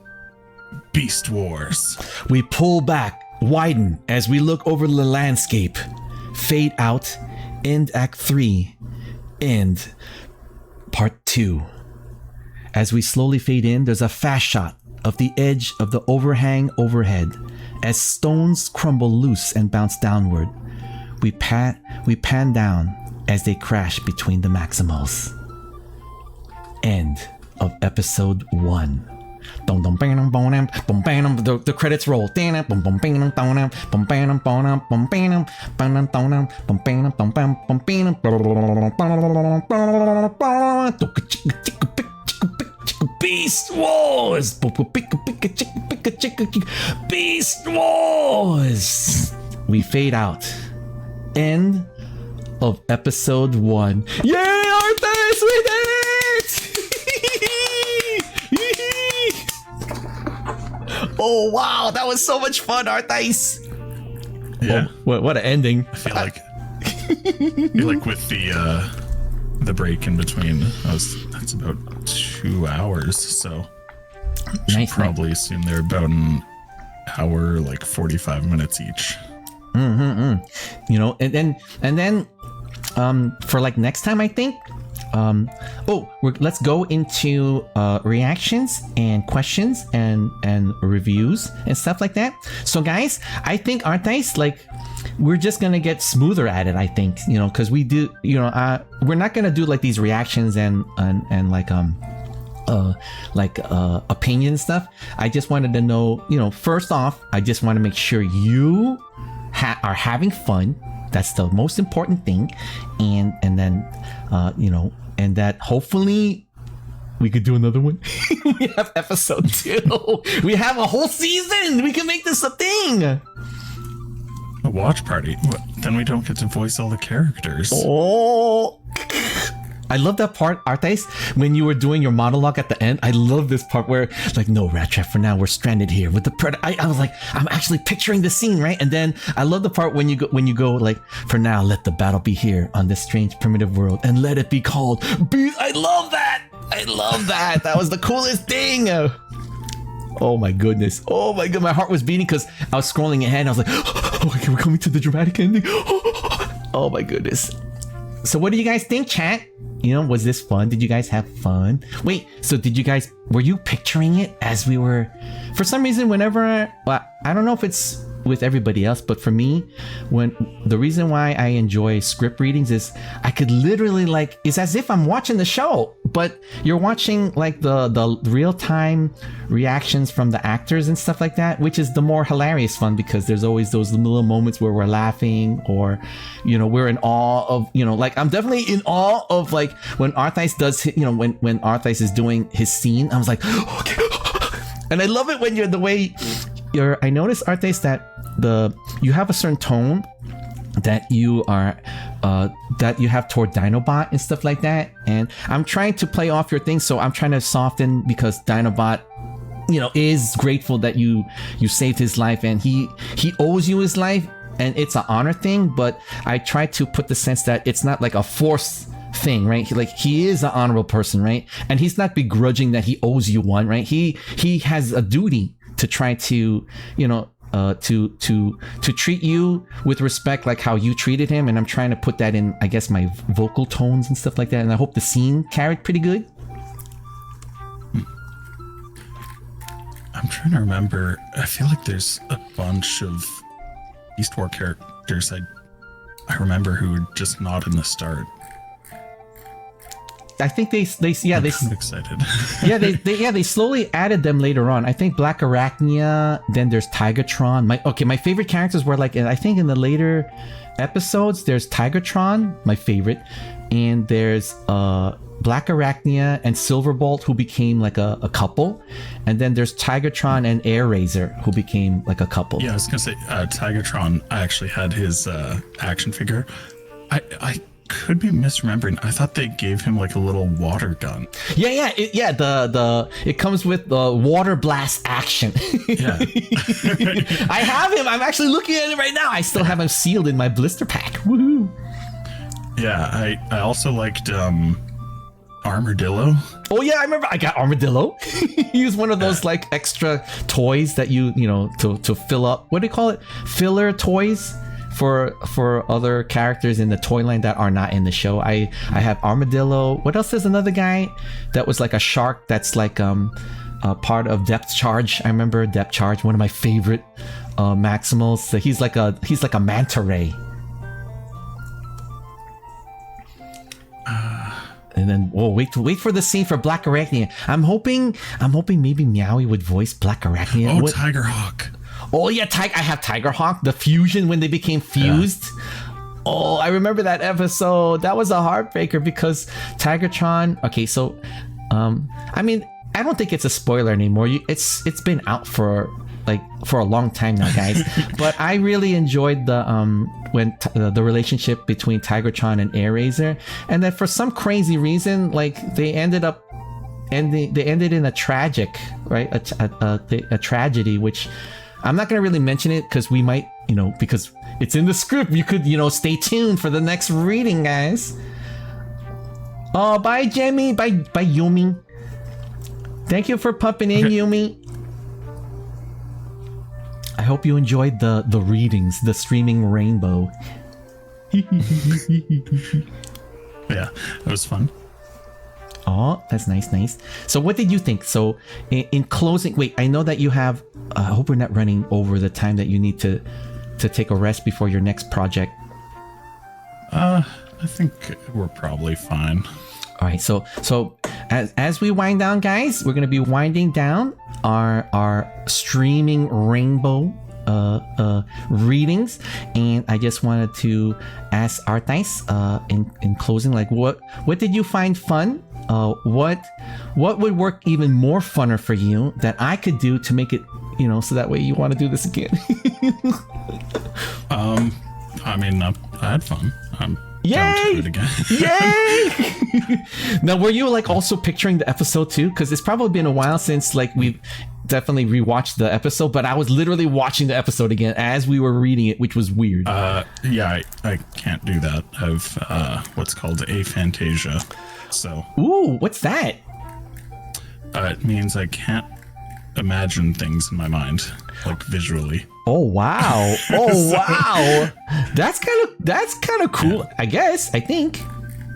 Beastwars. We pull back, widen as we look over the landscape. Fade out, end Act 3, end Part 2. As we slowly fade in, there's a fast shot of the edge of the overhang overhead as stones crumble loose and bounce downward. We pan down as they crash between the Maximals. End of episode 1. The credits roll. Beast Wars! Beast Wars! We fade out. End of episode 1. Yay, Arthas! We did it! Oh wow, that was so much fun, Arthas! Yeah. Oh, what an ending. I feel like with the break in between, that's about 2 hours, so Nice, probably assume they're about an hour, like 45 minutes each. You know, and then for like next time, I think let's go into reactions and questions and reviews and stuff like that. So guys, I think Arthas, like, we're just gonna get smoother at it, I think, you know, because we do, you know, we're not gonna do like these reactions and opinion stuff. I just wanted to know, you know, first off, I just want to make sure you are having fun. That's the most important thing. And then you know, and that hopefully we could do another one. We have episode 2. We have a whole season. We can make this a thing. A watch party? What? Then we don't get to voice all the characters. Oh, I love that part, Arthas, when you were doing your monologue at the end. I love this part where, like, no, Rat Trap, for now we're stranded here with the predator. I was like, I'm actually picturing the scene, right? And then I love the part when you go like, for now, let the battle be here on this strange primitive world, and let it be called Beast. I love that. I love that. That was the coolest thing. Oh my goodness. Oh my god, my heart was beating because I was scrolling ahead and I was like, oh, okay, we're coming to the dramatic ending. Oh my goodness. So what do you guys think, chat? You know, was this fun? Did you guys have fun? Wait, so were you picturing it as we were, for some reason, whenever, well, I don't know if it's, with everybody else, but for me, when the reason why I enjoy script readings is I could literally like, it's as if I'm watching the show, but you're watching like the real-time reactions from the actors and stuff like that, which is the more hilarious fun, because there's always those little moments where we're laughing, or we're in awe of, like I'm definitely in awe of like when Arthice does, when Arthice is doing his scene, I was like, okay. And I love it when you're the way I noticed, Arthice, that you have a certain tone that you are that you have toward Dinobot and stuff like that, and I'm trying to play off your thing, so I'm trying to soften, because Dinobot is grateful that you saved his life, and he owes you his life, and it's an honor thing, but I try to put the sense that it's not like a forced thing, right? He is an honorable person, right? And he's not begrudging that he owes you one, right? He has a duty to try to to treat you with respect, like how you treated him, and I'm trying to put that in, I guess, my vocal tones and stuff like that, and I hope the scene carried pretty good. I'm trying to remember. I feel like there's a bunch of Beastwars characters I remember who were just not in the start. I think they I'm excited. they slowly added them later on. I think Black Arachnia, then there's Tigatron. My favorite characters were like, I think in the later episodes there's Tigatron, my favorite, and there's Black Arachnia and Silverbolt, who became like a couple, and then there's Tigatron and Airraiser, who became like a couple. Yeah, I was gonna say Tigatron. I actually had his action figure. I could be misremembering. I thought they gave him like a little water gun. It comes with the water blast action. Yeah. I have him. I'm actually looking at it right now. I still have him sealed in my blister pack. Woohoo! Yeah, I also liked Armadillo. Oh yeah, I remember. I got Armadillo. He was one of those like extra toys that you to fill up. What do you call it? Filler toys for other characters in the toy line that are not in the show. I have Armadillo. What else? There's another guy that was like a shark that's like a part of Depth Charge. I remember Depth Charge, one of my favorite Maximals. So he's like a manta ray. And then wait for the scene for Black Arachnia. I'm hoping maybe Meowie would voice Black Arachnia. Oh, Tigerhawk. Oh yeah, I have Tigerhawk, the fusion when they became fused. Yeah. Oh, I remember that episode. That was a heartbreaker because Tigertron. Okay, so I mean, I don't think it's a spoiler anymore. It's been out for a long time now, guys. But I really enjoyed the relationship between Tigertron and Airraiser, and that for some crazy reason, like they ended in a tragic, right? A tragedy, which I'm not going to really mention it because we might, because it's in the script. You could, stay tuned for the next reading, guys. Oh, bye, Jemmy. Bye, Yumi. Thank you for pumping in, Yumi. I hope you enjoyed the readings, the streaming rainbow. Yeah, it was fun. Oh, that's nice. So what did you think? So in closing, wait, I know that you have, I hope we're not running over the time that you need to take a rest before your next project. I think we're probably fine. All right, so as we wind down, guys, we're going to be winding down our streaming rainbow readings, and I just wanted to ask Arthice in closing, like what did you find fun? What would work even more funner for you that I could do to make it, so that way you want to do this again? I mean, I had fun. I'm Yay! down to do it again. Yay! Now, were you like also picturing the episode too? Because it's probably been a while since like we've definitely rewatched the episode, but I was literally watching the episode again as we were reading it, which was weird. Yeah, I can't do that. I've what's called aphantasia. So. Ooh, what's that? It means I can't imagine things in my mind, like visually. Oh wow! Oh wow! That's kind of cool. Yeah. I think.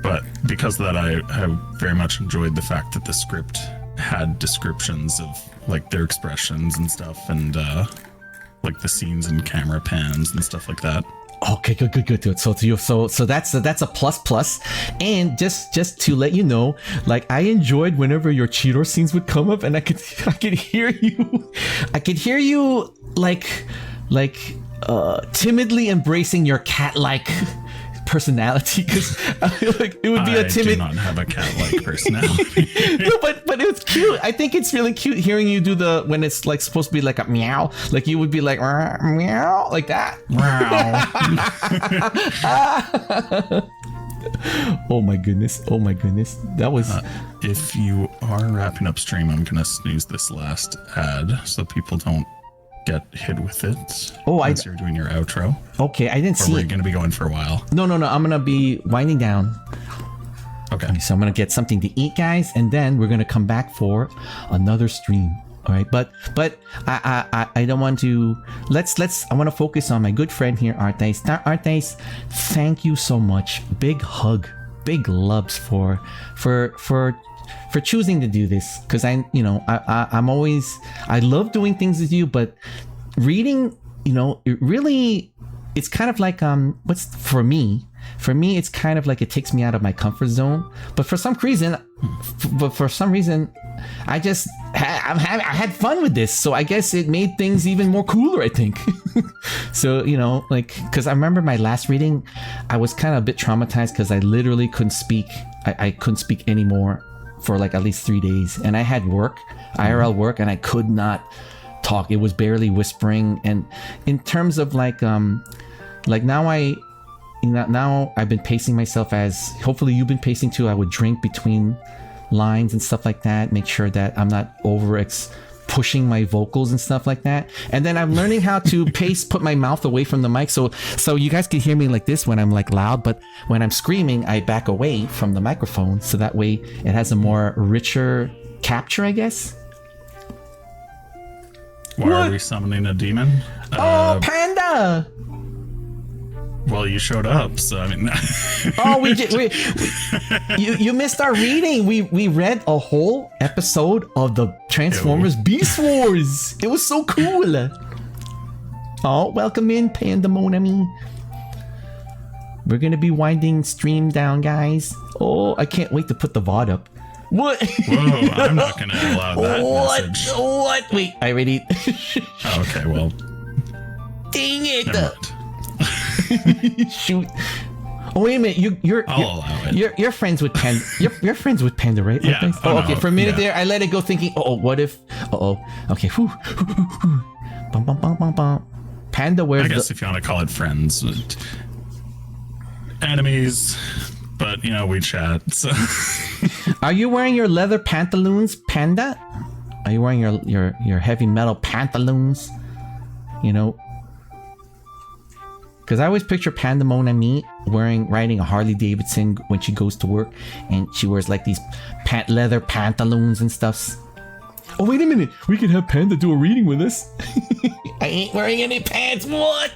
But because of that, I have very much enjoyed the fact that the script had descriptions of like their expressions and stuff, and like the scenes and camera pans and stuff like that. Okay, good. So that's a plus. And just to let you know, like I enjoyed whenever your Cheetor scenes would come up, and I could hear you like timidly embracing your cat-like personality, because like it would be a timid. I do not have a cat-like personality. No, but it was cute. I think it's really cute hearing you do the when it's like supposed to be like a meow, like you would be like meow like that. Wow. Oh my goodness. That was. If you are wrapping up stream, I'm gonna snooze this last ad so people don't get hit with it. Oh, as you're doing your outro. Okay, I didn't Or see. we're gonna be going for a while. No. I'm gonna be winding down. Okay. So I'm gonna get something to eat, guys, and then we're gonna come back for another stream. All right, but I don't want to. I want to focus on my good friend here, Arthas. Now, Arthas, thank you so much. Big hug, big loves for choosing to do this, because I'm always, I love doing things with you, but reading, it's kind of like for me it's kind of like it takes me out of my comfort zone, but for some reason I just I had fun with this, so I guess it made things even more cooler, I think. So because I remember my last reading, I was kind of a bit traumatized because I literally couldn't speak. I couldn't speak anymore for like at least 3 days, and I had IRL work, and I could not talk. It was barely whispering. And in terms of now I've been pacing myself, as hopefully you've been pacing too. I would drink between lines and stuff like that, make sure that I'm not pushing my vocals and stuff like that. And then I'm learning how to put my mouth away from the mic, so you guys can hear me like this when I'm like loud, but when I'm screaming, I back away from the microphone, so that way it has a more richer capture, I guess. Why are we summoning a demon? Oh, Panda! Well, you showed up, so I mean. Oh, you missed our reading. We read a whole episode of the Transformers Beastwars. It was so cool. Oh, welcome in, Panda Monami. We're gonna be winding stream down, guys. Oh, I can't wait to put the VOD up. What? Whoa, I'm not gonna allow that message. What? Wait, I already. Okay, well. Dang it! Never mind. Shoot. Oh, wait a minute. I'll allow it. You're friends with Panda. You're friends with Panda, right? Yeah. Oh, okay. No, For a minute there, I let it go, thinking, what if? Okay. Bum, bum, bum, bum, bum. Panda wears. I guess if you want to call it friends, enemies, but we chat. So. Are you wearing your leather pantaloons, Panda? Are you wearing your heavy metal pantaloons? Because I always picture Pandemona riding a Harley Davidson when she goes to work, and she wears like these leather pantaloons and stuff. Oh, wait a minute. We can have Panda do a reading with us. I ain't wearing any pants. What?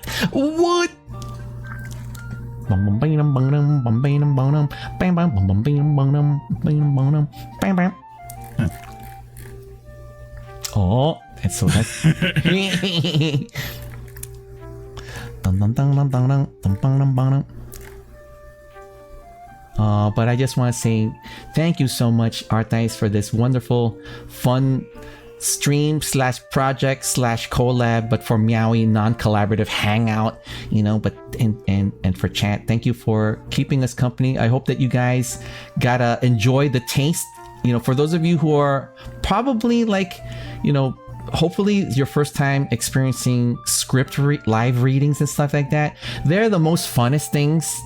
Oh, that's so that's. But I just want to say thank you so much, Arthas, for this wonderful, fun stream / project / collab, but for Meowie non-collaborative hangout, but and for chat. Thank you for keeping us company. I hope that you guys gotta enjoy the taste. For those of you who are probably hopefully it's your first time experiencing script live readings and stuff like that. They're the most funnest things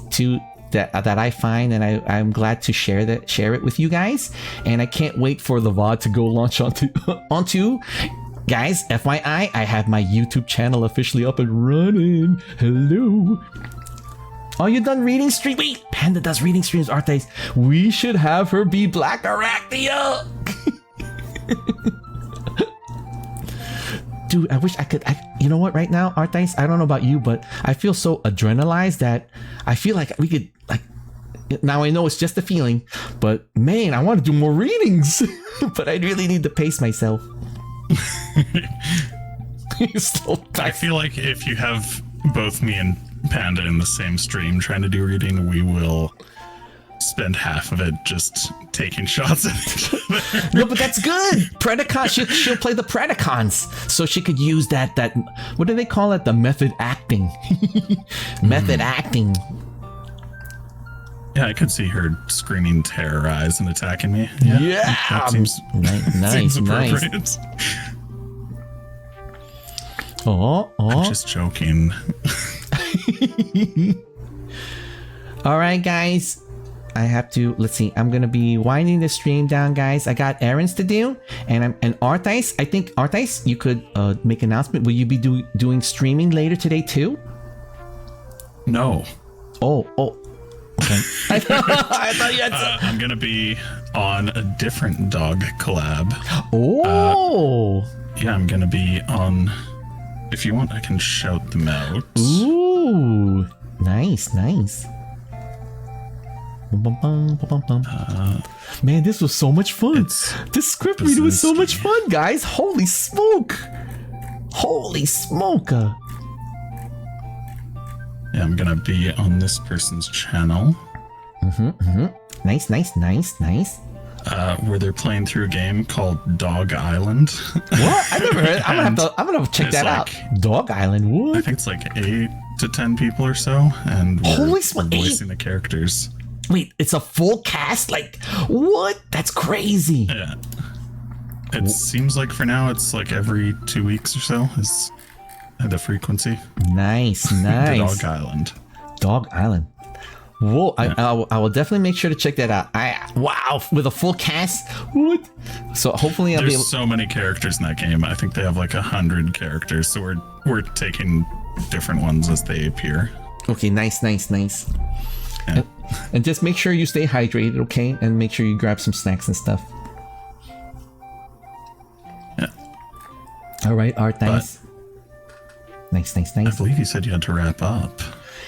that I find, and I'm glad to share it with you guys. And I can't wait for the VOD to go launch onto. Guys, FYI, I have my YouTube channel officially up and running. Hello. Are you done reading stream? Wait, Panda does reading streams, Arthas. We should have her be Black Arachnia. Dude, I wish I could. You know what? Right now, Arthas, I don't know about you, but I feel so adrenalized that I feel like we could, now I know it's just a feeling, but man, I want to do more readings. But I really need to pace myself. Still I feel like if you have both me and Panda in the same stream trying to do reading, we will spend half of it just taking shots at each other. No, but that's good. Predacon. She'll play the Predacons, so she could use that. What do they call it? The method acting. Method acting. Yeah, I could see her screaming terrorize and attacking me. Yeah, that seems nice. appropriate. I'm just joking. All right, guys. I have to, let's see, I'm gonna be winding the stream down, guys. I got errands to do, and Arthice, I think, Arthice, you could make an announcement. Will you be doing streaming later today too? No. Oh, okay. I thought you had I'm gonna be on a different dog collab. Oh! Yeah, I'm gonna be on, if you want, I can shout them out. Ooh! Nice. Man, this was so much fun. This script reading was so much fun, guys. Holy smoke. Yeah, I'm gonna be on this person's channel. Nice. Where they're playing through a game called Dog Island. What? I never heard. I'm gonna check that out. Dog Island. What? I think it's like 8 to 10 people or so, and we're voicing the characters. Wait, it's a full cast? Like, what? That's crazy. Yeah. It seems like for now it's like every 2 weeks or so is the frequency. Nice. The Dog Island. Dog Island. Whoa, yeah. I will definitely make sure to check that out. Wow, with a full cast? What? So hopefully I'll be able... There's so many characters in that game. I think they have like 100 characters, so we're taking different ones as they appear. Okay, nice. Yeah. And just make sure you stay hydrated, okay? And make sure you grab some snacks and stuff. Yeah. All right, Art, nice. Nice. I believe you said you had to wrap up.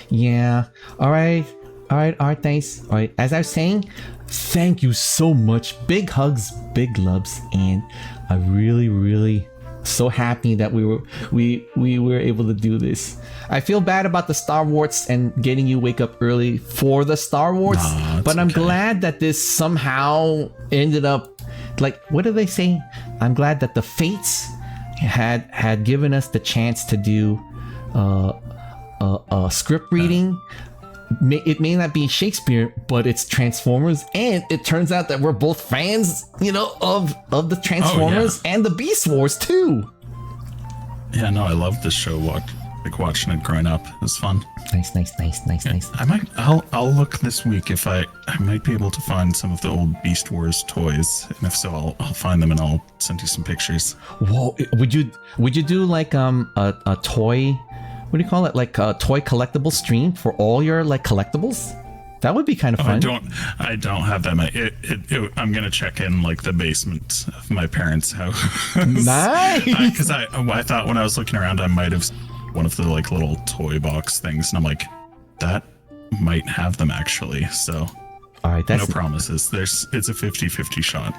Yeah. All right, Art, nice. All right, as I was saying, thank you so much. Big hugs, big loves, and I really so happy that we were able to do this. I feel bad about the Star Wars and getting you wake up early for the Star Wars, but I'm glad that this somehow ended up, like, what do they say? I'm glad that the fates had given us the chance to do a script reading. It may not be Shakespeare, but it's Transformers, and it turns out that we're both fans, of the Transformers and the Beastwars too. Yeah, no, I love this show. Watching it growing up, it was fun. Nice. I'll look this week if I might be able to find some of the old Beastwars toys, and if so, I'll find them and I'll send you some pictures. Whoa, would you do like a toy? What do you call it? Like a toy collectible stream for all your like collectibles? That would be kind of fun. I don't have that. I'm gonna check in like the basement of my parents' house. Nice. Because I thought when I was looking around, I might have one of the like little toy box things, and I'm like, that might have them actually. So, all right, that's no promises. It's a 50-50 shot.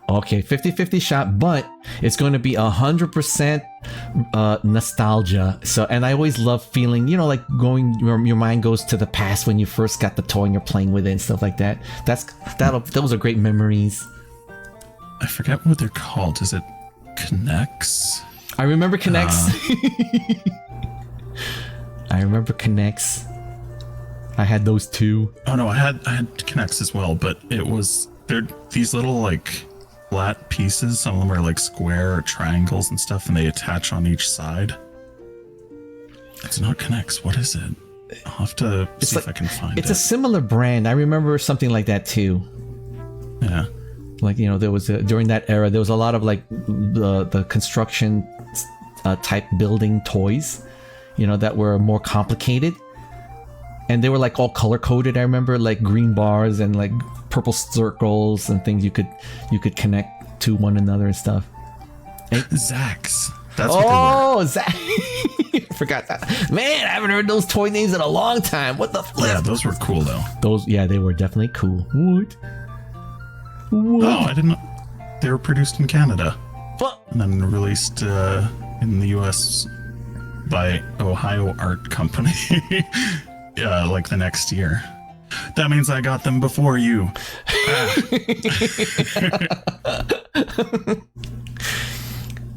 Okay, 50-50 shot, but it's going to be 100% nostalgia. So, and I always love feeling, like your mind goes to the past when you first got the toy and you're playing with it and stuff like that. Those are great memories. I forget what they're called. Is it Connects? I remember Connects. I remember Connects. I had those too. Oh no, I had Connects as well, but they're these little like flat pieces. Some of them are like square or triangles and stuff, and they attach on each side. It's not Connects. What is it? I'll have to see if I can find it. It's a similar brand. I remember something like that too. Yeah. Like, there was during that era, there was a lot of like the construction type building toys, that were more complicated. And they were like all color coded. I remember like green bars and like purple circles and things you could connect to one another and stuff. Zax. That's what they were. Zach. I forgot that. Man, I haven't heard those toy names in a long time. What the flip? Yeah, those were cool though. They were definitely cool. What? Oh, I didn't know. They were produced in Canada. But and then released in the US by Ohio Art Company like the next year. That means I got them before you.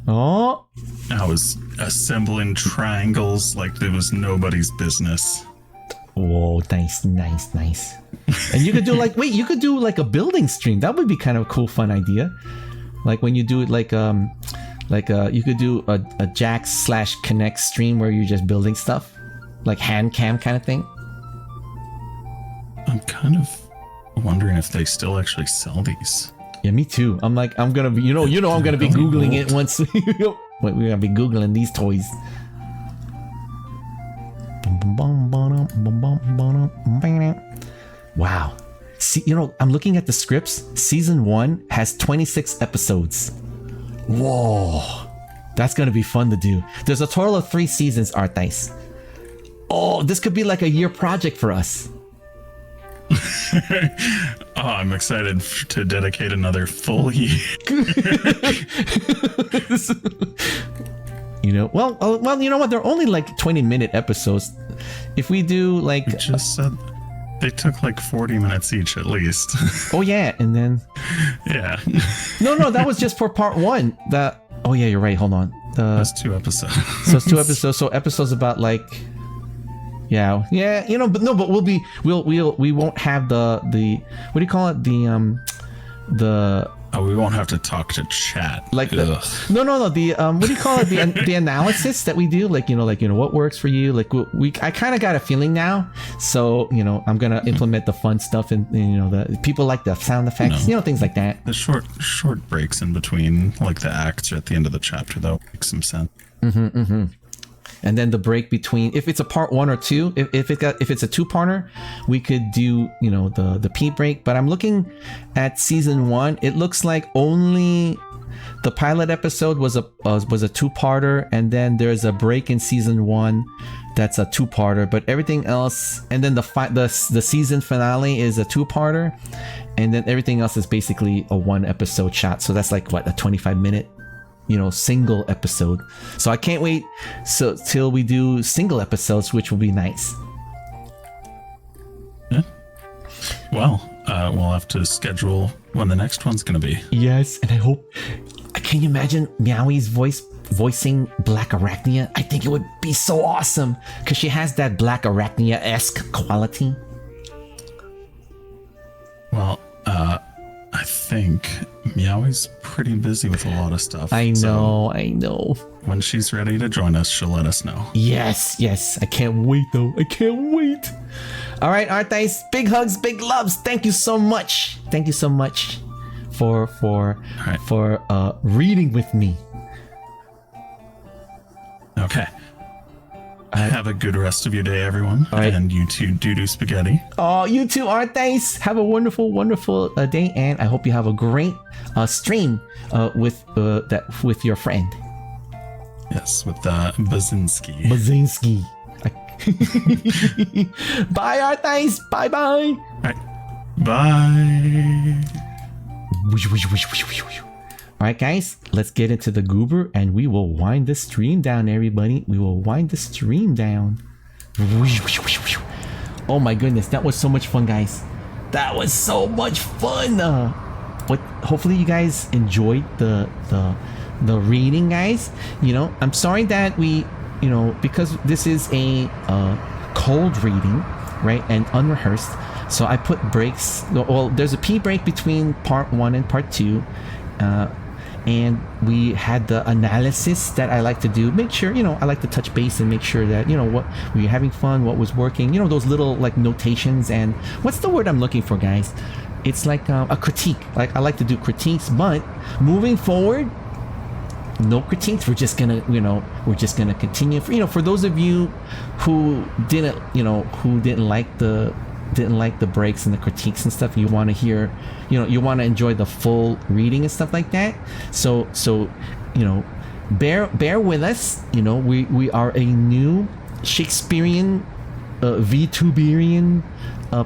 oh, I was assembling triangles like it was nobody's business. whoa, nice. And you could do you could do like a building stream. That would be kind of a cool, fun idea. Like when you do it you could do a Jax/Connect stream where you're just building stuff, like hand cam kind of thing. I'm kind of wondering if they still actually sell these. Yeah, me too. I'm gonna be, I'm gonna be Googling it once. We're gonna be Googling these toys. Wow. See, I'm looking at the scripts. Season 1 has 26 episodes. Whoa. That's gonna be fun to do. There's a total of 3 seasons, Art Dice. Oh, this could be like a year project for us. Oh, I'm excited to dedicate another full year. Well, you know what? They're only like 20-minute episodes. If we do like, You just said they took like 40 minutes each at least. oh yeah, and then Yeah. no, that was just for part 1. Oh yeah, you're right. Hold on. That's 2 episodes. So it's 2 episodes. So episodes about like, yeah, but we won't have the what do you call it? The Oh, we won't have to talk to chat. like the, Ugh. no the what do you call it, the analysis that we do, like what works for you, like I kind of got a feeling now, so I'm gonna implement the fun stuff, and the people like the sound effects, things like that. The short breaks in between, like the acts or at the end of the chapter, though, makes some sense. And then the break between, if it's a part 1 or 2, if it's a 2-parter, we could do the pee break. But I'm looking at season 1. It looks like only the pilot episode was a 2-parter, and then there's a break in season 1 that's a 2-parter. But everything else, and then the season finale is a 2-parter, and then everything else is basically a 1-episode shot. So that's like what, a 25-minute single episode. So I can't wait till we do single episodes, which will be nice. Yeah. Well, we'll have to schedule when the next one's gonna be. Yes, and I hope. Can you imagine Meowie's voicing Black Arachnia? I think it would be so awesome because she has that Black Arachnia-esque quality. Well, I think Meowie's pretty busy with a lot of stuff. I know. When she's ready to join us, she'll let us know. Yes. I can't wait though. I can't wait. All right, Art Dice, big hugs, big loves. Thank you so much. For reading with me. Okay. Have a good rest of your day, everyone. All right. And you too, Doo-Doo Spaghetti. Oh, you too, Art Dice. Have a wonderful day, and I hope you have a great stream with your friend Yes, with Bazinski. Bazinski. Bye, Art Dice. Bye. All right. Bye. All right, guys, let's get into the goober, and we will wind the stream down, everybody. We will wind the stream down. Oh my goodness, that was so much fun, guys. That was so much fun. Hopefully you guys enjoyed the reading, guys. I'm sorry that we, because this is a cold reading, right, and unrehearsed. So I put breaks. Well, there's a pee break between part 1 and part 2. And we had the analysis that I like to do. Make sure, I like to touch base and make sure that, what we were having fun, what was working, those little like notations. And what's the word I'm looking for, guys? It's like a critique. Like I like to do critiques, but moving forward, no critiques. We're just gonna continue. For those of you who didn't like the breaks and the critiques and stuff, you want to hear, you want to enjoy the full reading and stuff like that. So bear with us. We are a new Shakespearean VTuberian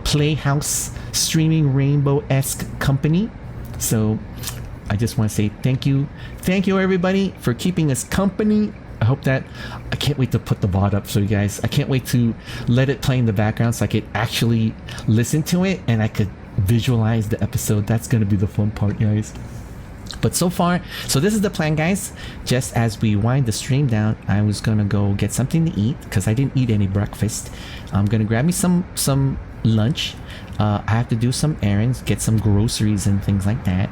Playhouse streaming rainbow-esque company. So I just want to say thank you everybody for keeping us company. I hope that I can't wait to put the VOD up so you guys, I can't wait to let it play in the background so I could actually listen to it and I could visualize the episode. That's gonna be the fun part, guys. But so far, so this is the plan, guys. Just as we wind the stream down, I was gonna go get something to eat because I didn't eat any breakfast. I'm gonna grab me some lunch. I have to do some errands, get some groceries and things like that,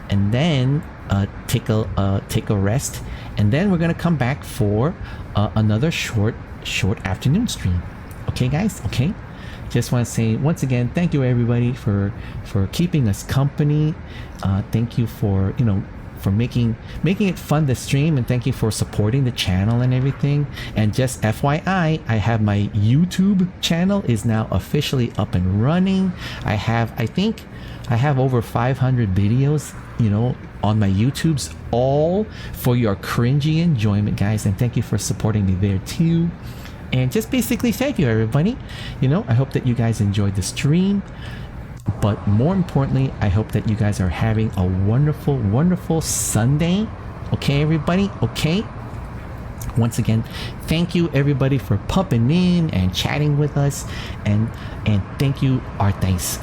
and then take a rest, and then we're gonna come back for another short afternoon stream. Okay, guys? Okay. Just want to say once again, thank you everybody for keeping us company. Thank you for for making it fun to stream, and thank you for supporting the channel and everything. And just FYI, I have my YouTube channel is now officially up and running. I think I have over 500 videos, on my YouTubes, all for your cringy enjoyment, guys. And thank you for supporting me there too. And just basically thank you everybody. I hope that you guys enjoyed the stream, but more importantly, I hope that you guys are having a wonderful, wonderful Sunday. Okay, everybody? Okay. Once again, thank you everybody for popping in and chatting with us, and thank you, Arthas,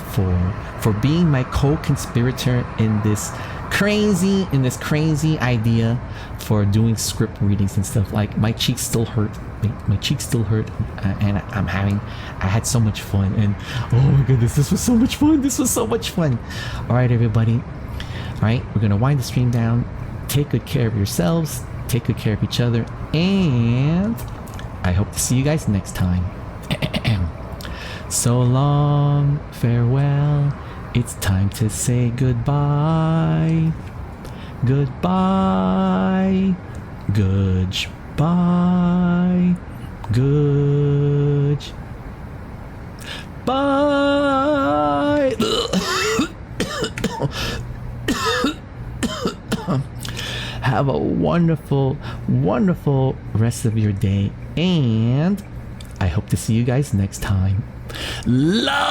for being my co-conspirator in this crazy idea for doing script readings and stuff. Like, my cheeks still hurt, and I had so much fun, and oh my goodness, this was so much fun. All right, everybody. All right, we're gonna wind the stream down. Take good care of yourselves, take good care of each other, and I hope to see you guys next time. So long, farewell. It's time to say goodbye. Goodbye. Goodbye. Good. Bye. Have a wonderful, wonderful rest of your day, and I hope to see you guys next time. Lovers!